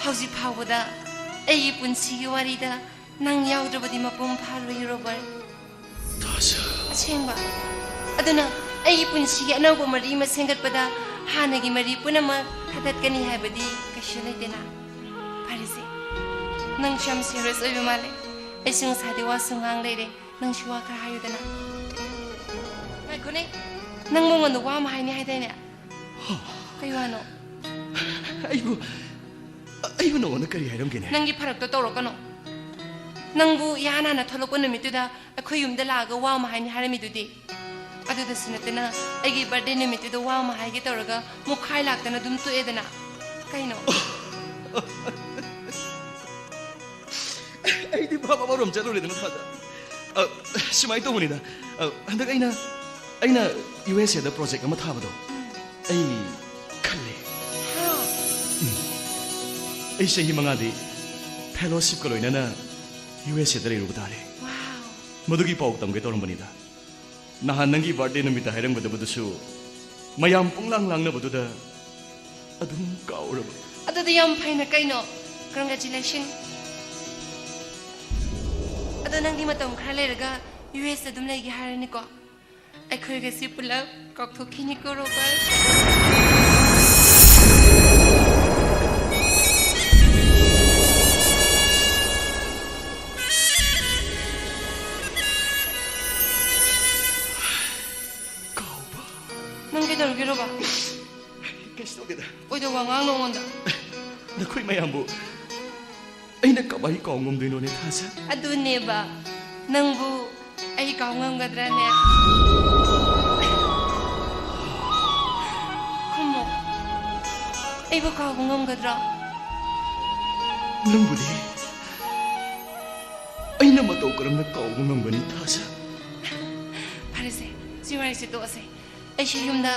하우지 파보다 에이 분시기 와리다. 낭 야우드버디 마쁨 파로 히로벌. 다자. 생바. 아도나 에이 분시기 아나고 머리마 생각보다 하나기 머리 뿌나막 하닷가니 하버디 가시레데나. 파리세. ꯅꯪ ꯌꯥꯝ ꯁꯤꯔꯤꯌꯁ ꯑꯣꯏꯕ ꯃꯥꯜꯂꯦ ꯑꯩꯁꯨ ꯉꯁꯥꯏꯗꯤ ꯋꯥꯁꯨ ꯉꯥꯡ ꯂꯩꯔꯦ ꯅꯪꯁꯨ ꯋꯥ ꯈꯔ ꯍꯥꯏꯌꯨꯗꯅ ꯉꯥꯏꯈꯣꯅꯦ ꯅꯪ ꯃꯉꯣꯟꯗ ꯋꯥ ꯑꯃ ꯍꯥꯏꯅꯤ ꯍꯥꯏꯗꯥꯏꯅꯦ ꯀꯩ ꯋꯥꯅꯣ ꯑꯩꯕꯨ ꯅꯉꯣꯟꯗ ꯀꯔꯤ ꯍꯥꯏꯔꯝꯒꯦꯅꯦ ꯅꯪꯒꯤ ꯐꯔꯛꯇꯣ ꯇꯧꯔꯛꯀꯅꯣ ꯅꯪꯕꯨ ꯏꯍꯥꯟ ꯍꯥꯟꯅ ꯊꯣꯛꯂꯛꯄ ꯅꯨꯃꯤꯠꯇꯨꯗ ꯑꯩꯈꯣꯏ ꯌꯨꯝꯗ ꯂꯥꯛꯑꯒ ꯋꯥ ꯑꯃ ꯍꯥꯏꯅꯤ ꯍꯥꯏꯔꯝꯃꯤꯗꯨꯗꯤ ꯑꯗꯨꯗꯁꯨ ꯅꯠꯇꯅ ꯑꯩꯒꯤ ꯕꯔꯊꯗꯦ ꯅꯨꯃꯤꯠꯇꯨꯗ ꯋꯥ ꯑꯃ ꯍꯥꯏꯒꯦ ꯇꯧꯔꯒ ꯃꯨꯛꯈꯥꯏ ꯂꯥꯛꯇꯅ ꯑꯗꯨꯝ ꯇꯣꯛꯑꯦꯗꯅ ꯀꯩꯅꯣ ꯑꯩꯗꯤ ꯕꯥꯕꯥꯔꯣꯝ ꯆꯠꯂꯨꯔꯦꯗꯅ ꯊꯥꯖ ꯁꯨꯃꯥꯏꯅ ꯇꯧꯕꯅꯤꯗ ꯍꯟꯗꯛ ꯑꯩꯅ USAꯗ ꯄ꯭ꯔꯣꯖꯦꯛ ꯑꯃ ꯊꯥꯕꯗꯣ ꯑꯩ ꯈꯜꯂꯦ ꯑꯩ ꯆꯍꯤ 5ꯗꯤ ꯐꯦꯂꯣशिꯞꯀ ꯂꯣꯏꯅꯅ USAꯗ ꯂꯩꯔꯨꯕ ꯇꯥꯔꯦ ꯃꯗꯨꯒꯤ ꯄꯥꯎ ꯇꯝꯒꯦ ꯇꯧꯔꯝꯕꯅꯤꯗ ꯅꯍꯥꯟ ꯅꯪꯒꯤ ꯕꯥꯔꯊꯗꯦ ꯅꯨꯃꯤꯠꯇ ꯍꯥꯏꯔꯝꯒꯗꯕꯗꯨꯁꯨ ꯃꯌꯥꯝ ꯄꯨꯡꯂꯥꯡ ꯂꯥꯡꯅꯕꯗꯨꯗ ꯑꯗꯨꯝ ꯀꯥꯎꯔꯕ ꯑꯗꯨꯗꯤ ꯌꯥꯝ ꯐꯩꯅ ꯀꯩꯅꯣ ꯀꯪꯒ꯭ꯔꯦꯆꯨꯂꯦꯁꯟ ꯑꯗꯣ ꯅꯪꯗꯤ ꯃꯇꯝ ꯈꯔ ꯂꯩꯔꯒ USꯗ ꯑꯗꯨꯝ ꯂꯩꯒꯦ ꯍꯥꯏꯔꯅꯤꯀꯣ ꯑꯩꯈꯣꯏꯒꯁꯤ ꯄꯨꯂꯞ ꯀꯥꯎꯊꯣꯛꯈꯤꯅꯤꯀꯣ ꯔꯣꯕꯔꯠ ꯀꯥꯎꯕ ꯅꯪ ꯀꯩꯗꯧꯔꯒꯦ ꯔꯣꯕꯥ ꯀꯩꯁꯨ ꯇꯧꯗꯦꯗ ꯑꯣꯏꯗ ꯋꯥ ꯉꯥꯡ ꯅꯉꯣꯟꯗ ꯅꯈꯣꯏ ꯃꯌꯥꯝꯕꯨ ꯑꯩꯅ ꯀꯃꯥꯏ ꯀꯥꯎ ꯉꯝꯗꯣꯏꯅꯣꯅꯦ ꯊꯥꯖ ꯑꯗꯨꯅꯦꯕ ꯅꯪꯕꯨ ꯑꯩ ꯀꯥꯎ ꯉꯝꯒꯗ꯭ꯔꯥꯅꯦ ꯈꯨꯝꯃꯣ ꯑꯩꯕꯨ ꯀꯥꯎꯕ ꯉꯝꯒꯗ꯭ꯔꯥ ꯅꯪꯕꯨꯗꯤ ꯑꯩꯅ ꯃꯇꯧ ꯀꯔꯝꯅ ꯀꯥꯎꯕ ꯉꯝꯒꯅꯤ ꯊꯥꯖ ꯐꯔꯦꯁꯦ ꯁꯤ ꯋꯥꯔꯤꯁꯦ ꯇꯣꯛꯑꯁꯦ ꯑꯩꯁꯨ ꯌꯨꯝꯗ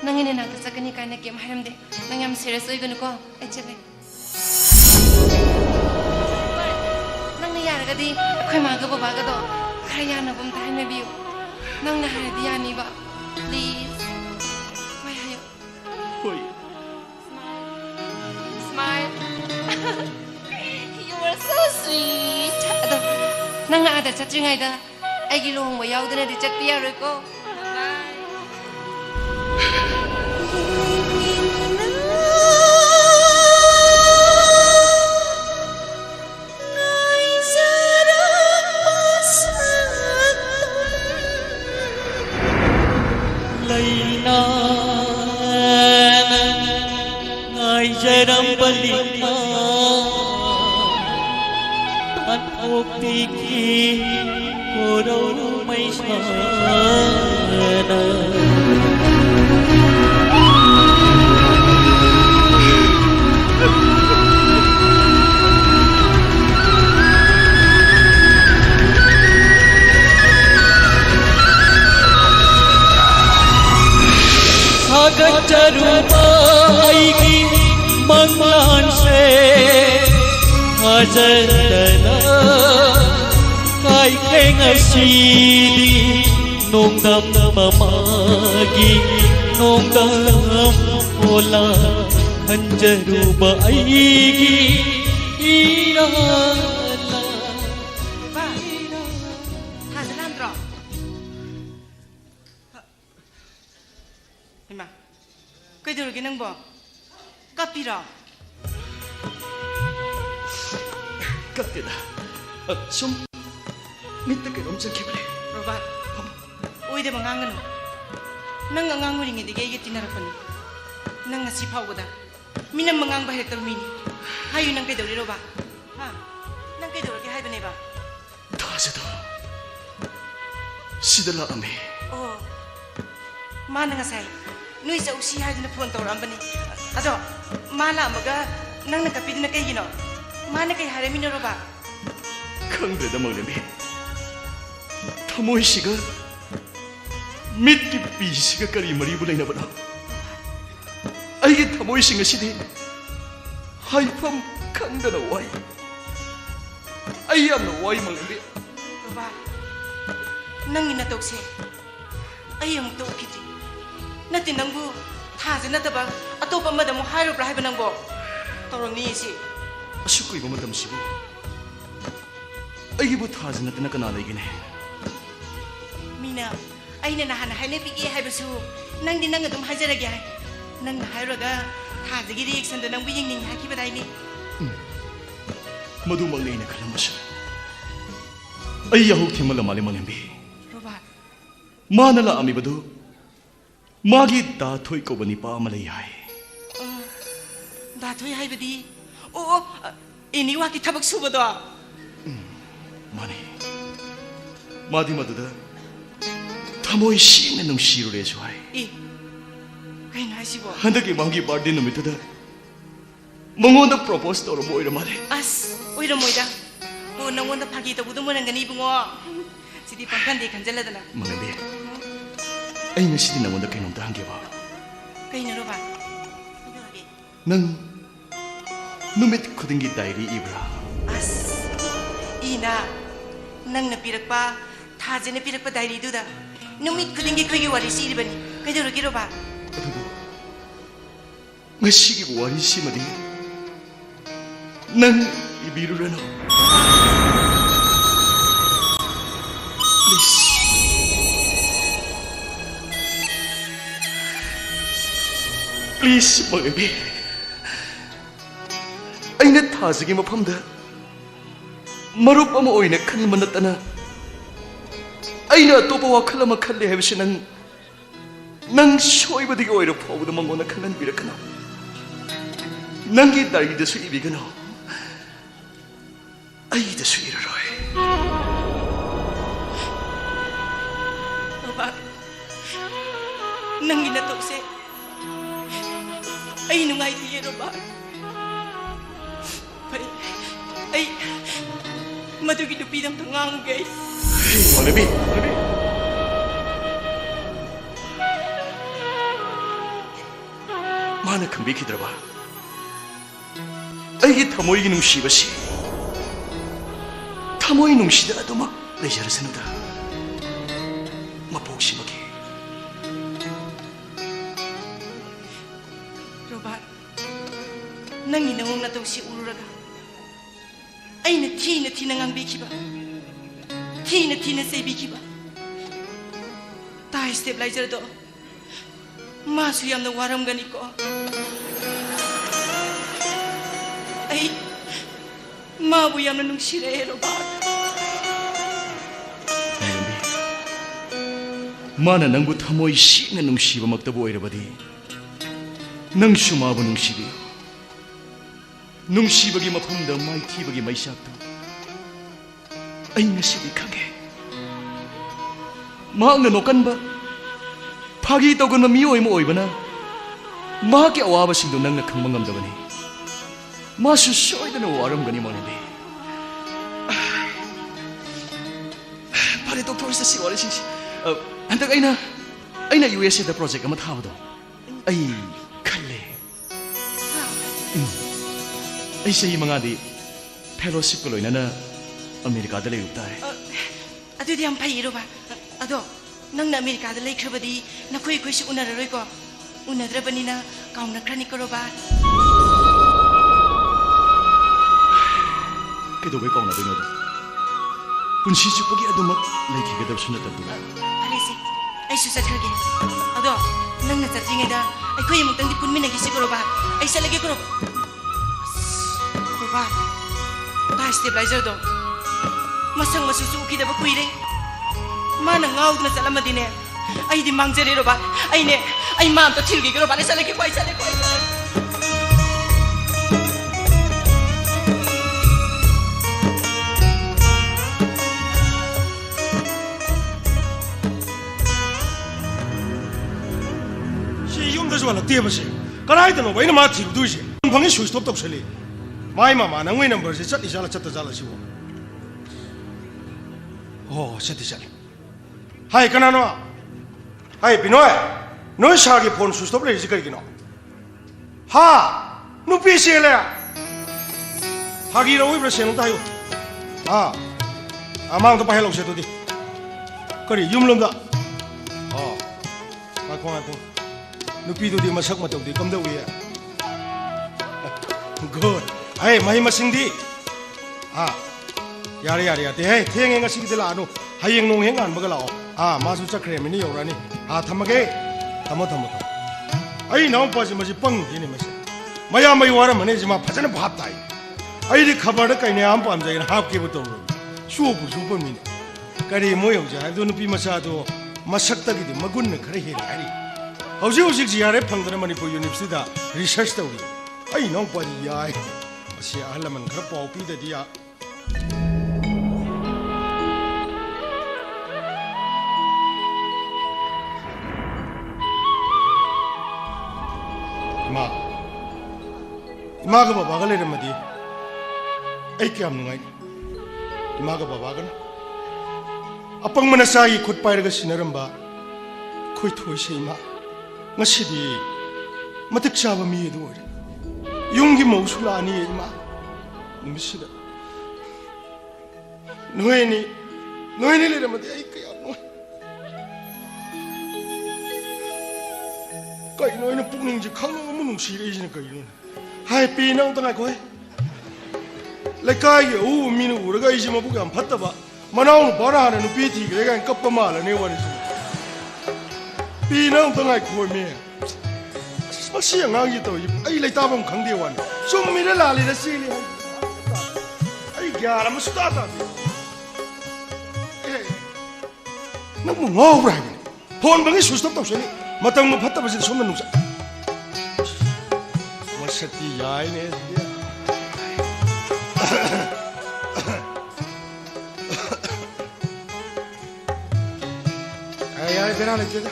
ꯅꯪꯒꯤ ꯅꯅꯥꯛꯇ ꯆꯠꯀꯅꯤ ꯀꯥꯏꯅ ꯀꯩꯝ ꯍꯥꯏꯔꯝꯗꯦ ꯅꯪ ꯌꯥꯝ ꯁꯤꯔꯤꯌꯁ ꯑꯣꯏꯒꯅꯨꯀꯣ ꯑꯩ ꯆꯠꯂꯦ ꯅꯪꯅ ꯌꯥꯔꯒꯗꯤ ꯑꯩꯈꯣꯏ ꯃꯥꯒ ꯕꯕꯥꯒꯗꯣ ꯈꯔ ꯌꯥꯅꯕ ꯑꯝꯇ ꯍꯥꯏꯅꯕꯤꯌꯨ ꯅꯪꯅ ꯍꯥꯏꯔꯗꯤ ꯌꯥꯅꯤꯕ ꯄ꯭ꯂꯤꯖ ꯍꯣꯏ ꯍꯥꯏꯌꯨ ꯍꯣꯏ Smile. You are so sweet. ꯑꯗꯣ ꯅꯪꯅ ꯑꯥꯗ ꯆꯠꯇ꯭ꯔꯤꯉꯩꯗ ꯑꯩꯒꯤ ꯂꯨꯍꯣꯡꯕ ꯌꯥꯎꯗꯅꯗꯤ ꯆꯠꯄ ꯌꯥꯔꯣꯏꯀꯣ Laila ngai jaram palita tan okti ki koro mai sana ꯊꯥꯖꯗꯅ ꯀꯥꯏꯈ꯭ꯔꯦ ꯉꯁꯤꯗꯤ ꯅꯣꯡꯗꯝ ꯃꯃꯥꯒꯤ ꯅꯣꯡꯗꯝ ꯑꯣꯂꯥ ꯈꯟꯖꯔꯨꯕ ꯑꯩꯒꯤ ꯏꯔꯥꯜꯂ ꯊꯥꯖꯜꯂꯝꯗ꯭ꯔꯣ ꯏꯃꯥ ꯀꯩꯗꯧꯔꯒꯦ ꯅꯪꯕꯣ ꯀꯞꯄꯤꯔꯣ ꯀꯞꯇꯦꯗ ꯁꯨꯝ ꯃꯤꯠꯇ ꯀꯩꯅꯣꯝ ꯆꯪꯈꯤꯕꯅꯦ ꯔꯣꯕꯥꯔꯠ ꯑꯣꯏꯗꯕ ꯉꯥꯡꯒꯅꯨ ꯅꯪ ꯑꯉꯥꯡ ꯑꯣꯏꯔꯤꯉꯩꯗꯒꯤ ꯑꯩꯒ ꯇꯤꯟꯅꯔꯛꯄꯅꯤ ꯅꯪ ꯉꯁꯤ ꯐꯥꯎꯕꯗ ꯃꯤꯅꯝꯕ ꯉꯥꯡꯕ ꯍꯩꯔꯛꯇꯕ ꯃꯤꯅꯤ ꯍꯥꯏꯌꯨ ꯅꯪ ꯀꯩꯗꯧꯔꯤ ꯔꯣꯕꯥꯔꯠ ꯍꯥ ꯅꯪ ꯀꯩꯗꯧꯔꯒꯦ ꯍꯥꯏꯕꯅꯦꯕ ꯊꯥꯖꯗꯣ ꯁꯤꯗ ꯂꯥꯛꯑꯝꯃꯦ ꯑꯣ ꯃꯥꯅ ꯉꯁꯥꯏ ꯅꯣꯏ ꯆꯧꯁꯤ ꯍꯥꯏꯗꯨꯅ ꯐꯣꯟ ꯇꯧꯔꯛꯑꯝꯕꯅꯤ ꯑꯗꯣ ꯃꯥ ꯂꯥꯛꯑꯝꯃꯒ ꯅꯪꯅ ꯀꯞꯄꯤꯗꯨꯅ ꯀꯩꯒꯤꯅꯣ ꯃꯥꯅ ꯀꯩ ꯍꯥꯏꯔꯝꯃꯤꯅꯣ ꯔꯣꯕꯥꯔꯠ ꯈꯪꯗ꯭ꯔꯦꯗ ꯃꯪꯂꯦꯝꯕꯤ ꯊꯃꯣꯏꯁꯤꯒ ꯃꯤꯠꯀꯤ ꯄꯤꯁꯤꯒ ꯀꯔꯤ ꯃꯔꯤꯕꯨ ꯂꯩꯅꯕꯅꯣ ꯑꯩꯒꯤ ꯊꯃꯣꯏꯁꯤꯡ ꯑꯁꯤꯗꯤ ꯍꯥꯏꯐꯝ ꯈꯪꯗꯅ ꯋꯥꯏ ꯑꯩ ꯌꯥꯝꯅ ꯋꯥꯏ ꯃꯪꯂꯦꯝꯕꯤ ꯔꯣꯕꯥꯔꯠ ꯅꯪꯒꯤ ꯅꯇꯧꯁꯦ ꯑꯩ ꯑꯃꯨꯛꯇ ꯎꯈꯤꯗ꯭ꯔꯤ ꯅꯠꯇꯦ ꯅꯪꯕꯨ ꯊꯥꯖ ꯅꯠꯇꯕ ꯑꯇꯣꯞꯄ ꯑꯃꯗ ꯑꯃꯨꯛ ꯍꯥꯏꯔꯨꯕ꯭ꯔꯥ ꯍꯥꯏꯕ ꯅꯪꯕꯣ ꯇꯧꯔꯝꯅꯤ ꯁꯤ ꯑꯁꯨꯛ ꯀꯨꯏꯕ ꯃꯇꯝꯁꯤꯕꯨ ꯑꯩꯒꯤꯕꯨ ꯊꯥꯖ ꯅꯠꯇꯅ ꯀꯅꯥ ꯂꯩꯒꯅꯤ ꯃꯤꯅ ꯑꯩꯅ ꯅꯍꯥꯟ ꯍꯥꯏꯅꯕꯤꯒꯦ ꯍꯥꯏꯕꯁꯨ ꯅꯪꯗꯤ ꯅꯪ ꯑꯗꯨꯝ ꯍꯥꯏꯖꯔꯒꯦ ꯍꯥꯏ ꯅꯪꯅ ꯍꯥꯏꯔꯨꯔꯒ ꯊꯥꯖꯒꯤ ꯔꯤꯑꯦꯛꯁꯟꯗꯣ ꯅꯪꯕꯨ ꯌꯦꯡꯅꯤꯡꯉꯦ ꯍꯥꯏꯈꯤꯕꯗꯥꯏꯅꯤ ꯃꯗꯨꯃꯛꯅꯤ ꯑꯩꯅ ꯈꯜꯂꯝꯕꯁꯨ ꯑꯩ ꯌꯥꯍꯧ ꯊꯦꯡꯃꯜꯂ ꯃꯥꯜꯂꯦ ꯃꯪꯂꯦꯝꯕꯤ ꯔꯣꯕꯥꯔꯠ ꯃꯥꯅ ꯂꯥꯛꯑꯝꯃꯤꯕꯗꯨ ꯃꯥꯒꯤ ꯗꯥꯊꯣꯏ ꯀꯧꯕ ꯅꯤꯄꯥ ꯑꯃ ꯂꯩ ꯍꯥꯏ ꯗꯥꯊꯣꯏ ꯍꯥꯏꯕꯗꯤ ꯑꯣ ꯑꯦꯅꯤꯋꯥꯒꯤ ꯊꯕꯛ ꯁꯨꯕꯗꯣ ꯃꯥꯅꯤ ꯃꯥꯗꯤ ꯃꯗꯨꯗ ꯊꯃꯣꯏ ꯁꯦꯡꯅ ꯅꯨꯡꯁꯤꯔꯨꯔꯦꯁꯨ ꯍꯥꯏ ꯀꯩꯅꯣ ꯍꯥꯏꯁꯤꯕꯣ ꯍꯟꯗꯛꯀꯤ ꯃꯥꯒꯤ ꯕꯥꯔꯗꯦ ꯅꯨꯃꯤꯠꯇꯨꯗ ꯃꯉꯣꯟꯗ ꯄ꯭ꯔꯣꯄꯣꯁ ꯇꯧꯔꯝꯕ ꯑꯣꯏꯔ ꯃꯥꯜꯂꯦ ꯑꯁ ꯑꯣꯏꯔꯝꯃꯣꯏꯗ ꯑꯣ ꯅꯪꯉꯣꯟꯗ ꯐꯥꯒꯤ ꯇꯧꯕꯗꯣ ꯃꯨꯔꯝꯒꯅꯤ ꯏꯕꯨꯡꯉꯣ ꯁꯤꯗꯤ ꯄꯪꯈꯟꯗꯦ ꯈꯟꯖꯜꯂꯗꯅ ꯃꯪꯂꯦꯝꯕꯤ ꯑꯩ ꯉꯁꯤꯗꯤ ꯅꯉꯣꯟꯗ ꯀꯩꯅꯣꯝꯇ ꯍꯪꯒꯦꯕ ꯀꯩꯅꯣ ꯔꯣꯕꯥꯔꯠ ꯅꯪ ꯅꯨꯃꯤꯠ ꯈꯨꯗꯤꯡꯒꯤ ꯗꯥꯏꯔꯤ ꯏꯕ꯭ꯔꯥ ꯑꯁ ꯏꯅ ꯅꯪꯅ ꯄꯤꯔꯛꯄ ꯊꯥꯖꯅ ꯄꯤꯔꯛꯄ ꯗꯥꯏꯔꯤꯗꯨꯗ ꯅꯨꯃꯤꯠ ꯈꯨꯗꯤꯡꯒꯤ ꯑꯩꯈꯣꯏꯒꯤ ꯋꯥꯔꯤ ꯏꯔꯤꯕꯅꯤ ꯀꯩꯗꯧꯔꯒꯦ ꯔꯣꯕꯥꯔꯠ ꯑꯗꯨꯕꯨ ꯉꯁꯤꯒꯤ ꯋꯥꯔꯤꯁꯤꯃꯗꯤ ꯅꯪ 이비루레노 Please Magabi Aina thazigi mafamda Marup ama oina khalma natana Aina atopa wakhal ama khalle haibase nang soibadigi oira phawda mangona khalan birakana Nangi dari dasu ibigano Ai dasu iraroi Baba Nangi na tokse Ay nungai tiye Baba Ay Madugi dupidam tangang guys Malabi Mana kambikidraba Aigi thamoigi nungshibasi Thamoi nungshida aduma lejarasanoda Mapoksimaki Robert Nangi nangong na si ururaga Ay na tina ngangbikiba Tina saybikiba Tayo stabilizer do Masuyam na waram ganiko Ay Mabuyam na nung sire Robert Mana nangbu thamoi sina nungshiba magtabo oirabadi Nang sumaba nungshibi Nungshibagi mafamda maithibagi maisakto Ay ngasibi khange Mahakna nokanba Phagi tawganba mioi ma oibana Mahaki awabasingdo nangna khangba ngamdabani Masu soidana waramgani manabe Pare doctor sa si wala singsi Hantak aina USA da project ama thabado ai khalle ai sei manga di ꯐꯦꯂꯣꯁꯤꯞꯀ ꯂꯣꯏꯅꯅ ꯑꯃꯦꯔꯤꯀꯥꯗ ꯂꯩꯔꯨꯕ ꯇꯥꯔꯦ ꯑꯗꯨꯗꯤ ꯌꯥꯝ ꯐꯩ ꯏꯔꯨꯕ ꯑꯗꯣ ꯅꯪꯅ ꯑꯃꯦꯔꯤꯀꯥꯗ ꯂꯩꯈ꯭ꯔꯕꯗꯤ ꯅꯈꯣꯏ ꯑꯩꯈꯣꯏꯁꯨ ꯎꯅꯔꯔꯣꯏꯀꯣ ꯎꯅꯗ꯭ꯔꯕꯅꯤꯅ ꯀꯥꯎꯅꯈ꯭ꯔꯅꯤꯀꯣ ꯔꯣꯕꯥ ꯀꯩꯗꯧꯕꯩ ꯀꯥꯎꯅꯗꯣꯏꯅꯣꯗ ꯄꯨꯟꯁꯤ ꯆꯨꯞꯄꯒꯤ ꯑꯗꯨꯃꯛ ꯂꯩꯈꯤꯒꯗꯕꯁꯨ ꯅꯠꯇꯕꯗꯨꯅ ꯐꯔꯦꯁꯦ ꯑꯩꯁꯨ ꯆꯠꯈ꯭ꯔꯒꯦ ꯑꯗꯣ ꯅꯪꯅ ꯆꯠꯇ꯭ꯔꯤꯉꯩꯗ ꯑꯩꯈꯣꯏ ꯑꯃꯨꯛꯇꯪꯗꯤ ꯄꯨꯟꯃꯤꯟꯅꯈꯤꯁꯤꯀꯣ ꯔꯣꯕꯥ ꯑꯩ ꯆꯠꯂꯒꯦꯀꯣ ꯔꯣꯕꯥ ꯚꯥꯏ ꯁ꯭ꯇꯦꯕ꯭ꯂꯥꯏꯖꯔꯗꯣ ꯃꯁꯛ ꯃꯆꯨꯁꯨ ꯎꯈꯤꯗꯕ ꯀꯨꯏꯔꯦ ꯃꯥꯅ ꯉꯥꯎꯗꯨꯅ ꯆꯠꯂꯝꯃꯗꯤꯅꯦ ꯑꯩꯗꯤ ꯃꯥꯡꯖꯔꯦ ꯔꯣꯕꯥ ꯑꯩ ꯃꯥ ꯑꯝꯇ ꯊꯤꯔꯨꯒꯦ ꯔꯣꯕꯥ ꯑꯩ ꯆꯠꯂꯒꯦꯀꯣ ꯑꯩ ꯆꯠꯂꯦꯀꯣ ꯍꯜꯂꯛꯇꯦꯕꯁꯦ ꯀꯗꯥꯏꯗꯅꯣꯕ ꯑꯩꯅ ꯃꯥ ꯊꯤꯔꯨꯗꯣꯏꯁꯦ ꯐꯪꯉꯤ ꯁ꯭ꯋꯤꯆ ꯑꯣꯐ ꯇꯧꯁꯜꯂꯤ ꯃꯥꯏ ꯃꯃꯥ ꯅꯪꯒꯤ ꯅꯝꯕꯔꯁꯦ ꯆꯠꯂꯤ ꯖꯥꯠꯂ ꯆꯠꯇ ꯖꯥꯠꯂ ꯁꯤꯕꯣ ꯑꯣ ꯆꯠꯇꯤ ꯆꯠꯂꯤ ꯍꯥꯏ ꯀꯅꯥꯅꯣ ꯍꯥꯏ ꯕꯤꯅꯣꯏ ꯅꯣꯏ ꯁꯥꯔꯒꯤ ꯐꯣꯟ ꯁ꯭ꯋꯤꯆ ꯑꯣꯐ ꯂꯩꯔꯤꯁꯤ ꯀꯔꯤꯒꯤꯅꯣ ꯍꯥ ꯅꯨꯄꯤ ꯆꯦꯜꯂꯦ ꯐꯥꯒꯤꯔ ꯑꯣꯏꯕ꯭ꯔꯥ ꯁꯦꯡꯅ ꯍꯥꯏꯌꯨ ꯑꯃꯥꯡꯗ ꯄꯥꯏꯍꯜꯂꯧꯁꯦ ꯑꯗꯨꯗꯤ ꯀꯔꯤ ꯌꯨꯝꯂꯣꯝꯗ ꯉꯥꯏꯈꯣ ꯉꯥꯏꯈꯣ ꯅꯨꯄꯤꯗꯨꯗꯤ ꯃꯁꯛ ꯃꯇꯧꯗꯤ ꯀꯝꯗꯧꯏ ꯒꯨꯗ ꯑꯩ ꯃꯍꯩ ꯃꯁꯤꯡꯗꯤ ꯌꯥꯔꯦ ꯌꯥꯔꯦ ꯌꯥꯗꯦ ꯍꯦ ꯊꯦꯡꯉꯦ ꯉꯁꯤꯒꯤꯗꯤ ꯂꯥꯛꯑꯅꯨ ꯍꯌꯦꯡ ꯅꯣꯡ ꯍꯦꯛ ꯉꯥꯟꯕꯒ ꯂꯥꯛꯑꯣ ꯃꯥꯁꯨ ꯆꯠꯈ꯭ꯔꯦ ꯃꯤꯅꯤ ꯌꯧꯔꯛꯑꯅꯤ ꯊꯝꯃꯒꯦ ꯊꯝꯃꯣ ꯑꯩ ꯏꯅꯥꯎꯄꯥꯁꯤ ꯃꯁꯤ ꯄꯪꯗꯦꯅꯦ ꯃꯁꯤ ꯃꯌꯥꯝ ꯃꯩ ꯋꯥꯔꯝꯃꯅꯤ ꯁꯤ ꯃꯥ ꯐꯖꯅ ꯚꯥꯞ ꯇꯥꯏ ꯑꯩꯗꯤ ꯈꯕꯔꯗ ꯀꯩꯅ ꯌꯥꯝ ꯄꯥꯝꯖꯩꯅ ꯍꯥꯞꯀꯦꯕ ꯇꯧꯔꯨ ꯁꯨꯕ ꯃꯤꯅ ꯀꯔꯤ ꯃꯣꯏ ꯍꯧꯖꯤꯛ ꯍꯥꯏꯕꯗꯣ ꯅꯨꯄꯤ ꯃꯆꯥꯗꯣ ꯃꯁꯛꯇꯒꯤꯗꯤ ꯃꯒꯨꯟꯅ ꯈꯔ ꯍꯦꯜꯂꯦ ꯍꯥꯏꯔꯤ ꯍꯧꯖꯤꯛ ꯖꯤꯌꯥꯔꯦ ꯐꯪꯗꯅ ꯃꯅꯤꯄꯨꯔ ꯌꯨꯅꯤꯚꯔꯁꯤꯇꯤꯗ ꯔꯤꯁꯔꯁ ꯇꯧꯔꯤ ꯑꯩ ꯏꯅꯥꯎꯄꯥꯗꯤ ꯌꯥꯏ ꯑꯁꯤ ꯑꯍꯜ ꯂꯃꯟ ꯈꯔ ꯄꯥꯎ ꯄꯤꯗꯗꯤ 이마가 바바가 내려마디 ꯑꯩ ꯀꯌꯥꯝ ꯅꯨꯡꯉꯥꯏꯅꯤ 이마가 바바가는 ꯑꯄꯪꯕꯅ ꯆꯥꯒꯤ ꯈꯨꯠ ꯄꯥꯏꯔꯒ ꯁꯤꯟꯅꯔꯝꯕ ꯈꯣꯏꯊꯣꯏꯁꯦ 이마 ngasi디 matik chaba mi edu ore yungi mausula ani ima misida noeni le ramadi ai kaya no kai noeni pukning ji khang no munung si re jin kai no hai pi nang ta ko le kai ye u mi nu ura ga ji ma bu gam phatta ba manau nu bara na nu pi thi ge ga kap pa ma la ne wa ni pi nang ta ngai ko me ꯃꯁꯤ ꯑꯉꯥꯡꯁꯤ ꯇꯧꯔꯤꯁꯤ ꯑꯩ ꯂꯩꯇꯥꯐꯝ ꯈꯪꯗꯦ ꯋꯥꯅꯤ ꯆꯨꯝꯃꯤꯔ ꯂꯥꯜꯂꯤꯔ ꯆꯦꯜꯂꯤ ꯑꯩ ꯒ꯭ꯌꯥꯟ ꯑꯃ ꯁꯨꯛꯇꯥ ꯇꯥꯗꯦ ꯅꯪꯕꯨ ꯉꯥꯎꯕ꯭ꯔꯥ ꯍꯥꯏꯕꯅꯤ ꯐꯣꯟ ꯐꯪꯉꯤ ꯁ꯭ꯋꯤꯆ ꯑꯣꯐ ꯇꯧꯁꯜꯂꯤ ꯃꯇꯝꯒ ꯐꯠꯇꯕꯁꯤꯗ ꯁꯣꯝꯗ ꯅꯨꯡꯁꯥ ꯃꯁꯛꯇꯤ ꯌꯥꯏꯅꯦ ꯌꯥꯔꯦ ꯕꯦꯔꯥ ꯂꯩꯇꯦꯗ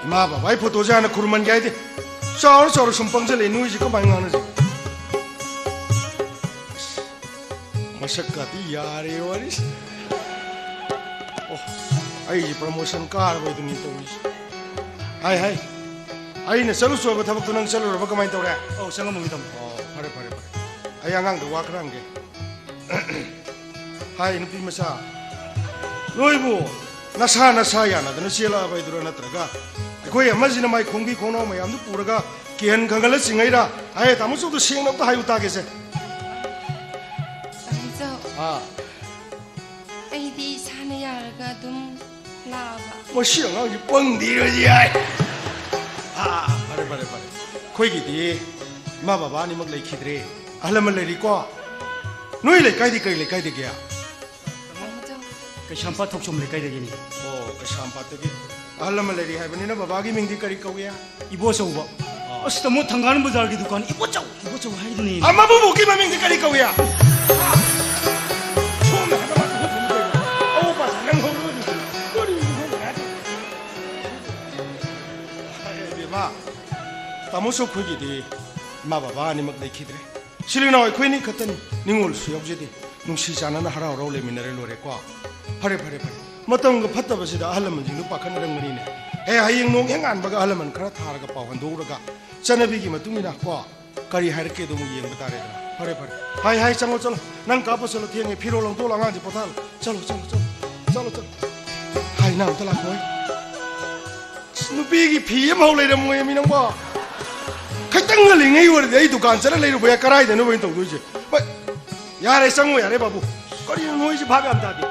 ꯏꯃꯥ ꯕꯕꯥ ꯑꯩ ꯐꯣꯇꯣꯁꯦ ꯍꯥꯟꯅ ꯈꯨꯔꯨꯝꯍꯟꯒꯦ ꯍꯥꯏꯗꯦ ꯆꯥꯎꯔ ꯁꯨꯝ ꯄꯪꯁꯤꯜꯂꯦ ꯅꯣꯏꯁꯤ ꯀꯃꯥꯏꯅ ꯉꯥꯡꯅꯁꯤ ꯃꯁꯛꯀꯗꯤ ꯌꯥꯔꯦ ꯋꯥꯔꯤꯁꯤ ꯑꯣ ꯑꯩꯁꯤ ꯄ꯭ꯔꯃꯣꯁꯟ ꯀꯥꯔꯕꯣꯏꯗꯨꯅꯤ ꯇꯧꯔꯤꯁꯤ ꯍꯥꯏ ꯑꯩꯅ ꯆꯠꯂꯨꯆꯣꯕ ꯊꯕꯛꯇꯣ ꯅꯪ ꯆꯠꯂꯨꯔꯕ ꯀꯃꯥꯏꯅ ꯇꯧꯔꯦ ꯆꯪꯉꯝꯃꯒꯦ ꯇꯥꯃꯣ ꯐꯔꯦ ꯑꯩ ꯑꯉꯥꯡꯗ ꯋꯥ ꯈꯔ ꯍꯪꯒꯦ ꯍꯥꯏ ꯅꯨꯄꯤ ꯃꯆꯥ ꯅꯣꯏꯕꯨ ꯅꯁꯥ ꯌꯥꯅꯗꯅ ꯆꯦꯜꯂꯛꯑꯕꯩꯗꯨꯔ ꯅꯠꯇ꯭ꯔꯒ ꯑꯩꯈꯣꯏ ꯑꯃꯁꯤꯅ ꯃꯥꯏ ꯈꯣꯡꯕꯤ ꯈꯣꯡꯅꯥꯎ ꯃꯌꯥꯝꯗꯨ ꯄꯨꯔꯒ ꯀꯤꯍꯟ ꯈꯪꯍꯜꯂ ꯆꯤꯡꯉꯩꯔꯥ ꯍꯥꯏ ꯇꯥꯃꯣꯆꯧꯗꯣ ꯁꯦꯡꯅ ꯑꯝꯇ ꯍꯥꯏꯌꯨ ꯇꯥꯒꯦꯁꯦ ꯇꯥꯃꯣꯆꯧ ꯑꯩꯗꯤ ꯏꯁꯥꯅ ꯌꯥꯔꯒ ꯑꯗꯨꯝ ꯂꯥꯛꯑꯕ ꯃꯁꯤ ꯑꯉꯥꯡꯁꯤ ꯄꯪꯗꯦꯔꯗꯤ ꯌꯥꯏ ꯐꯔꯦ ꯑꯩꯈꯣꯏꯒꯤꯗꯤ ꯏꯃꯥ ꯕꯕꯥ ꯑꯅꯤꯃꯛ ꯂꯩꯈꯤꯗ꯭ꯔꯦ ꯑꯍꯜ ꯂꯃꯟ ꯂꯩꯔꯤꯀꯣ ꯅꯣꯏ ꯂꯩꯀꯥꯏꯗꯤ ꯀꯔꯤ ꯂꯩꯀꯥꯏꯗꯒꯤ ꯀꯩꯁꯥꯝꯄꯥꯠ ꯊꯣꯛꯆꯣꯝ ꯂꯩꯀꯥꯏꯗꯒꯤꯅꯤ ꯀꯩꯁꯥꯝꯄꯥꯠꯇꯒꯤ ꯑꯍꯜ ꯂꯃꯟ ꯂꯩꯔꯤ ꯍꯥꯏꯕꯅꯤꯅ ꯕꯕꯥꯒꯤ ꯃꯤꯡꯗꯤ ꯀꯔꯤ ꯀꯧꯏ 이보चꯧꯕ ꯑꯁ ꯇꯥꯃꯣ ꯊꯪꯒꯥꯜ ꯕꯖꯥꯔꯒꯤ ꯗꯨꯀꯥꯟ 이보ꯆꯧ 하이드니 ꯃꯕꯨꯕꯣꯛꯀꯤ ꯃꯃꯤꯡꯗꯤ ꯀꯔꯤ ꯀꯧꯏ ꯁꯣꯝꯅ ꯇꯥꯃꯣꯆꯧ ꯑꯩꯈꯣꯏꯒꯤꯗꯤ ꯏꯃꯥ ꯕꯕꯥ ꯑꯅꯤꯃꯛ ꯂꯩꯈꯤꯗ꯭ꯔꯦ ꯁꯤꯂꯤꯅꯥꯎ ꯑꯩꯈꯣꯏꯅꯤ ꯈꯛꯇꯅꯤ ꯅꯤꯡꯉꯣꯜꯁꯨ ꯌꯥꯎꯖꯗꯦ ꯅꯨꯡꯁꯤ ꯆꯥꯟꯅꯅ ꯍꯔꯥꯎ ꯂꯩꯃꯤꯟꯅꯔꯦ ꯂꯣꯏꯔꯦꯀꯣ ꯐꯔꯦ ꯃꯇꯝꯒ ꯐꯠꯇꯕꯁꯤꯗ ꯑꯍꯜ ꯂꯃꯟꯁꯤꯡꯗꯨ ꯄꯥꯈꯠꯅꯔꯝꯒꯅꯤꯅꯦ ꯍꯌꯦꯡ ꯅꯣꯡ ꯍꯦꯛ ꯉꯥꯟꯕꯒ ꯑꯍꯜ ꯂꯃꯟ ꯈꯔ ꯊꯥꯔꯒ ꯄꯥꯎ ꯍꯟꯗꯣꯛꯎꯔꯒ ꯆꯠꯅꯕꯤꯒꯤ ꯃꯇꯨꯡ ꯏꯟꯅ ꯀꯣ ꯀꯔꯤ ꯍꯥꯏꯔꯛꯀꯦꯗꯣ ꯑꯃꯨꯛ ꯌꯦꯡꯕ ꯇꯥꯔꯦꯗꯅ ꯐꯔꯦ ꯐꯔꯦ ꯍꯥꯏ ꯍꯥꯏ ꯆꯪꯉꯣ ꯆꯠꯂꯣ ꯅꯪ ꯀꯥꯞꯄ ꯆꯠꯂꯣ ꯊꯦꯡꯉꯦ ꯐꯤꯔꯣꯜ ꯂꯧꯊꯣꯛ ꯑꯉꯥꯡꯁꯦ ꯄꯣꯊꯥꯂꯣ ꯆꯠꯂꯣ ꯆꯠꯂꯣ ꯆꯠꯂꯣ ꯆꯠꯂꯣ ꯍꯥꯏ ꯅꯪ ꯑꯝꯇ ꯂꯥꯛꯈꯣꯏ ꯅꯨꯄꯤꯒꯤ ꯐꯤ ꯑꯃꯐꯥꯎ ꯂꯩꯔꯝꯃꯣꯏ ꯃꯤ ꯅꯪꯕꯣ ꯈꯤꯇꯪ ꯉꯜꯂꯤꯉꯩ ꯑꯣꯏꯔꯗꯤ ꯑꯩ ꯗꯨꯀꯥꯟ ꯆꯠꯂ ꯂꯩꯔꯨꯕ ꯌꯥꯏ ꯀꯔꯥꯏꯗꯅꯣ ꯑꯩꯅ ꯇꯧꯗꯣꯏꯁꯦ ꯍꯣꯏ ꯌꯥꯔꯦ ꯆꯪꯉꯣ ꯌꯥꯔꯦ ꯕꯥꯕꯨ ꯀꯔꯤꯅꯣ ꯅꯣꯏꯁꯦ ꯚꯥꯞ ꯌꯥꯝ ꯇꯥꯗꯦ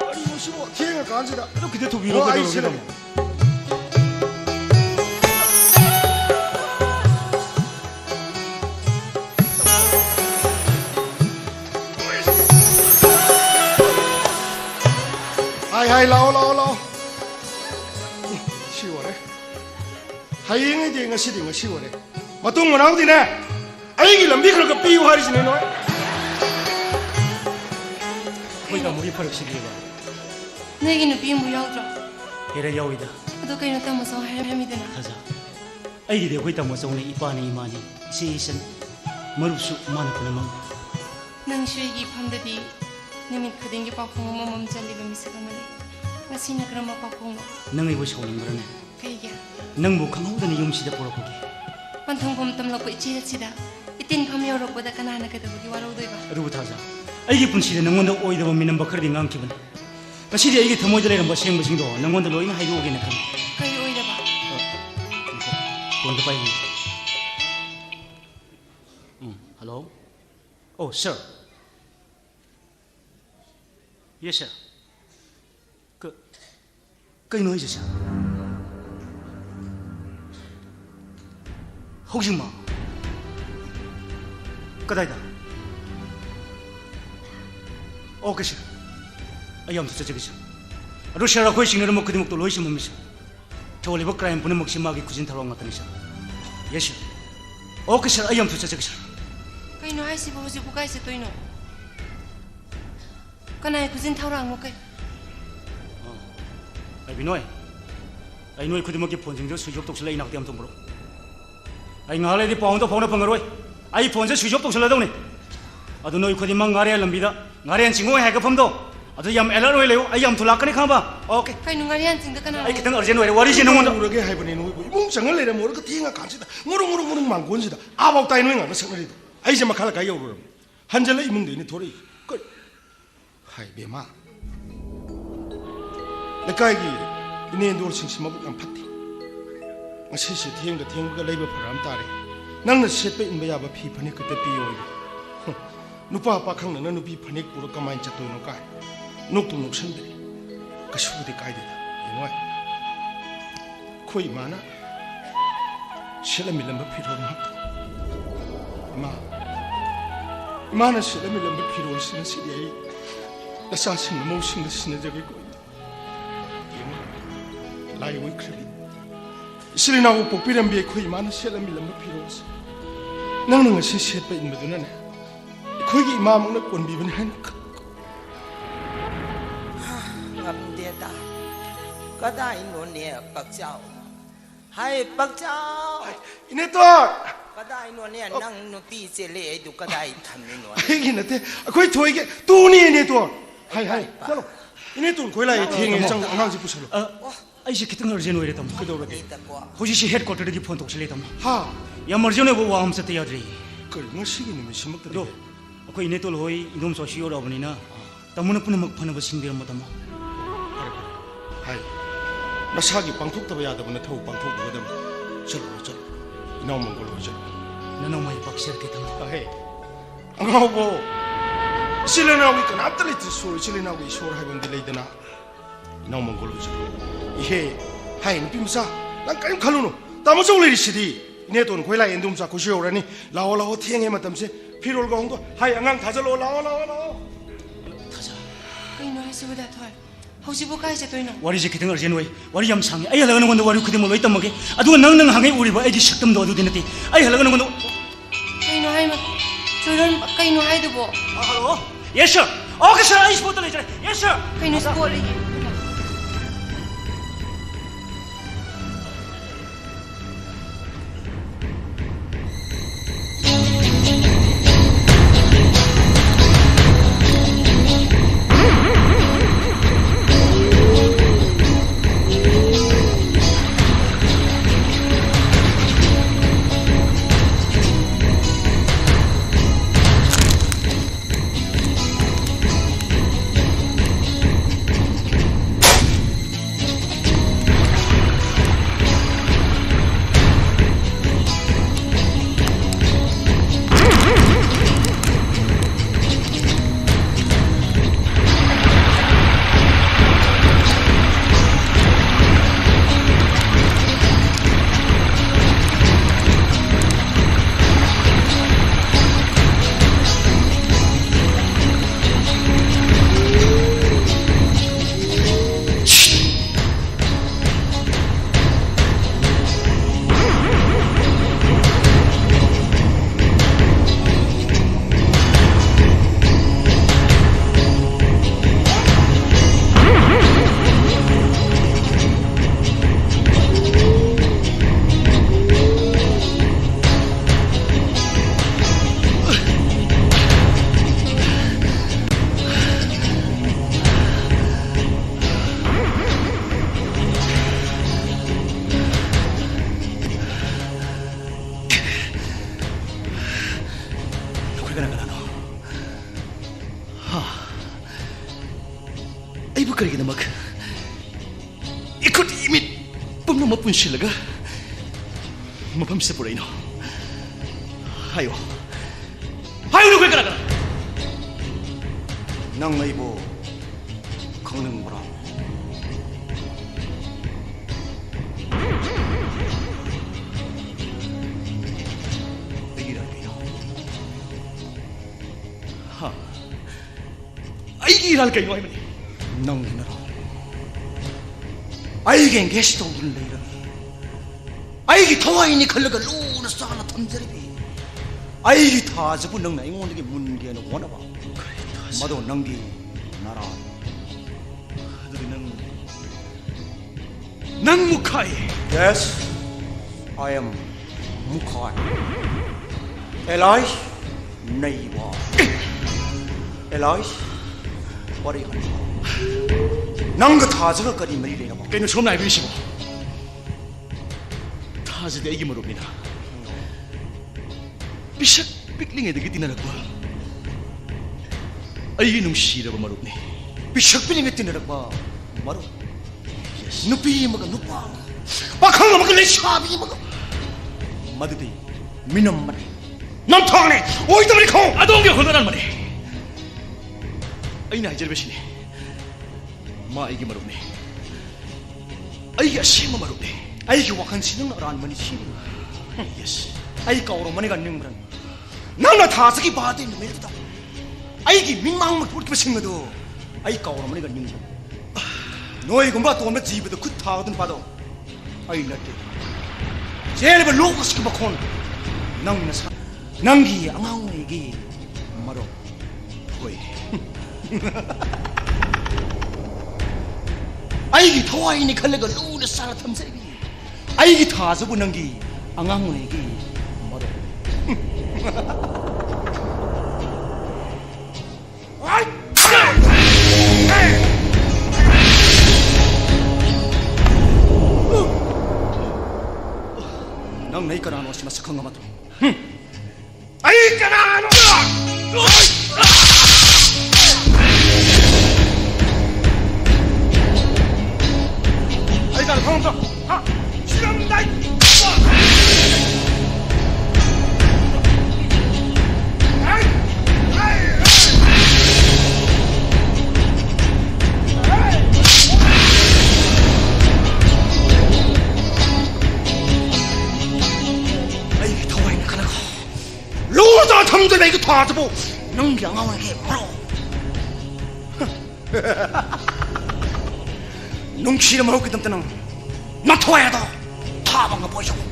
ꯀꯔꯤꯅꯣ ꯁꯤꯕꯣ ꯊꯦꯡꯉꯀꯥꯟꯁꯤꯗ ꯑꯗꯨ ꯈꯤꯇ ꯊꯨꯕꯤꯔꯣ ꯀꯩꯗꯧꯔꯒꯦ ꯇꯥꯃꯣ 하이 라오 시월에 하이행이 되는 시딩 시월에 마동 나오디네 아이기 람비 그렇게 삐우 하리시네 너 거기다 물이 퍼럭시기가 내게 누비 무야우죠. 헤라 야우이다 너 그냥 따면서 할미되나. 가자 아이기 되고 있다 뭐서오네 이빠네 이마니 시이선 머릅수 마나 보내면 ꯅꯪ ꯁ꯭ꯋꯥꯏꯒꯤ ꯐꯝꯗꯗꯤ ꯅꯨꯃꯤꯠ ꯈꯨꯗꯤꯡꯒꯤ ꯄꯥꯎꯈꯣꯡ ꯑꯃꯃꯝ ꯆꯜꯂꯤꯕ ꯃꯤꯁꯛ ꯑꯃꯅꯤ. ꯉꯁꯤꯅ ꯀꯔꯝꯕ ꯄꯥꯎꯈꯣꯡꯅꯣ? ꯅꯪ ꯑꯩꯕꯨ ꯁꯥꯎꯅꯤꯡꯕ꯭ꯔꯅꯦ? ꯀꯩꯒꯤ? ꯅꯪꯕꯨ ꯈꯪꯍꯧꯗꯅ ꯌꯨꯝꯁꯤꯗ ꯄꯨꯔꯛꯄꯒꯤ. ꯄꯟꯊꯨꯡꯐꯝ ꯇꯝꯂꯛꯄ ꯏꯆꯦꯜꯁꯤꯗ ꯏꯇꯤꯟꯐꯝ ꯌꯧꯔꯛꯄꯗ ꯀꯅꯥꯅ ꯀꯩꯗꯧꯕꯒꯤ ꯋꯥꯔꯧꯗꯣꯏꯕ? ꯑꯗꯨꯕꯨ ꯊꯥꯖ ꯑꯩꯒꯤ ꯄꯨꯟꯁꯤꯗ ꯅꯪꯉꯣꯟꯗ ꯑꯣꯏꯗꯕ ꯃꯤꯅꯝꯕ ꯈꯔꯗꯤ ꯉꯥꯡꯈꯤꯕꯅꯤ. ꯉꯁꯤꯗꯤ ꯑꯩꯒꯤ ꯊꯃꯣꯏꯗ ꯂꯩꯔꯝꯕ ꯑꯁꯦꯡꯕꯁꯤꯡꯗꯣ ꯅꯪꯉꯣꯟꯗ ꯂꯣꯏꯅ ꯍꯥꯏꯗꯣꯛꯑꯒꯦꯅ ꯈꯜꯂꯤ. ꯀꯩ ꯑꯣꯏꯗꯕ? ꯐꯣꯟꯗ ꯄꯥꯏꯕꯤꯌꯨ. ꯍꯜꯂꯣ. Oh, sir. Yes, sir. ꯀꯩꯅꯣ ꯍꯥꯏꯁꯦ ꯁꯥꯔ? ꯍꯧꯖꯤꯛꯃ ꯀꯗꯥꯏꯗ? Okay sir. ꯑꯩ ꯌꯥꯝ ꯆꯠꯆꯒꯦ ꯁꯥꯔ. ꯑꯗꯨ ꯁꯥꯔ ꯑꯩꯈꯣꯏ ꯁꯤꯡꯅꯔꯝꯕ ꯈꯨꯗꯤꯡꯃꯛꯇꯣ ꯂꯣꯏ ꯆꯨꯝꯃꯝꯃꯤ ꯁꯥꯔ. ꯊꯧꯍꯜꯂꯤꯕ ꯀ꯭ꯔꯥꯏꯝ ꯄꯨꯝꯅꯃꯛꯁꯤ ꯃꯥꯒꯤ ꯈꯨꯖꯤꯟ ꯊꯧꯔꯥꯡ ꯉꯥꯛꯇꯅꯤ ꯁꯥꯔ. ꯌꯦꯁ ꯁꯥꯔ. ꯑꯣꯀꯦ ꯁꯥꯔ ꯑꯩ ꯌꯥꯝ ꯆꯠꯆꯒꯦ ꯁꯥꯔ. ꯀꯩꯅꯣ ꯍꯥꯏꯁꯤꯕꯨ ꯍꯧꯖꯤꯛꯄꯨ ꯀꯥꯏ ꯆꯠꯇꯣꯏꯅꯣ? ꯀꯅꯥꯏ ꯈꯨꯖꯤꯟ ꯊꯧꯔꯥꯡꯅꯣ ꯀꯩ? ꯕꯤꯅꯣꯏ ꯑꯩ ꯅꯣꯏ ꯈꯨꯗꯤꯡꯃꯛꯀꯤ ꯐꯣꯟꯁꯤꯡꯗꯨ ꯁ꯭ꯋꯤꯆ ꯑꯣꯐ ꯇꯧꯁꯤꯜꯂ ꯏꯅꯥꯛꯇ ꯌꯥꯝ ꯊꯝꯕ꯭ꯔꯣ? ꯑꯩ ꯉꯥꯏꯍꯥꯛ ꯂꯩꯔꯗꯤ ꯄꯥꯎ ꯑꯝꯇ ꯐꯥꯎꯅ ꯐꯪꯉꯔꯣꯏ. ꯑꯩ ꯐꯣꯟꯁꯦ ꯁ꯭ꯋꯤꯆ ꯑꯣꯐ ꯇꯧꯁꯤꯜꯂꯗꯧꯅꯤ. ꯑꯗꯨ ꯅꯣꯏ ꯈꯨꯗꯤꯡꯃꯛ ꯉꯥꯔꯦꯟ ꯂꯝꯕꯤꯗ ꯉꯥꯔꯦꯟ ꯆꯤꯡꯉꯣꯏ ꯍꯥꯏꯒꯠꯐꯝꯗꯣ ꯑꯗꯨ ꯌꯥꯝ ꯑꯦꯂꯔꯠ ꯑꯣꯏ ꯂꯩꯌꯨ. ꯑꯩ ꯌꯥꯝ ꯊꯨꯂꯥꯛꯀꯅꯤ ꯈꯪꯕ? ꯑꯣꯀꯦ. ꯀꯩꯅꯣ ꯉꯥꯔꯦꯟ ꯆꯤꯡꯗ ꯀꯅꯥ? ꯑꯩ ꯈꯤꯇꯪ ꯑꯔꯖꯦꯟ ꯑꯣꯏꯔꯦ. ꯋꯥꯔꯤꯁꯦ ꯅꯉꯣꯟꯗ 우르게 하이버니 노이고 이봉 정을 내려 모르고 띵아 간지다 무릉 망곤지다 아바우 따이 노잉 안 सक나리도 아이제 막 할까 여우르 한절래 이몽도 이니 도리 그 하이 베마 내가이기 이네 노르 싱심하고 안 파티 시시 팅가 팅가 레이버 프로그램 따래 낭나 셋배 인베야바 피파니 그때 비요이 누파 아빠 강나나 누비 파닉 부르 까마인 잣도이노 까 녹도 녹선들이 그 수부디 까이데다 이노이 코이 마나 실레밀렘바 피로를 합다 마나 실레밀렘바 피로를 쓰는 시리에 나사신 모신 것 쓰는 적이 있고 라이 위크리 실리나고 복비렘 비에 코이 마나 실레밀렘바 피로를 쓰 나는 것이 셋배 인마도는 코이기 마음을 꼰비빈 하니까 ngamdeta kada ino ne pakchao hai pakchao 이네 또 kada ino ne nang no pi che le du kada I thamni no 이게 나한테 거의 저에게 돈이 이네 또 하이 쩔어 이네 또 고일라에 팅에 장 안왕지 부설로 ꯑꯩꯁꯦ ꯈꯤꯇꯪ ꯑꯔꯖꯦꯟ ꯑꯣꯏꯔꯦ ꯇꯥꯃꯣ. ꯀꯩꯗꯧꯔꯒꯦ? ꯍꯧꯖꯤꯛꯁꯤ ꯍꯦꯗ ꯀ꯭ꯋꯥꯔꯇꯔꯗꯒꯤ ꯐꯣꯟ ꯇꯧꯁꯤꯜꯂꯦ ꯇꯥꯃꯣ. ꯌꯥꯝ ꯑꯔꯖꯦꯟ ꯑꯣꯏꯕ ꯋꯥ ꯑꯃ ꯆꯠꯇ ꯌꯥꯗ꯭ꯔꯤ. ꯀꯔꯤ ꯉꯁꯤꯒꯤ ꯅꯨꯃꯤꯠꯁꯤꯃꯛꯇꯗꯤ ꯑꯩꯈꯣꯏ ꯏꯅꯦꯇꯣꯜ ꯍꯣꯏ ꯏꯟꯗꯣꯝꯆꯥꯁꯨ ꯌꯧꯔꯛꯑꯕꯅꯤꯅ ꯇꯥꯃꯣꯅ ꯄꯨꯝꯅꯃꯛ ꯐꯅꯕ ꯁꯤꯟꯕꯤꯔꯝꯃꯣ ꯇꯥꯃꯣ. 하이 나사기 방톡더바 야다보네 타우 방톡더바담 절로 이나오면 걸로 오죠 나나마이 박시르게 타마 헤이 안가오고 실레나오기 까납들리트 소리 실레나오기 소리 하이본 딜레이드나 이나오면 걸로 오죠 이해 하이 느낌사 난 까임 칼로노 따모정 레리시디 이네돈 고일라 엔돔사 고시오라니 라오라오 티행에 맞담세 피롤가 홍도 하이 안강 다절로 라오 타자 그이노 하시고 다털 hꯧ지부 가이 ꯆꯠꯇꯣꯏꯅꯣ? ꯋꯥꯔꯤꯁꯦ ꯈꯤꯇꯪ ꯑꯔꯖꯦꯟ ꯑꯣꯏ. ꯋꯥꯔꯤ ꯌꯥꯝ ꯁꯥꯡꯉꯦ. ꯑꯩ ꯍꯜꯂꯒ ꯅꯉꯣꯟꯗ ꯋꯥꯔꯤ ꯈꯨꯗꯤꯡꯃꯛ ꯂꯣꯏ ꯇꯝꯃꯒꯦ. ꯑꯗꯨꯒ ꯅꯪ ꯍꯪꯉꯩ ꯎꯔꯤꯕ ꯑꯩꯒꯤ ꯁꯛꯇꯝꯗꯣ ꯑꯗꯨꯗꯤ ꯅꯠꯇꯦ. ꯑꯩ ꯍꯜꯂꯒ ꯅꯉꯣꯟꯗ ꯀꯩꯅꯣ ꯍꯥꯏꯃ ꯆꯣꯔꯟ ꯀꯩꯅꯣ ꯍꯥꯏꯗꯨꯕꯣ? ꯍꯜꯂꯣ. Yes sir. Okay sir. ꯑꯩ ꯁ꯭ꯄꯣꯠꯇ ꯂꯩꯖꯔꯦ. Yes sir. ꯀꯩꯅꯣ ꯁ꯭ꯄꯣꯠ ꯂꯩꯒꯦ? 그나가나노. 아이부 그러기나 막 이컷 이미 뿜는 못 분실라가 뭐밤새 보라이노. 하요 누구 그나가나. 낭 아이부 강릉 보라. 아이기 일할 거이노 할머니. 낭기나라. 아이겐 게시동들을 내이라니. 아이기 더와이니 걸러가 루나 싸나 탐자리비. 아이기 타자부 낭나 이모니게 문게는 원하봐. 마도 낭기 나라. 아들이 낭 무카이. Yes, I am Mukai. Eli, Neighbor. Eli, what are you? 낭그 타자가 거리 머리래나 봐. 그는 처음 알고 계시고 타즈대 이기 모릅니다. 비샥 빅링에 되게 디나라고 아이기 놈시라고 말없네. 비샥 빅링에 디나라고 말어. 누피 먹어 누파. 박항가 먹어 내 샤비 먹어. 마드디 미놈 말이. 남탕네 오이다 말이 콩. 아동겨 혼란한 말이. 아이나 이제르베시네. 마 아이기 말없네. 아이기야 시마 말없네. 아이기 와칸 시능 나란 말이 시. 예스. 아이 까오로 만이가 능브란. 나나 다스기 바데 메르다. 아이기 민망을 돌게 생겨도 아이 까오로 만이가 능브란. 너희 공부 또 오면 집에도 그 타거든 봐도 아이 나때 제일 그 로고 시키고 콘 낭나 사 낭기 앙앙이기 말어 호이. 아이기 더와이니 칼레가 루나 싸라 탐색이 아이기 타서부 낭기 앙앙이기 말어. 아이 낭 네이까라노 시마스 강가마도. 아이까라노. 아이까라 강ам사. 하 실험다. 로다 탐들에 이거 타자보 능경하게 바로 능치를 먹기 때문에 나 토해도 타방가 보시고.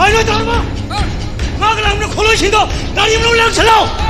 아이고 다르마 막을 없는 콜로신도 날 입으로 올라오실라오.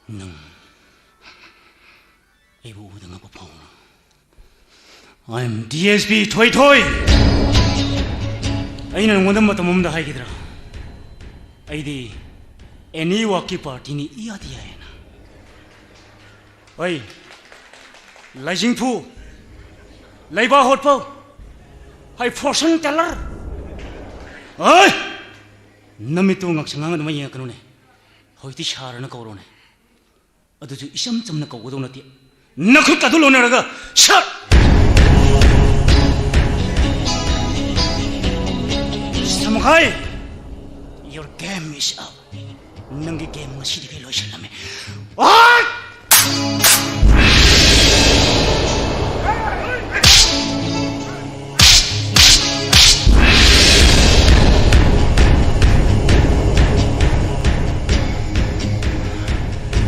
nang ai bu da ngapa phau I'm DSP Thoi Thoi ai na ngondam matamum da hai gidra ai di any waki party ni iya dia na oi lajing thu laiba hot pau hai fortune teller oi namitu ngak sangang da mai kanu ne hoi ti shar na ko ro ne adu ju isam cham na ko do na ti nakhu ka du lo na ga shut Samukai, your game is up. Nangi game masih di lo shalame. What?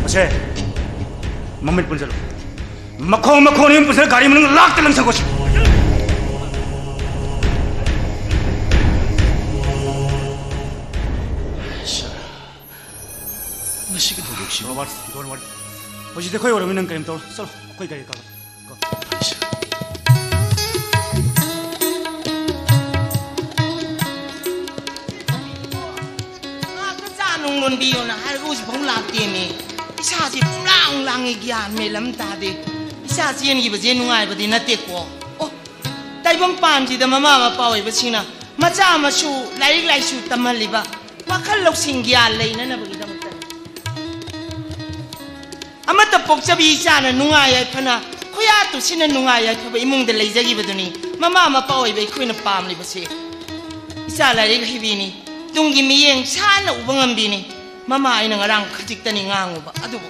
Masih, mamit pun jalan. Makau ni pun jalan gari menang lak telang sagosi. Masih kita duduk sih. Don't worry. Pasti deh kau orang minang kain tol. Sal, kau gaya kau. Aku jangan ngundi ona, harus pengulang tiene. Isa si pulang ikian melam tadi. Isa si yang ibu je nungai budi nate ko. Oh, tapi bang pan si dah mama pawai bersina. Macam masu, lai su tamal liba. Makal lok singgian lain na begitu. Amata poksabi isa na nungai ay pana. Kuya tu sina nungai ay kaba imong de laizagi baduni. Mama pawai bay kuy na pam liba si. Isa lai hibini. Tunggi miyeng sana ubang ambini. Mama ay nangarang katikta ni ngango ba. Adubo.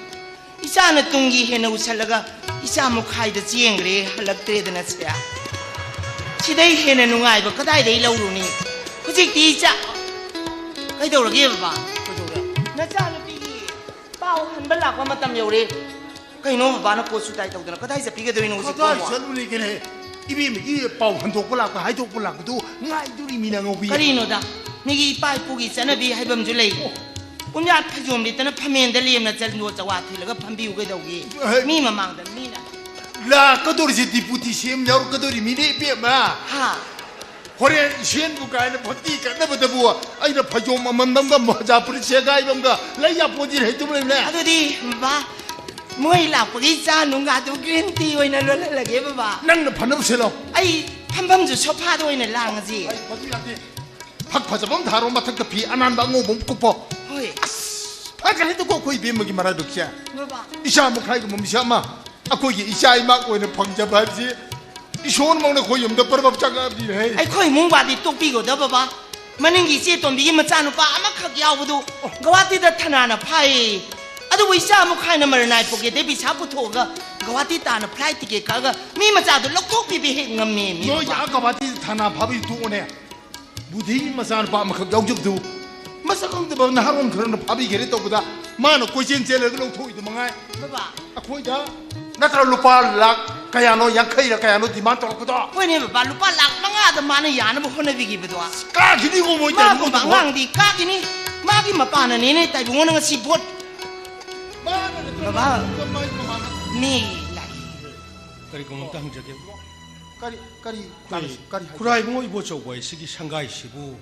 Isa na tunggi hena usalaga. Isa mo kay da siyengre halagtre da na siya. Siday hena nungai ba kaday day lauro ni. Kusik ti isa. Kay daw lagi ba? Nasana pigi. Pao han balak wa matam yore. Kay no ba na posu tay taw da kaday sa pigi daw ino usik ko. Kaday saluli kene. Ibi mi pao han tok balak hai tok balak tu ngai duri mina ngobi. Karino da. Nigi pai pugi sana bi hai bam julei. Umya phajom li tana phamen da lem na chal no chawa thi laga phambi u ga dawgi. Mi mamang da mi na. La kadori si deputy CM nyaur kadori mini pe ma. Ha. Hore shen bu kai na phati ka na bada bu ai na phajom amandam ga maja puri se gai bam ga lai ya poji re tu le. Adu di ba. Moi la pugi cha nung ga du green tea oi na lo la lage ba ba. Nang na phanam se lo. Ai pham ju sofa do oi na lang ji. Ai phati ya ti. Phak phajam tharo mathak ka phi anan ba ngo bom ku po. Hoi. Phakal he tu ko koi be magi mara duk cha. Ba ba. Isha mu khai ga mum sha ma. Akoi gi isha I ma ko ne phangja ba ji. Ishon mong na khoi yum da par bab cha ga bi he. Ai khoi mung ba di tok pi go da ba ba. Maningi si tom bi ma cha nu pa ama khak yaw bu du. Gawati da thana na phai. Adu wi sa mu khai na mar nai poke de bi sa pu tho ga. Gawati ta na flight ticket ka ga mi ma cha du lok thok bi he ngam me mi. No ya gawati thana phabi tu one. Budhi masan pa ma khak yaw juk du. Masakang de ba na haron khran phabi gere to buda. Ma no ko chen chele lok thoi du mangai. Ba ba. Akoi da na tra lupa lak kaya no yang khai ra kaya no demand to ko da. Hoi ne ba lupa lak manga da ma na ya na bu hona bi gi bu do. Ka gini ko mo Ma ta ko ba ngang di ka gini. Ma gi ma pa na ne ne tai bu ngona nga si bot. Ba. Ni lai. Kari ko mong tang jage. kari kurai bungo ibo chow boy sigi shanghai shibu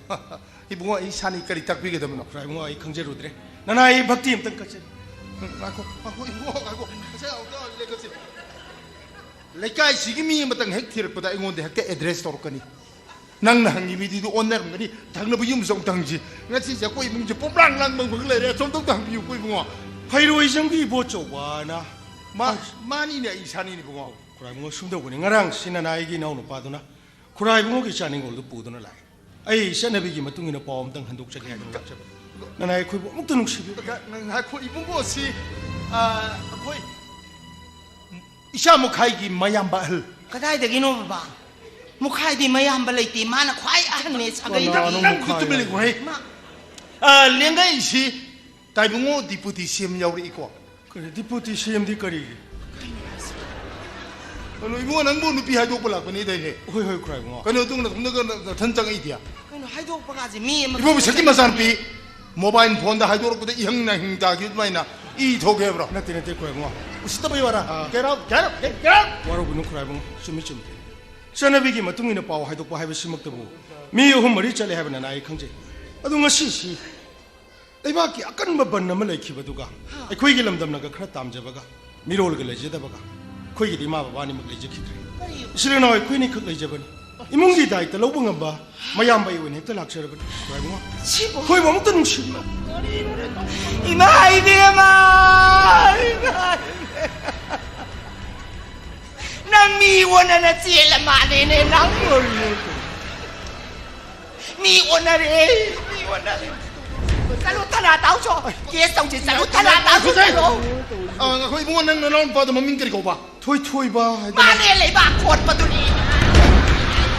ibungo ai sani kari takpi ke damno kurai bungo ai khangjeru dre nana ai bhakti am tang kache ako ibungo ako sa auto le kache lekai sigi mi matang hek thir pada ingon de hek address tor kani nang na hangi mi di du oner ngani thangna bu yum song tangji ngasi ja ko ibung je poplang lang bang bang le re som tong tang bi ko ibungo phairu isang gi ibo chow wa na mani ne ai sani ni bungo kurai bungo sumdo ko ni ngarang sinana ai gi nau no pa duna kurai bungo gi chani ngol du pu duna lai ai sanabi gi matung ina pawm tang handuk chagi adu chab nana ai khoi bu muk tunuk sibi nang ha ko ibungo si khoi isha mukhai gi mayam ba hal kadai da gino ba mukhai di mayam ba leiti mana khwai ahn ne sagai da nang ku tu beli ko hai lengai si tai bungo deputy CM yauri iko kare deputy CM di kari Kalau ibu nang bu nupi hajo pula ko ni dai he hoi hoi kurai bungo kano tung na than chang ai dia kano hajo pa ga ji mi ibu bi saki masan pi mobile phone da hajo ko da ihang na hing da gi mai na 이 도개브로. 나한테 나한테 거야 뭐. 우시다 보이 와라. Get out, get out, get out. 와라고는 그라이봉 춤이 춤. 샤나비기 마뚱이나 빠와 하이독바 하이브 시먹더부. 미여홈 머리 잘래 하버나 나이 강제. 아동아 시시. 대박이 아깐 뭐번 남을 레키버두가. 코이기 람담나가 크라 땀자바가. 미로올가 레제다바가. 코이기 디마 바바니 먹 레제키드리. 실은 코이니 크 레제바니. 이몽기 다이트 로봉 봐. 마얌바이 wen 헥터 락셔버니. 그라이봉아. 치보. 코이 뭐 먹던 시. 이마 이비마. 나 미원하나 찌엘라마네네 낭물. 미원하래. 미원하래. 살루타나 다우죠. 예성지 살루타나 다우죠. 거기 뭐 나는 봐도 뭐 민들이 거 봐. 토이 봐. 마네레 바 콧바두니.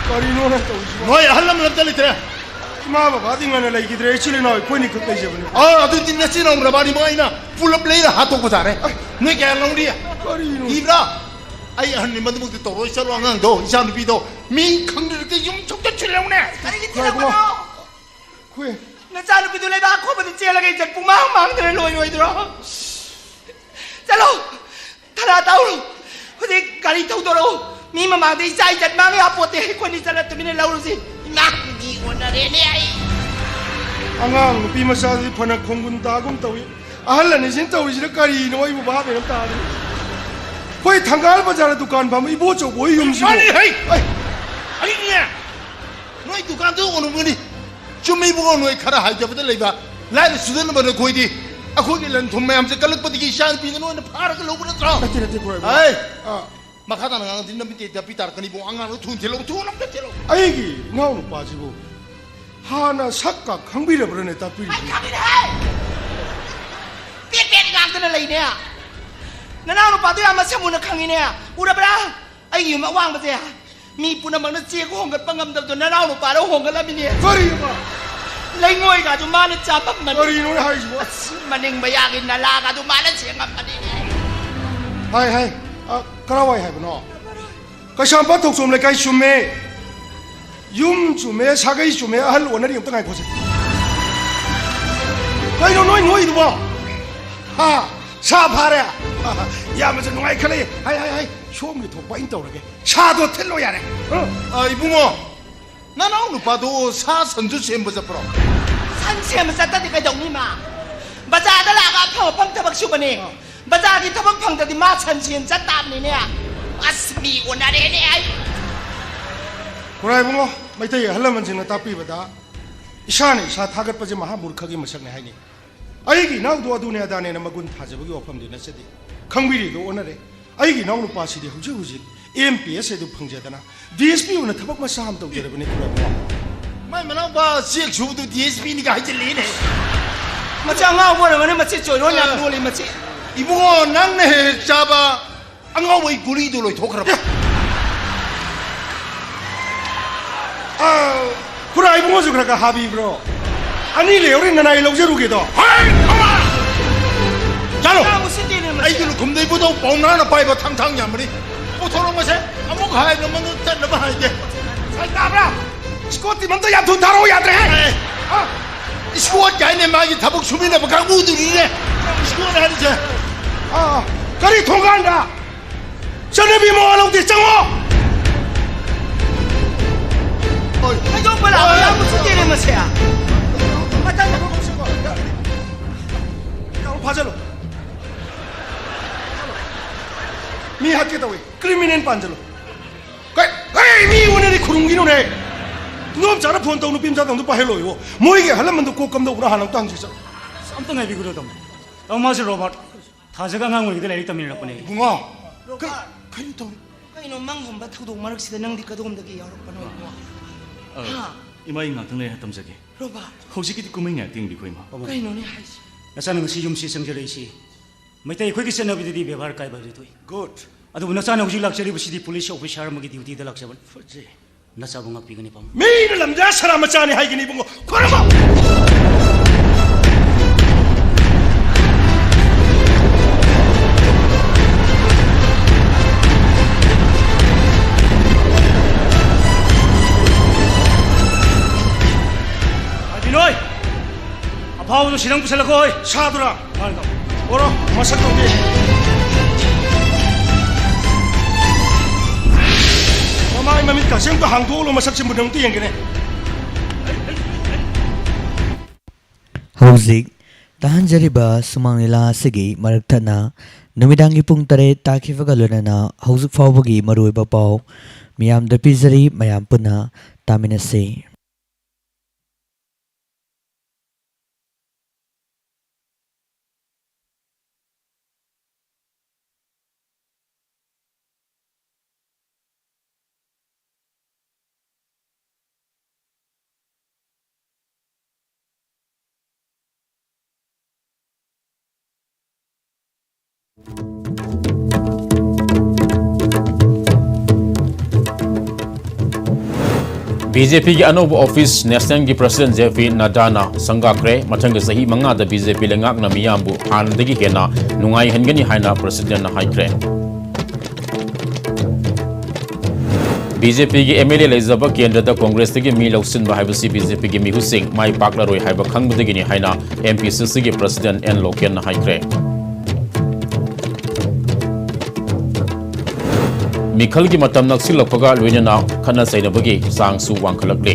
거리노나 또. 너희 할라면 없달리더라. 마바 바딩하나 레기드레 치레나 코이니 크 레제바니. 아두 딘나 치나 바리 뭐이나 풀업레이나 하토고 잘해. 내 개랑리야. 거리노. 이브라. 아이 하나님 만도 못해 또 로이샤로 안강도 이사는 비도 미 강들게 용촉도 치려오네. 아니 지나고요. 코에. 나 자는 비도 레바 코바디 찌엘라게 이제 뿡망망들 로이 들어. 잘로 타나 다우로. 근데 가리 타우도로 미마마데 이자이 잔망이 아포테 코니 잘라도 미네 라우르지. 나 미원하래네 아이. 안강 누피 마사지 파나 공군 다공 따위. 아할라니 진짜 우리 집에 가리 노이 뭐 바베는 따리. 거의 당갈 바자라 두칸 밤 이보 저 뭐이 음식 아니 헤이 아니냐 너희 두칸도 오는 거니 좀 이보고 너희 가라 할 때부터 레바 라이 수다는 거는 거기디 아 거기는 돈 매암새 깔럭버디기 샤는 비는 너는 파라가 로브라더라 나한테 거야 아이 마카다는 강 딘나 밑에 비타르 거니 뭐 안강으로 돈 텔로 아이기 나오는 빠지고 하나 삭각 강비려 버려네 따삐리 아이 가비네. 삐삐리 강들을 레이네야. 나나로 봐도 아마 세무나 강이네. 우라브라. 아이 유마 왕바세야. 미 뿌나망나 찌고 홍가 빵감답도 나나로 봐도 홍가라미네. 거리마 레이모이 가도 많은 잡밥만. 거리노 하이지 뭐 만행 마약이 날아가도 많은 생각만이네. 하이 아 가라와이 하이브노 가샴바 톡솜레 가이 슈메 윰 슈메 사가이 슈메 할 원하리 없던 가이 고세 가이노 노이 이두봐 사파래 야면서 농아이 칼레 하이 쇼미 독바 인도르게 사도 텔로야래 아 이붕어 나는 오늘 봐도 사 선주 셈버서 프로 산시하면 쌌다니까 영리마. 바자다 나가 파워팡 타박 슈바니. 바자디 타박 팡다디 마 산시엔 짰답니네. 아스미 오나레네 아이. 그라이 붕어 마이타이 할라만 지나 따삐바다 이샤네 사 타겟빠지 마하 무르카기 마삭네 하이니 아이기 나우도 아두네 아다네 마군 타자버기 오팜디나 세디 강비리도 오나레 아이기 나우노 빠시디 후지 MPS에도 펑제다나 DSP 오나 타박 마사 함 떡제르버니 그라이 마이 만나 봐 시엑 주부도 DSP니까 하지 리네 마짱아 보라면 마치 조로냐 놀리 마치. 이붕어 낭네 잡아 안가워이 구리도로 도크라 그라이 붕어서 그라가 하비 브로 아니 레오리 나나이 럭제루게도 자로 나 무슨 일을 마치. 아이들로 검대보다 뽕나나 파이버 탕탕 야머리 보토록 마세 아무거 하이 너만 텔러만 하이게 살까브라 스코티 먼저 야두 다로 야드레 스코어 가이네 마기 타복 수민에 뭐 우들이네 스코어 하리제 가리 통과한다 저네비 모아놓은 데 정어 아이고 뭐라 무슨 일을 마치야. 마짱아. 바절로 미 학교다 왜 크리미넨 반절로 가이 미 오늘이 구릉기노네 너 자라 폰도 너 빔자도 봐 헬로요 뭐 이게 할라면도 꼭감도 오나 하나 땅 지서 쌈떡 내비 그러던 엄마시 로봇 다제가 강을 기들 에리터 밀렸거니 붕어 가이도 이놈 망곰바 타도 마르시다 낭디까도 옴다기 여러분. 이마이 ngakthang le tamjage 로바. hojiki kumai ngak ting bi khoi ma 그이노네 하이시. 나사는 것이 좀 시성절이시 매타이 거기 세너비들이 ବ୍ୟବ하를 까이바리도이 굿 아도 나사는 혹시 락셔리부시디 폴리시 오피셜 먹이 디우티들 락셔번 그렇지 나사봉 비거니 밤 매일 남자 사람 짜니 하이기니 bungo 걸어봐 아비노이 아파오도 신앙 부살라코이 사드라 말도 Oro, masak dong dia. Mama ini mamit kasih untuk hang tuh lo masak sembunyi tiang gini. Hauzik tahanjariba sumanglila sigi maraktana numidangi pung tare takifaga lunana hauzik fawbagi maruiba paw miyam da pizari mayam puna taminase. BJP की अनोब office national की president JP Nadda संगाख्रे मथंग सही मंगा बीजेपी लेंगाकना मियामबु हानदगी हेना नुंगाई हनगनी हाइना प्रेसिडेंट हाइख्रे बीजेपी की एमएलए लेजब केंद्र कांग्रेस की मी लौसिन हाइबसी बीजेपी की मिहुसिंग माई पाकलरोय हाइब खंगबदगिनी हाइना एमपीसीसी की प्रेसिडेंट एन लोकेन हाइख्रे मिखल की मतम नक्सिलपगा लोइनना खना सैनबगी सांगसु वांखलकले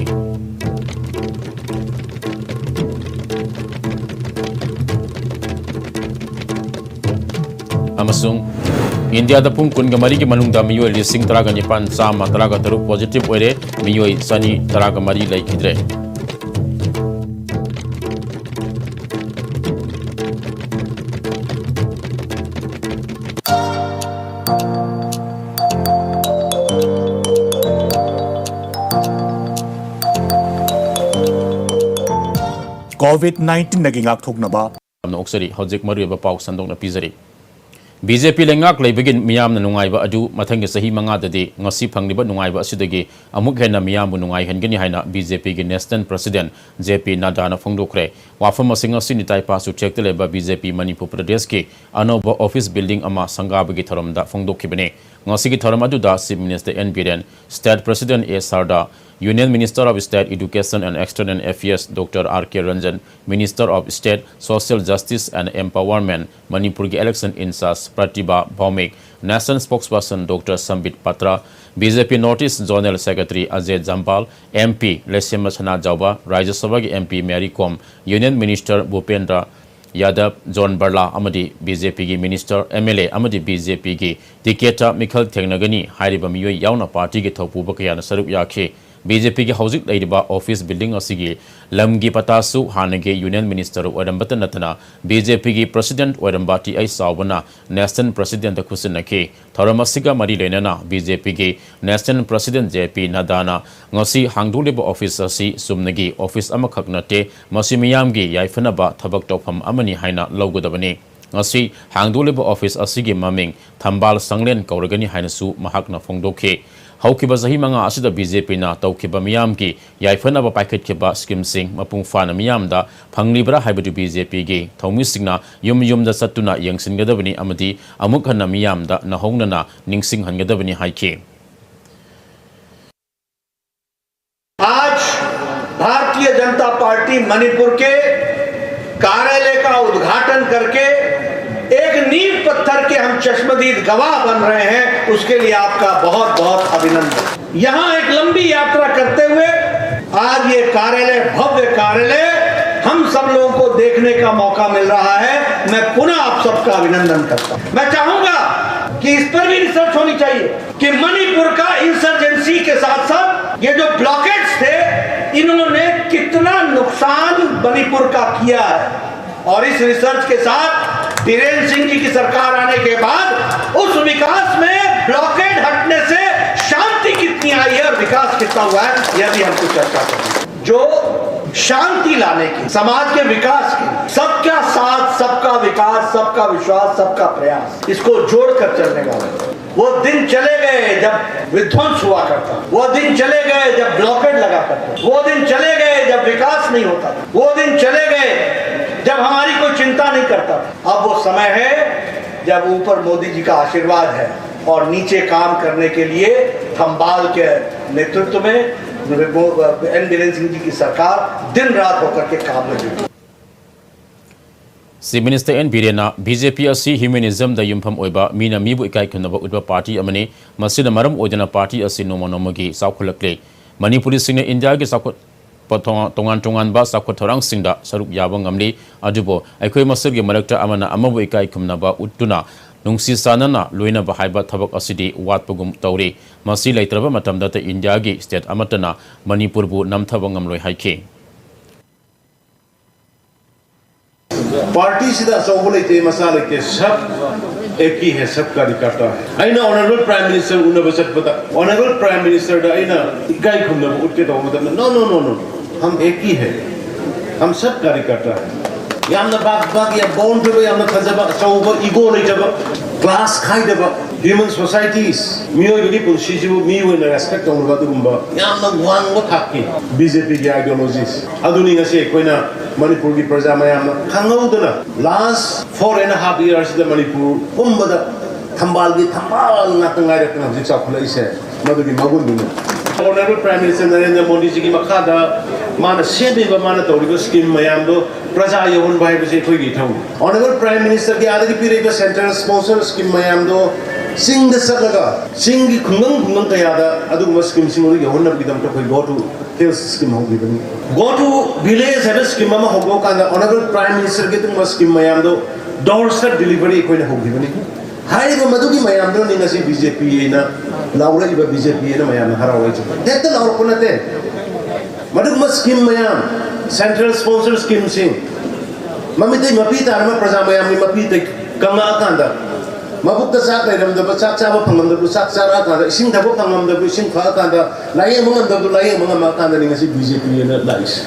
अमसुंग इंडिया दा पुंग कुनगा मरी की मनुंग दा मियोय लिसिंग तरागा निपान चामा तरागा तरुक पॉजिटिव ओइरे मियोय सनी तरागा मरी लैखिद्रे COVID-19 naging akthoknaba oksari hojik mariba paw sandong na pizari BJP lengak leibegin miyam na nungaiba adu mathangi sahi manga dadi ngasi phangliba nungaiba asidagi amuk hena miyam bu nungai hengani haina BJP gi national president JP Nada na phongdokre wafam asinga sinitai pa su chekte leba BJP Manipur Pradesh ki anoba office building ama sangabagi tharamda phongdokhibane ngasi gi tharam adu da chief minister N Biren state president A Sarda Union Minister of State Education and External Affairs Dr. R.K. Ranjan, Minister of State Social Justice and Empowerment, Manipur Election Incharge Pratibha Bhaumik, National Spokesperson Dr. Sambit Patra, BJP Northeast Zonal Secretary Ajay Jampal, MP Lesyam Chana Jauba, Rajya Sabha MP Mary Kom, Union Minister Bhupendra Yadav, John Barla, Amadi BJP ki Minister MLA Amadi BJP ki Tiketa Mikhal Thengnagani, Hairiba Miyoy Yauna Party ki Thopu Bakayana Sarup Yakhe, BJP की हाउसिंग लेरिबा office building असिगी लमगी पतासु हानगे union minister ओरंबत नतना BJP की प्रेसिडेंट ओरंबा टीआई सावना नेशनल प्रेसिडेंट खुसनके थरमसिगा मरी लेना BJP की नेशनल प्रेसिडेंट JP नदाना ngasi hangduliba office asi sumnagi office amakak nate masi miyamgi yaifnaba thabak tofam amani haina logodabani ngasi hangduliba office asigi maming thambal sanglen kauragani haina su mahakna phongdokhe haukiba zahi manga asida BJP na taukiba miyam ki yaifana ba packet kiba scheme sing mapung fana miyam da phanglibra haibadu BJP gi thomi singna yum da satuna yangsin gadabani amadi amuk hanna miyam da na hongna na ningsing han gadabani haike आज भारतीय जनता पार्टी मणिपुर के कार्यालय का उद्घाटन करके एक नींव पत्थर के हम चश्मदीद गवाह बन रहे हैं, उसके लिए आपका बहुत बहुत अभिनंदन। यहाँ एक लंबी यात्रा करते हुए आज ये कार्यालय, भव्य कार्यालय हम सब लोगों को देखने का मौका मिल रहा है। मैं पुनः आप सबका अभिनंदन करता हूँ। मैं चाहूंगा कि इस पर भी रिसर्च होनी चाहिए कि मणिपुर का इंसर्जेंसी के साथ साथ ये जो ब्लॉकेट्स थे, इन्होंने कितना नुकसान मणिपुर का किया है। और इस रिसर्च के साथ बीरेन सिंह जी की सरकार आने के बाद उस विकास में ब्लॉकेड हटने से शांति कितनी आई है और विकास कितना हुआ है, यह भी हमको चर्चा करनी। जो शांति लाने की, समाज के विकास की, सबका साथ, सबका विकास, सबका विश्वास, सबका प्रयास, इसको जोड़कर चलने वाले वो दिन चले गए जब विध्वंस हुआ करता, वो दिन चले गए जब ब्लॉकेड लगा करता, वो दिन चले गए जब विकास नहीं होता, वो दिन चले गए जब हमारी कोई चिंता नहीं करता। अब वो समय है जब ऊपर मोदी जी का आशीर्वाद है और नीचे काम करने के लिए थम्बाल के नेतृत्व में एन बीरेन सिंह जी की सरकार दिन रात होकर के काम में जुटी। Chief Minister N Birena BJP asi humanism da yumpham oiba mina mibu ikai khunaba utba party amani masina maram oidana party asi nomonomogi saukhulakle Manipuri singna India gi saukut tongan tongan ba saukut thorang singda saruk yaba ngamli adubo aikhoi masir gi marakta amana amabu ikai khumnaba uttuna nungsi sanana loina ba haiba thabak asidi watpugum tawri masi laitraba matamda ta India gi state amatana Manipur bu namthaba ngamloi haike party सीधा चौबो लेते मसा लेते सब एक ही है सब कार्यकर्ता है आइना ऑनरेबल प्राइम मिनिस्टर उन्नब चटपता ऑनरेबल प्राइम मिनिस्टर दा आइना इकाई खुमनब उठके तो मतलब नो नो नो नो हम एक ही है हम सब कार्यकर्ता है यामना बाग या बाउंड पे यामना खजबा चौबो ईगो लेजबा क्लास खाइदबा ह्यूमन सोसाइटीज मियोगी पुनसिजु मियोना रेस्पेक्ट तौनबा दुगुंबा यामना वांगबा थाकी बीजेपी की आइडियोलॉजीज अदुनी ngasi कोइना मणिपुर की प्रजा मयाम खांगौदना लास्ट 4.5 years द मणिपुर पुंबदा थंबाल की थंबाल नातंगाय रखना हजिक साखुलाइसे मदुगी मगुंदुना ऑनरेबल प्राइम मिनिस्टर नरेंद्र मोदी जी की मखादा माना सेबेबा माना तौरिबा स्कीम मयाम दो प्रजा यवन बाय बसे खोगी थौ ऑनरेबल प्राइम मिनिस्टर की आदि पिरेबा सेंट्रल स्पॉन्सर स्कीम मयाम दो सिंग द सकगा सिंग की खुंगंग कयादा अदुगमा स्कीम सिंग यवन नबगिदम तो खोई go to health scheme hogi bani go to village have scheme ma hogo kanda honorable prime minister ke tum scheme mayam do doorstep delivery koi na hogi bani hai go madu ki mayam do ninga si BJP ina laura iba BJP ina mayam harawai chu teta laura konate madu ma scheme mayam central sponsor scheme sing mamite mapi tarama praja mayam ni mapi te kanga kanda mabukta sak leram da chak chaba phangam da sak sara ka da sing thabo phangam da sing kha ka da lai mangam da lai mangam ma ka da ni ngasi BJP na lais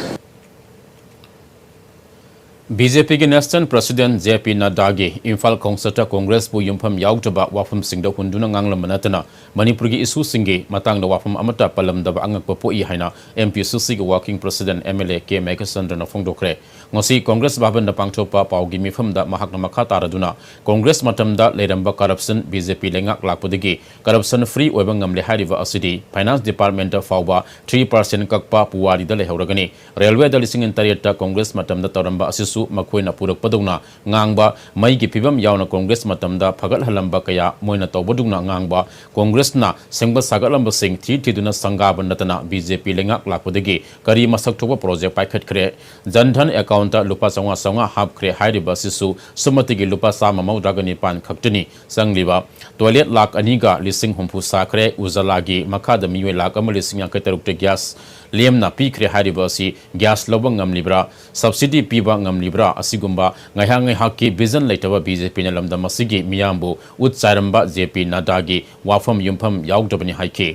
BJP ki National President JP Nadda gi Imphal Kongsata Congress bu yumpham yaujaba wafam singda hunduna nganglam manatana Manipur gi issue singi matang da wafam amata palam da angak po I haina MPCC gi working president MLA K Mekasandra na phongdokre ngosi Congress baban na pangthopa pau gi mifam da mahak na makha taraduna Congress matam da leramba corruption BJP lengak lakpodigi corruption free oiba ngamle hariwa asidi finance department da fawba 3% kakpa puwari da lehoragani railway da lising interior Congress matam da toramba asisu makoina purak padungna ngangba mai gi pibam yauna Congress matamda phagal halamba kaya moina tawbadungna ngangba Congress na sengba sagalamba sing thiduna sangaba natana BJP lengak lakpodagi kari masak thoba project paikhat kre jandhan account ta lupa sanga hab kre hairiba sisu sumati gi lupa sama mau dragani pan khaktini sangliba toilet lak aniga lising humpu sakre uzala gi makada miwe lak amal lising yang kataruk te gas lemna pikre hariba si gas lobang ngamlibra subsidy piba ngamlibra asigumba ngai hakki vision laitaba BJP na lamda masigi miyambu utsairamba JP Nadda gi wafam yumpham yaugdabani haike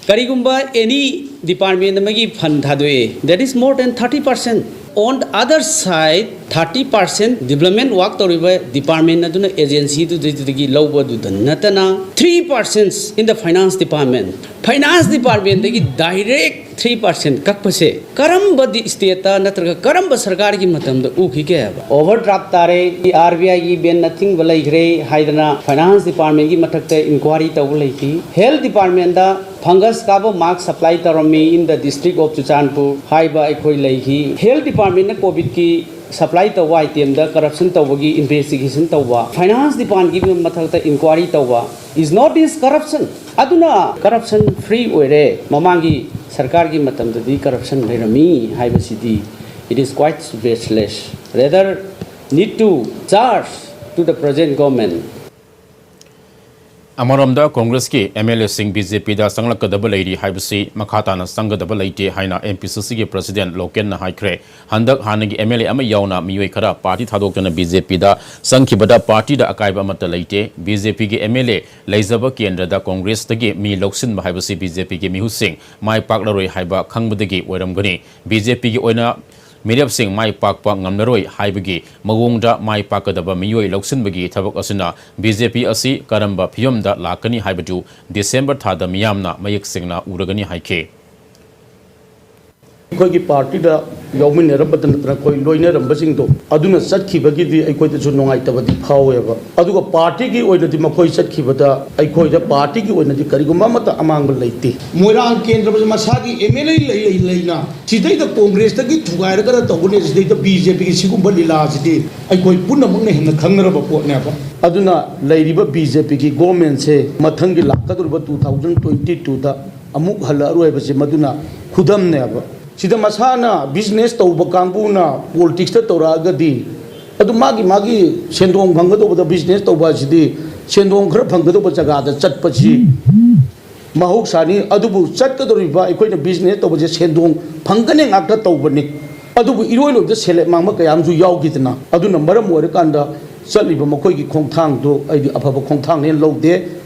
karigumba any department magi fund thadoe that is more than 30%. On the other side 30% development work toriba department aduna agency to the lower do the natana 3% in the finance department the direct 3% kakpase karamba di state natraga karamba sarkar gi matam da ukhi ke overdraft tare RBI gi ben nothing balai gre haidana finance department gi mathakte inquiry tawlai ki health department da fungus kabo mark supply tarami in the district of Chuchanpur haiba ekhoi lai ki health department na covid ki supply tawa item da corruption tawagi investigation tawa finance department gi mathakta inquiry tawa is not this corruption aduna corruption free oire mamangi sarkar gi matam da di corruption lerami haiba sidi it is quite baseless rather need to charge to the present government Amaramda Congress ki MLA Singh BJP da sanglakadaba leiri haibasi makhatana sangadaba leite haina MPCC ki President Loken na haikre handak hanagi MLA ama yauna miwei khara party thadokna BJP da sankhibada party da akaiba amata leite BJP ki MLA leizaba kendra da Congress tagi mi loksin ba haibasi BJP ki mihu Singh mai paklaroi haiba khangbadagi oiramgani BJP ki oina Mirab Singh mai pakpa ngamnaroi haibagi magongda mai pakadaba miyoi loksinbagi thabak asina BJP asi karamba phiyomda lakani haibatu December thada miyamna mayak singna uragani haike ꯑꯩꯈꯣꯏꯒꯤ ꯄꯥꯔꯇꯤꯗ ꯌꯥꯎꯃꯤꯟꯅꯔꯝꯕꯗ ꯅꯠꯇꯅ ꯑꯩꯈꯣꯏ ꯂꯣꯏꯅꯔꯝꯕꯁꯤꯡꯗꯣ ꯑꯗꯨꯅ ꯆꯠꯈꯤꯕꯒꯤꯗꯤ ꯑꯩꯈꯣꯏꯗꯁꯨ ꯅꯨꯡꯉꯥꯏꯇꯕꯗꯤ ꯐꯥꯎꯋꯦꯕ ꯑꯗꯨꯒ ꯄꯥꯔꯇꯤꯒꯤ ꯑꯣꯏꯅꯗꯤ ꯃꯈꯣꯏ ꯆꯠꯈꯤꯕꯗ ꯑꯩꯈꯣꯏꯗ ꯄꯥꯔꯇꯤꯒꯤ ꯑꯣꯏꯅꯗꯤ ꯀꯔꯤꯒꯨꯝꯕ ꯑꯃꯠꯇ ꯑꯃꯥꯡꯕ ꯂꯩꯇꯦ ꯃꯣꯏꯔꯥꯡ ꯀꯦꯟꯗ꯭ꯔ ꯃꯁꯥꯒꯤ MLA ꯂꯩꯅ ꯁꯤꯗꯩꯗ ꯀꯣꯡꯒ꯭ꯔꯦꯁꯇꯒꯤ ꯊꯨꯒꯥꯏꯔꯒ ꯇꯧꯒꯅꯤ ꯁꯤꯗꯩꯗ BJPꯒꯤ ꯁꯤꯒꯨꯝꯕ ꯂꯤꯂꯥꯁꯤꯗꯤ ꯑꯩꯈꯣꯏ ꯄꯨꯝꯅꯃꯛꯅ ꯍꯦꯟꯅ ꯈꯪꯅꯔꯕ ꯄꯣꯠꯅꯦꯕ ꯑꯗꯨꯅ ꯂꯩꯔꯤꯕ BJPꯒꯤ ꯒꯣꯔꯃꯦꯟꯁꯦ ꯃꯊꯪꯒꯤ ꯂꯥꯛꯀꯗꯧꯔꯤꯕ 2022ꯗ ꯑꯃꯨꯛ ꯍꯜꯂꯛꯑꯔꯣꯏ ꯍꯥꯏꯕꯁꯤ ꯃꯗꯨꯅ ꯈꯨꯗꯝꯅꯦꯕ sida masana business tau bakangbu na politics ta tauragadi adu magi sendong phangado bada business tau ba sidi sendong khar phangado ba jaga da chatpachi mahok sani adu bu chatkadori ba ikoi na business tau ba je sendong phangane ngakta tau bani adu bu iroi lo da sele mangma kayam ju yaw gitna adu na maram ore kanda chali ba makoi gi khongthang do ai di apha ba khongthang ne lode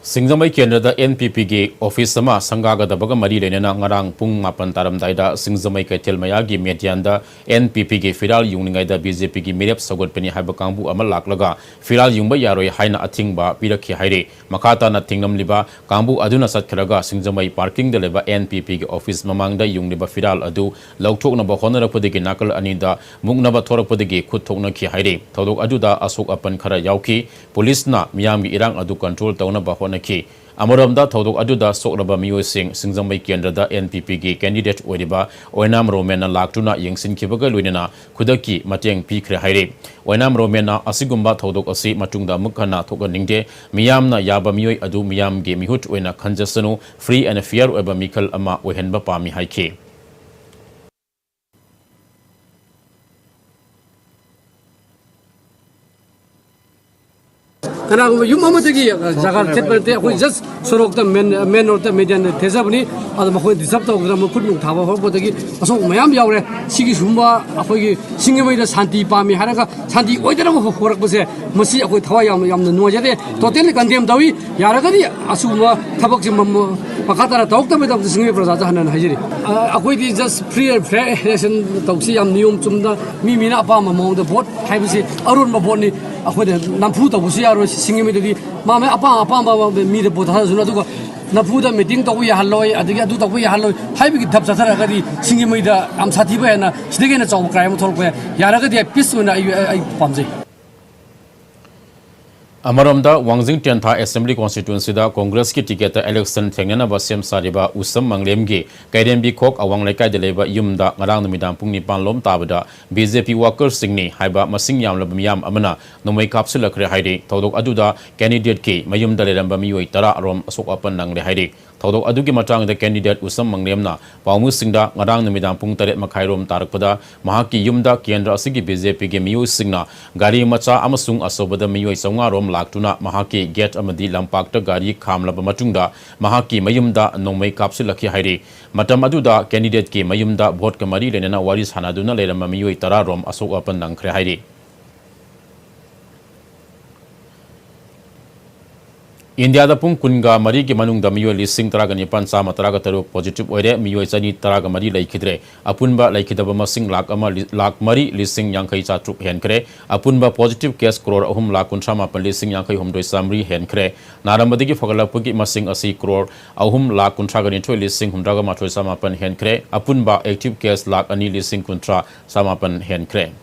Singjamai Kendra NPP gi office sama sangaga da baga mari lenena ngarang pung mapan taram daida Singjamai Kaitel Maya gi medianda NPP gi firal yungningai da BJP gi merep sagot pani haiba kangbu amal laklaga firal yungba yaroi haina athingba pirakhi haire makata na thingnam liba kangbu aduna satkharaga Singjamai parking da leba NPP gi office mamangda yungliba firal adu lauthokna ba honara podigi nakal anida mungnaba thorak podigi khut thokna ki haire thodok aduda asok apan khara yauki police na miyam gi irang adu control tawna ba ki Amoramda thodok aduda sokraba miyo Singjamai Kendra da NPP gi candidate oiriba Oinam Romena laktuna yengsin kibaga luinena khudaki mateng pikre haire Oinam Romena asigumba thodok asi matungda mukhana thoka ningde miyamna yaba miyoi adu miyam ge mihut oina khanjasanu free and fair oiba mikhal ama ohenba pami haike Karena yum amat lagi jaga chat berarti aku just sorok tu main or tu median tesa bini ada makoi disap tu kita makoi nung thaba hor berarti asal mayam jauh le sigi sumba aku lagi singa bayar santi pami harga santi oi dah aku horak bose masih aku thawa yam nuan jadi total kandiam tahu yara kadi asu semua thabak sih pakatara tahu tu macam singa berasa hanan hajiri aku ini just free and fair election tahu sih yam nium cuma mina apa mau tu vote hai besi arun mau vote ni aku dah nampu tahu sih arun singa itu di mama apa mira bodoh sudah tu ko nampu dah meeting tahu ya haloi adik adu tahu ya haloi hai begitu thap sathara kadi singa itu am sathi bayar na sedikit na jauh kerja motor bayar yara kadi peace na ay pamjai Amaramda Wangjing Tentha Assembly Constituency da Congress ki ticket election thengnana ba sem sariba usam manglem gi kaidem bi khok awang lekai de leba yumda ngarang numidam pungni panlom tabada BJP workers singni haiba masing yamlab miyam amana nomai kapsul khre haide thodok aduda candidate ki mayum da leramba miyoi tara rom asok apan nangle haide thodok adugi matang da candidate usam manglemna pawmu singda ngarang numidam pung taret makhairom tarakpada mahaki yumda kendra asigi BJP ge miyo singna gari macha amasung asobada miyoi sawnga rom laktuna mahaki gate amadi lampakta gari khamlaba matungda mahaki mayumda nomai kapsulakhi hairi matam aduda candidate ki mayumda vote kamari lenena waris hanaduna lerama miyoi tara rom asok apan nangkhre hairi India da pung kunga mari ki manung da miyoi lising taraga nipan sama taraga taruk positive oire miyoi chani taraga mari laikhidre apunba laikhidaba masing lak mari lising yangkai chatruk henkre apunba positive case crore ahum lak kunthama pan lising yangkai homdoi samri henkre naramadi ki fogalapagi masing asi crore ahum lak kunthraga ni thoi lising humdraga mathoi sama pan henkre apunba active case lak ani lising kunthra sama pan henkre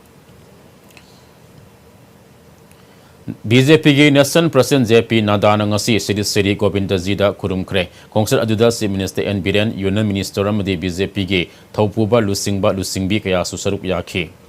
BJP gi National President JP Nadana ngasi Siri Govinda Zida Kurumkre Kongsar aduda Chief Minister N Biren Union Minister amadi BJP gi Thaupuba Lusingbi kaya susaruk yakhi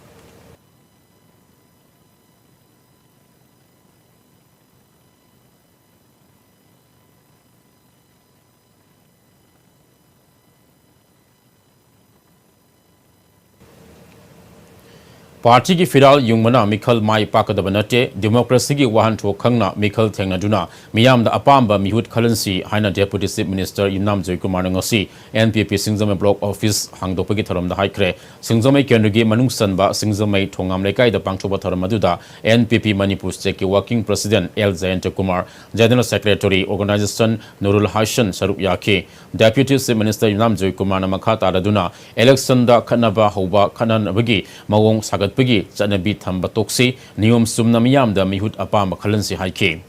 Party ki firal yungmana Mikhal mai pakadabanate democracy ki wahan tho khangna Mikhal thengna duna miyam da apamba mihut khalansi haina deputy chief minister Yumnam Joykumar ngasi NPP Singjamai block office hangdopagi tharam da haikre Singjamai kendri manung sanba Singjamai thongam lekai da pangthoba tharam aduda NPP Manipur state ki working president L Jayant Kumar general secretary organization Nurul Hassan Saruk Yake deputy chief minister Yumnam Joykumar na makha taraduna election da khanaba hoba khanan bagi mawong sagat pagi chanabi thamba toksi niyom sumna miyam da mihut apam khalansi haike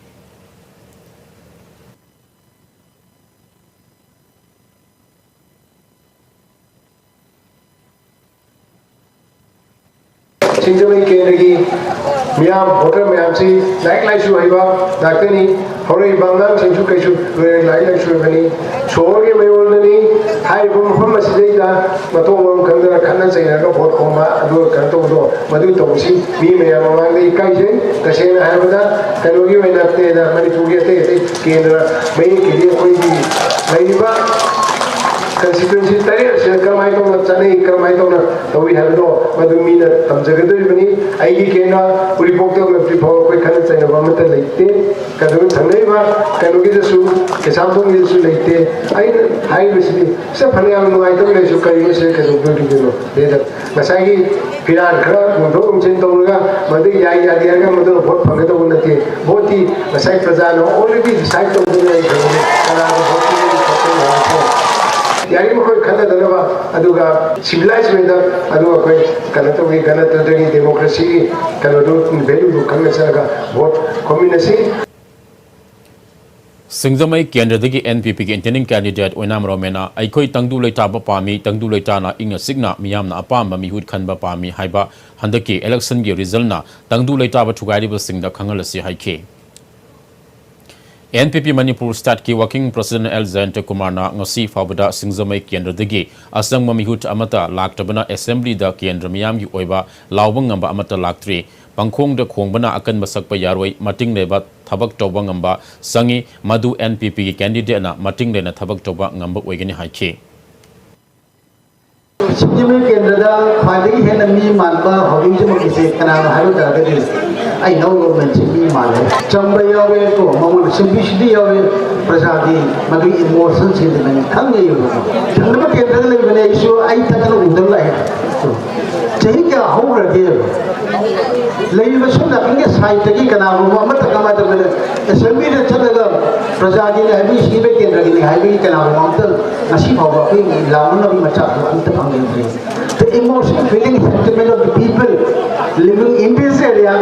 सिंजमई केंद्र मियाम voter ma'am से लाइक लाइसु है डाक्टनी हौरे बांगांग सिंसु कैसु लाइक लाइसु बनी सोर के मयोलनी हाई मफम असिदैदा मतोम खंदरा खन्ना चैनागा भोट खोमा अदु कंतोदो मदु तोसी मी मयाम मांगदे इकाइसे तसेना हायबदा कनोगी वैनातेदा मणिपुरी अते केंद्र मई केदि कोई लैबा constituency tare se kamai to na chane kamai to na to we have no madu mi na tamjagadu bani ai gi kena puri pok to pri pok koi khana chane ba mata leite kadu thangai ba kanu gi su ke sam to gi su leite ai hai bisi se phane am no ai to le su kai se kadu du du no de da masai gi piran khara mo do chen to ga madu ya ya dia ga madu vote phang to na ti boti masai praja no already decide to do ai kana vote यारी में कोई खंडा दलवा अदुगा सिविलाइज में दा अदुगा कोई गणतंत्र की गणतंत्र की डेमोक्रेसी की कलरो वैल्यू को खंडा चलगा वोट कम्युनिटी सिंगजमई केंद्र एनपीपी की इंटेनिंग कैंडिडेट ओनाम रोमेना अखोई तंगदु लेटाब पामी तंगदु लेटाना इंग सिग्ना मियामना अपाम मिहुद खनबा पामी हाइबा हंदकी इलेक्शन की रिजल्टना तंगदु लेटाब थुगाइरिब सिंगदा खंगलसी हाइखे NPP Manipur State की वर्किंग प्रेसिडेंट एल जयंत कुमार ना ngasi फावदा सिंगजमई केंद्र दगी असंग ममिहुत अमता लाक्तबना असेंबली दा केंद्र मियाम की ओइबा लावबंग ngamba अमता लाक्त्री पंखोंग द खोंगबना अकन मसक प यारोय मटिंग लेबा थबक तौबा ngamba संगी मधु NPP की कैंडिडेट ना मटिंग लेना थबक तौबा ngamba ओइगनि हाइखे सिंगजमई केंद्र दा खादी है नमी मानबा हबी जम किसे कना हारो दागदि आई नो गवर्नमेंट से माने चंबा यावे को ममन सिंबिसिटी यावे प्रजादी मगी इमोशन से नहीं खंगे यो चंबा केंद्र ले बने इशू आई तक उदम लाई चही क्या हो रगे लेई बसु ना इंगे साइट की कना वो मत कमा तो बने असेंबली ने चलगा प्रजादी ने हबी सीबे केंद्र की हाईवे कना वो मत नसी भाव कोई लावन भी मचा अंत भांगे the emotion feeling sentiment of the people living in this area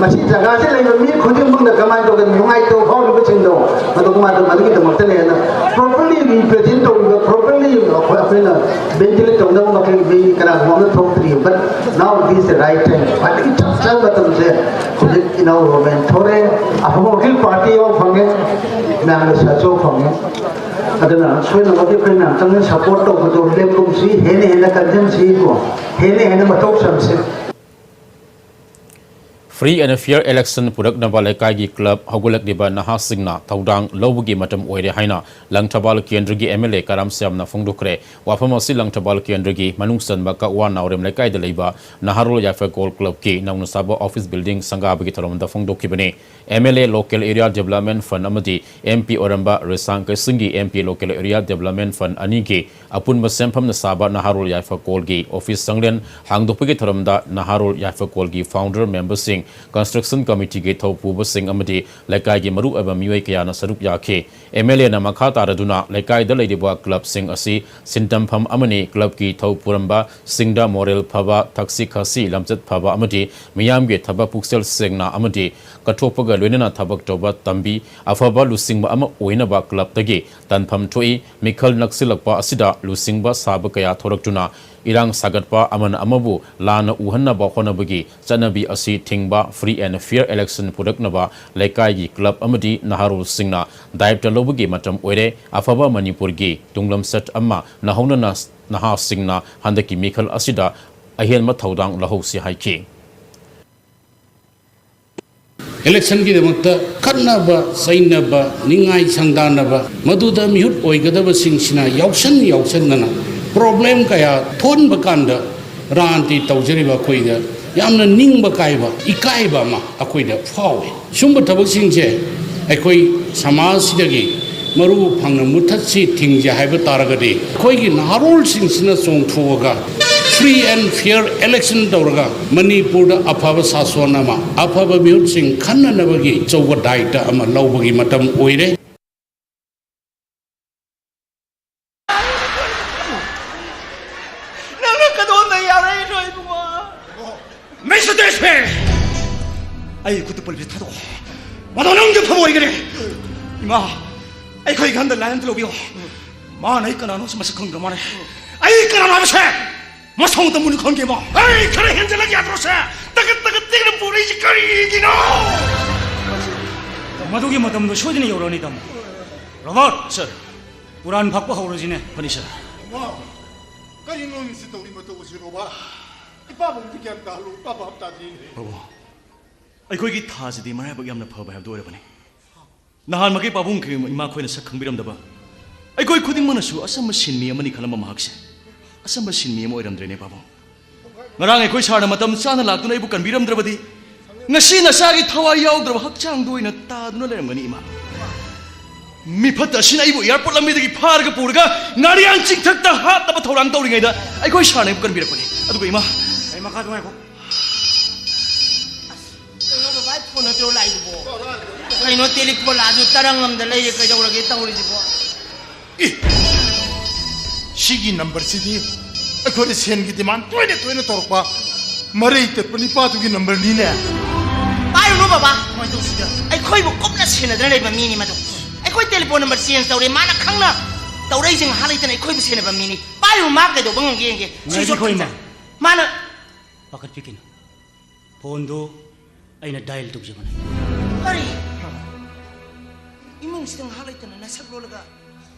masi jaga se lai mi khodi mung na kamai to ngai to ho lu ching do madu ma to madu ki to mat le na properly represent to properly apna benjile to na ma ke be kana mo na thok tri but now this is the right time but it just tell batam se you know when thore apmo hil party of fange na na sa cho fange adana soina mabhi kaina tang support to do le kum si hene kanjan si ko hene matok sam se Free and fair election purak na balai kai gi club hogulak diba naha singna thaudang lobugi matam oire haina langthabal kendra gi MLA karam siam na phongdukre wafam asi langthabal kendra gi manungsan ba ka wan naurem lai kai da leiba naharul yafa goal club ki nauna sabo office building sanga ba gi tharom da phongdukki bane MLA local area development fund amadi MP oramba resang kai singi MP local area development fund ani gi apun ma sempham na saba naharul yafa goal gi office sanglen hangdukpi gi tharom da naharul yafa goal gi founder member sing construction committee ge thopu sing amadi laikai gi maru aba miwai kaya na saruk yakhe MLA na makha taraduna laikai da leidiba club sing asi sintam pham amani club ki thopuramba singda moral phaba thaksi khasi lamchat phaba amadi miyam ge thaba puksel singna amadi kathopaga loinana thabak toba tambi afaba lusingba ama oina ba club tagi tanpham thoi mikhal naksilakpa asida lusingba saba kaya thoraktuna irang sagatpa aman amabu lana uhanna ba khonabagi chanabi asi thingba free and fair election pudaknaba laikai gi club amadi naharul singna director lobagi matam oire afaba manipur gi tunglam set amma nahona naha singna handaki mikhal asida ahen ma thaudang lahosi haiki election ki demakta khanaba sainaba ningai sangdanaba maduda mihut oigadaba singsina yausan nana problem kaya thon bakanda ranti tawjariba koida yamna ningba kaiba ikaiba ma akoida fawe sumba thabak singje akoi samaj sidagi maru phangna muthatsi thingje haiba taragadi koigi naharol singsina songthoga free and fair election tawraga manipur da aphaba saswana ma aphaba mihut sing khanna nabagi chawga daita ama lawbagi matam oire आई कुछ पल भी था तो मतलब नंगे फमो इगरे इमा आई कोई गंदा लाइन तो लोबियो मां नहीं करना नो समझ खंग माने आई करना ना से मसों तो मुन खंगे मां आई करे हिंज लगी आत्रो से 내가 보내지 거리기노. 마도기 마담도 쇼진이 요런이다. 로봇, sir. 우란 박과 하오르지네. Panisha. 와, 까지 놈이 있다 우리 뭐 또 오시로 봐. 이 빠보 어떻게 한다 로 빠보 합다지. Babu. ꯑꯩꯈꯣꯏꯒꯤ ꯊꯥꯁꯤꯗꯤ ꯃꯔꯥꯏꯕꯛ ꯌꯥꯝꯅ ꯐꯕ ꯍꯥꯏꯕꯗꯨ ꯑꯣꯏꯔꯕꯅꯤ ꯅꯍꯥꯟꯃꯛꯀꯤ ꯄꯥꯕꯨꯡꯒꯤ ꯏꯃꯥ ꯈꯣꯏꯅ ꯁꯛ ꯈꯪꯕꯤꯔꯝꯗꯕ ꯑꯩꯈꯣꯏ ꯈꯨꯗꯤꯡꯃꯛꯅꯁꯨ ꯑꯁꯝꯕ ꯁꯤꯟꯃꯤ ꯑꯃꯅꯤ ꯈꯜꯂꯝꯕ ꯃꯍꯥꯛꯁꯦ ꯑꯁꯝꯕ ꯁꯤꯟꯃꯤ ꯑꯃ ꯑꯣꯏꯔꯝꯗ꯭ꯔꯦꯅꯦ ꯄꯥꯕꯨꯡ ꯉꯔꯥꯡ ꯑꯩꯈꯣꯏ ꯁꯥꯔꯅ ꯃꯇꯝ ꯆꯥꯅ ꯂꯥꯛꯇꯨꯅ ꯑꯩꯕꯨ ꯀꯟꯕꯤꯔꯝꯗ꯭ꯔꯕꯗꯤ ꯉꯁꯤ ꯅꯁꯥꯒꯤ ꯊꯋꯥꯏ ꯌꯥꯎꯗ꯭ꯔꯕ ꯍꯛꯆꯥꯡꯗꯨ ꯑꯣꯏꯅ ꯇꯥꯗꯨꯅ ꯂꯩꯔꯝꯒꯅꯤ ꯏꯃꯥ ꯃꯤꯐꯠꯇ ꯑꯁꯤꯅ ꯑꯩꯕꯨ ꯑꯦꯌꯥꯔꯄꯣꯔꯠ ꯂꯝꯕꯤꯗꯒꯤ ꯐꯥꯔꯒ ꯄꯨꯔꯒ ꯉꯥꯔꯤꯌꯥꯟ ꯆꯤꯡꯊꯛꯇ ꯍꯥꯠꯅꯕ ꯊꯧꯔꯥꯡ ꯇꯧꯔꯤꯉꯩꯗ ꯑꯩꯈꯣꯏ ꯁꯥꯔꯅ ꯑꯩꯕꯨ ꯀꯟꯕꯤꯔꯛꯄꯅꯤ ꯑꯗꯨꯒ ꯏꯃꯥ ꯑꯩ ꯃꯈꯥ ꯅꯨꯡꯉꯥꯏꯀꯣ ꯐꯣꯟ ꯅꯠꯇ꯭ꯔꯣ ꯂꯥꯛꯏꯗꯨꯕꯣ ꯀꯩꯅꯣ ꯇꯦꯂꯤꯐꯣꯟ ꯂꯥꯛꯑꯁꯨ ꯇꯔꯪ ꯑꯃꯗ ꯂꯩꯔꯦ ꯀꯩꯗꯧꯔꯒꯦ ꯇꯧꯔꯤꯁꯤꯕꯣ 시기 넘버시디 ꯑꯩꯈꯣꯏꯅ ꯁꯦꯟꯒꯤ ꯗꯤꯃꯥꯟ ꯇꯣꯏꯅ ꯇꯧꯔꯛꯄ ꯃꯔꯩ ꯇꯠꯄ ꯅꯤꯄꯥꯗꯨꯒꯤ ꯅꯝꯕꯔꯅꯤꯅꯦ ꯄꯥꯏꯔꯨꯅꯨ ꯕꯕꯥ ꯀꯃꯥꯏ ꯇꯧꯁꯤꯗ ꯑꯩꯈꯣꯏꯕꯨ ꯀꯨꯞꯅ ꯁꯦꯟꯅꯗꯅ ꯂꯩꯕ ꯃꯤꯅꯤ ꯃꯗꯨ ꯑꯩꯈꯣꯏ ꯇꯦꯂꯤꯐꯣꯟ ꯅꯝꯕꯔ ꯆꯦꯟꯖ ꯇꯧꯔꯦ ꯃꯥꯅ ꯈꯪꯅ ꯇꯧꯔꯛꯏꯁꯦ ꯉꯥꯏꯍꯥꯛ ꯂꯩꯇꯅ ꯑꯩꯈꯣꯏꯕꯨ ꯁꯦꯟꯅꯕ ꯃꯤꯅꯤ ꯄꯥꯏꯔꯨ ꯃꯥ ꯀꯩꯗꯧꯕ ꯉꯝꯒꯦ ꯌꯦꯡꯒꯦ ꯃꯥꯅ ꯄꯥꯈꯠꯄꯤꯒꯅꯨ ꯐꯣꯟꯗꯨ ꯑꯩꯅ ꯗꯥꯏꯜ ꯇꯧꯖꯕꯅꯤ ꯀꯔꯤ 이몽시등 하루 있다는 나 삭로르가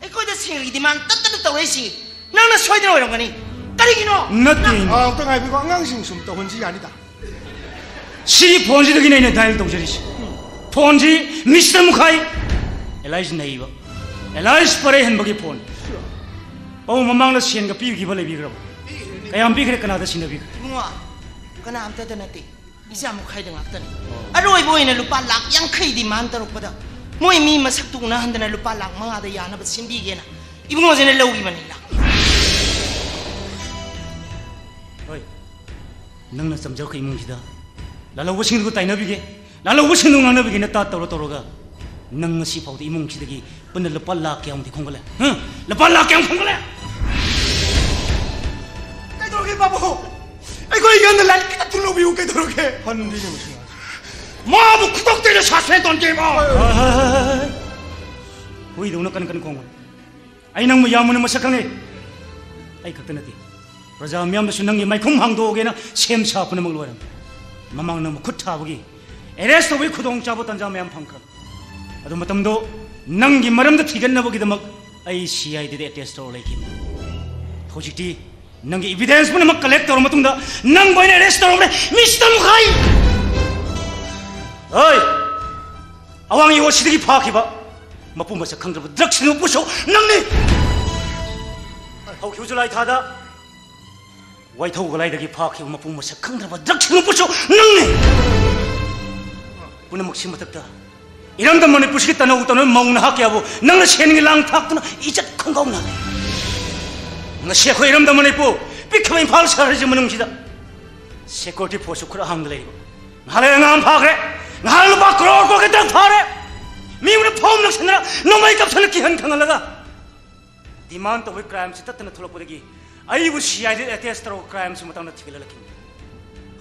에코이다 생일이디만 따따르 떠오르시 나는 소이들 오이런 거니 까리기노 Nothing. 어떤 아이비고 안강심 숨 떠혼지 아니다. 시 폰지덕이 내내 다일 동절이시. 폰지 미스터 무카이. 엘라이즈 네이버. 엘라이즈 퍼레 hen버기 폰. mamangna sienga piu gi bale bigra. Kayam bigre kana da sinabi. 이몽아 그나 암따다 나티 이제 아무 카이등 앞다니 아로이 보이는 루파 락 양크이디 만다록보다 뭐이 미 마삭두구나 한다나 루파 락 망아다 야나바 신비게나 이봉어제는 러우기만이라 어이 능나 점적 그 이몽지다 라라고 신고 따이나비게 라라고 신고 나나비게 나 따따로가 능나 시파도 이몽지득이 번을 루파 락 양디 공갈래 응 루파 락 양 공갈래 까이도록이 바보 아이고 이겼는 날 둘러비고 까이도록이 헌디는 무슨 마부 구독대를 사수해 던지 마 Hui dong nak kan kong. Ay nang mayaman na masakang eh. Ay kaktanati. Raja miyam na sunang yung may kumhang doge na siyem sa po na magluwaran. Mamang na makutta wagi. Eres na wai kudong chabot ang jamayam pangka. Ado matamdo nang gimaram na tigan na wagi damag ay siya ay dide test or like him. Hojiti nang evidence mo na mag-collect or matunda nang boy na arrest or Mr. Mukhay! Ay! Awang iwa sidigi paki ba? Mapumba sa kangraba drugs na puso nang ni! Hau kiusulay tada! Wai tau galay dagi paki o mapumba sa kangraba drugs na puso nang ni! Puna magsimatagta. Iramdam mo ni pusikit na utan ng maung nahakyawo nang nasyaning ilang takto na ijat konggaw na. Nasya ko iramdam mo ni po pikamay pal sa harja manong sida. Security force ukura hang dalay. Ngalay nga ang pakre! Ngalay ba kror ko kitang pare! Miyong pom lang sana no may kapsa na kihan kang alaga. Demand to with crime si tatana tulog po dagi. Ay bu siya di atest taro crime si matang na tigil laking.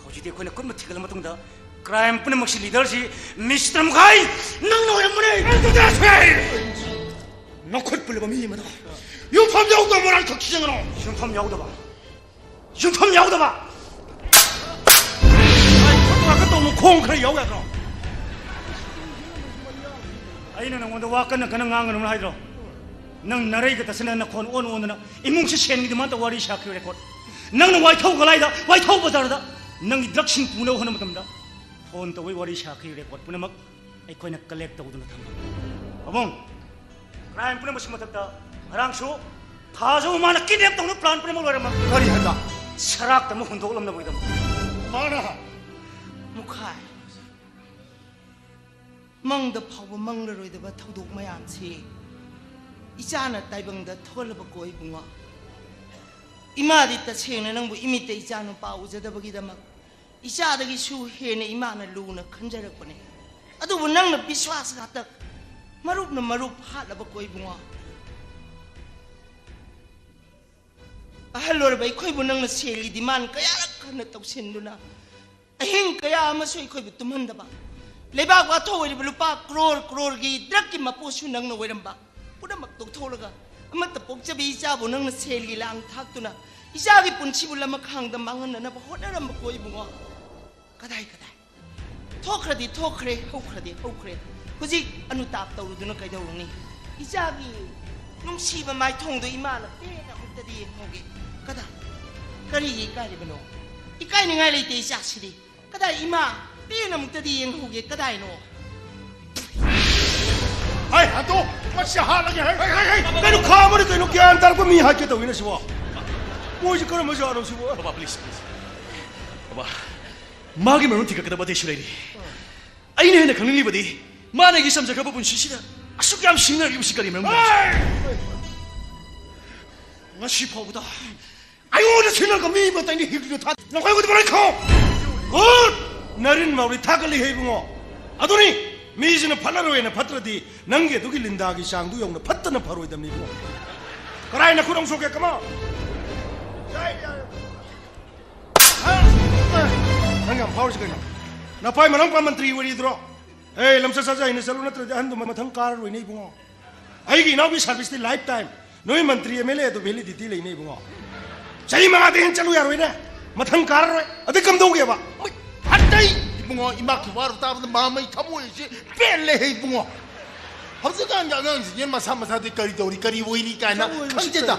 Hawji di ko na kun matigil matong da. Crime po na magsi leader si Mr. Mukhay. Nang nawala mo na eh. nakot pala ba mihi mata? Yung pam yaugda mo lang kakisang ano? Yung pam yaugda ba? Yung pam yaugda ba? Ay, kapag ka to mo kong kaya yaugda ka. Ay na nang wanda wakan na kanang ngangan mo hydro. Nang naray ka tasana na kon on na imong si sen di man ta wari shakri record. Nang na white hog galay da white hog bazar da. Nang drugsing punaw hana matam da. Phone to wari shakri record puna mag ay koy nak collect daw na tama. Abong. Crime puna mas matagda. Harang sho thajo mana kidnap daw na plan puna mag wara mag. Kari hada. Sarak ta mo hundok lam na boy dam. Mana? Mukhay Mang da pawa mang laroy da ba thawdok mayam si Ichana taibang da tholaba ko ibunga Ima di ta sena nang bu imita ichana pa uja da bagi da mag Icha da gi su he na ima na lu na khanjarak pane Adu bu nang na biswas ga tak marup na marup halaba ko ibunga Ahalor ba ikhoy bu nang na seli di man kaya rak na tawsin du na Ahing kaya ama so ikhoy bu tuman da ba Lebak wa to wali lupa kror gi drak ki mapusu nang no weram ba puda mak tok tholaga amat pok chabi cha bo nang na sel gi lang thak tu na isa gi punchi bula mak hang da mangan na ba hona ram ko ibunga kadai ꯊꯣꯛꯈ꯭ꯔꯗꯤ ꯊꯣꯛꯈ꯭ꯔꯦ ꯍꯧꯈ꯭ꯔꯗꯤ ꯍꯧꯈ꯭ꯔꯦ ꯍꯧꯖꯤꯛ ꯑꯅꯨꯇꯥꯞ ꯇꯧꯔꯨꯗꯨꯅ ꯀꯩꯗꯧꯔꯨꯅꯤ ꯏꯆꯥꯒꯤ ꯅꯨꯡꯁꯤꯕ ꯃꯥꯏꯊꯣꯡꯗꯣ ꯏꯃꯥꯅ ꯄꯦꯟꯅ ꯑꯃꯨꯛꯇꯗꯤ ꯌꯦꯡꯍꯧꯒꯦ ꯀꯗꯥꯏ ꯀꯔꯤꯒꯤ ꯏꯀꯥꯏꯔꯤꯕꯅꯣ ꯏꯀꯥꯏꯅꯤꯡꯉꯥꯏ ꯂꯩꯇꯦ ꯏꯆꯥꯁꯤꯗꯤ ꯀꯗꯥꯏ ꯏꯃꯥ ꯄꯦꯟꯅ ꯑꯃꯨꯛꯇꯗꯤ ꯌꯦꯡꯍꯧꯒꯦ ꯀꯗꯥꯏꯅꯣ ꯍꯥꯏ ꯍꯥꯇꯣ ꯃꯁꯤ ꯍꯥꯠꯂꯒꯦ ꯀꯩꯅꯣ ꯈꯥꯃꯅꯤ ꯀꯩꯅꯣ ꯒ꯭ꯌꯥꯟ ꯇꯥꯔꯛꯄ ꯃꯤ ꯍꯥꯠꯀꯦ ꯇꯧꯋꯤꯅ ꯁꯤꯕꯣ ꯃꯣꯏꯁꯤ ꯀꯔꯝꯕ ꯖꯥꯠꯅꯣ ꯁꯤꯕꯣ ꯕꯕꯥ ꯄ꯭ꯂꯤꯖ ꯕꯕꯥ ꯃꯥꯒꯤ ꯃꯔꯝ ꯊꯤꯒꯠꯀꯗꯕ ꯑꯇꯩꯁꯨ ꯂꯩꯔꯤ ꯑꯩꯅ ꯍꯦꯟꯅ ꯈꯪꯅꯤꯡꯂꯤꯕꯗꯤ ꯃꯥꯅ ꯑꯩꯒꯤ ꯁꯝꯖꯈ꯭ꯔꯕ ꯄꯨꯟꯁꯤꯁꯤꯗ ꯑꯁꯨꯛ ꯌꯥꯝ ꯁꯤꯡꯅꯔꯤꯕꯁꯤ ꯀꯔꯤ ꯃꯔꯝ ngasi phau da ayo da sinal ka mi ba tai ni hiklo tha na kai ko ba kho good narin mauri thakali he bungo aduni mi jina phalaro ena phatradi nange dugi linda gi sang du yong na phattana pharoi dam ni bungo karai na khurong so ke kama nangam phau ji kana na pai manam pa mantri wari dro hey lamsa sa ja ina salu na tra han du mathang kar roi nei bungo ai gi na bi service ti lifetime नोई मंत्री एमएलए तो वैलिडिटी लेने बुंगो सही मंगा दे चलो यार वेने मथंग कार रे अदे कम दोगे बा हटई बुंगो इमा की वार ता मामई थमोई से पेले हे बुंगो हबजगान जागां ये मसा मसा दे करी दौरी करी वोइनी काना खंजेदा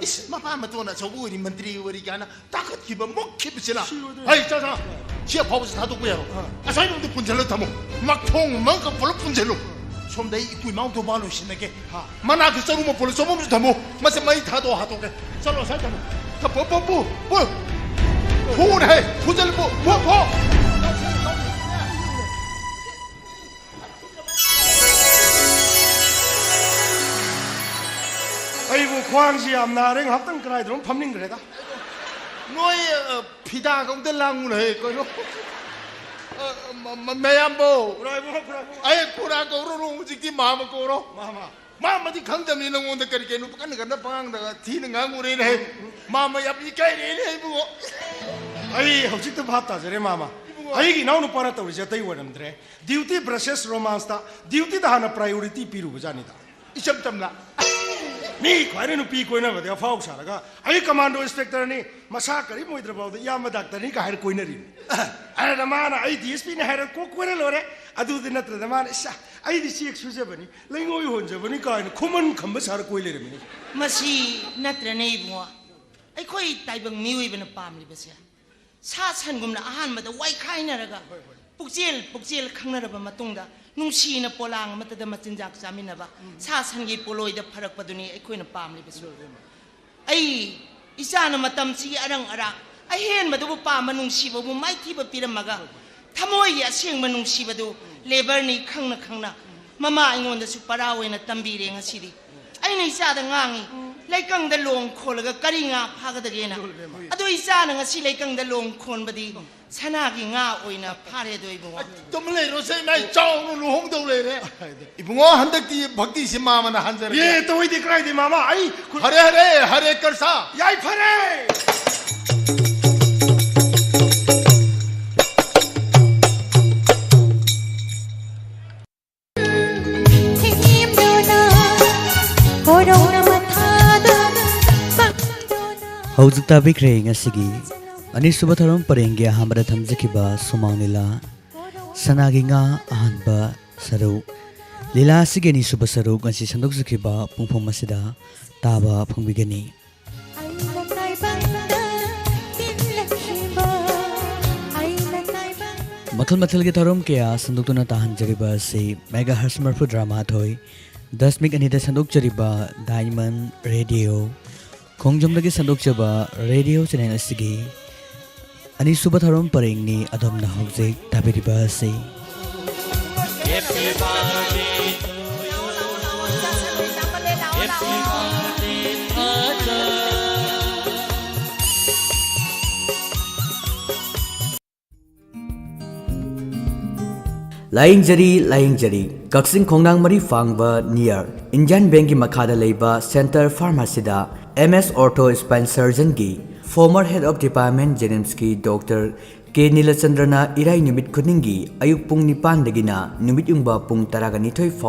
इस मपा मतोना छबुरी मंत्री वरी काना ताकत की मुख्य बिचला हाय चाचा चे फावस थादो को यारो असाई नो पुंजलो थमो मखोंग मंग का फल पुंजलो somdai ikui mau to balu sinake ha mana ki saru mo polo somom thamo mase mai tha do ha to ke chalo sai thamo ta po po po po phun hai phujal po po po ai bu khwang si am na reng hak tang krai drom phamning gre da noi phida gong de lang mu hai ko no मैयाम्बो अय पूरा कौरो रो जिक्ति मामा कौरो मामा दी खंग दमी नंगों द करके नु पकन करना पांग द थी नंगांगु रे रहे मामा अब ई कह रे रे बुओ अय हौजिक त भात ताजरे मामा अय की नाउ नु पारा तौ जतै वरमद्रे ड्यूटी प्रोसेस रोमांस ता ड्यूटी दा हाना प्रायोरिटी पिरु बजानी दा इचम तमना मी ख्वारे नु पी कोइना बदे फाउ सारगा अय कमांडो इंस्पेक्टर नि मसा करी मोइद्र बाउ द याम डॉक्टर नि का हायर कोइनरी अरे रमाना आई डीएसपी ने हायर को कोरे लोरे अदु दिन नत्र रमाना सा आई दि सीएक सुजे बनी लेंगोय होनजे बनी का खुमन खंब सार कोइ लेरे मिनी मसी नत्र नै बुआ आई खोइ ताइबंग मिउइ बन पामलि बसे सा सनगुमना आहान मद वाइ खाइनरगा पुक्चेल खंगनरबा मतुंगदा नुंसीना पोलांग मतदा मचिनजाक चामिनबा सा सनगी पोलोइदा फरकपदुनी अखोइना पामलि बसु आई इसाना मतम सी अरंग अरा आई हेन मदबु पाम नुंसीबबु माइथिबा पिरमगा थमोइ असेंग नुंसीबदु लेबरनी खंगना ममा आइंगोंदसु परा ओइना तंबीरे ngasidi aina isada ngangi laikangda long kholaga kari nga phagadageena adu isana ngasi laikangda long khonbadi sanagi nga oina phare doibo tumle rose nai chau lu hong do le re ibungo handak ti bhakti se mama na hanjar ye to oi dikrai de mama ai hare karsa yai phare हौजुक ताबिख्रे ngasiगी अनिसुबा थरम परेंगे हमरा थमजखिबा सुमांग लीला सनागी nga ahanba saru लीला सिगे निसुबा saru ngasi sandokjखिबा पुंफम असida taba phongbigani मथल मथल के थरम के संदोक्तुना ताहनजरिबा से मेगाहर्ट्ज मरफु ड्रामा थोय 10 अनिदा संदोक्चरिबा डायमंड रेडियो खोंजमदगी संदोक्चबा रेडियो चैनल असिगी अनिसुबा थरम परेंगनी अदमना हौजे ताबिरिबा से लाइंजरी कक्सिंग खोंगनांग मरी फांगबा नियर इंडियन बैंक की मखादा लेबा सेंटर फार्मेसीदा एमएस ऑर्थो स्पाइन सर्जन की फॉर्मर हेड ऑफ डिपार्टमेंट जेनिम्स की डॉक्टर के नीलचंद्रना इराई निमित खुनिंगी अयुक पुंग 9 दगिना निमित युंगबा पुंग 12 फाव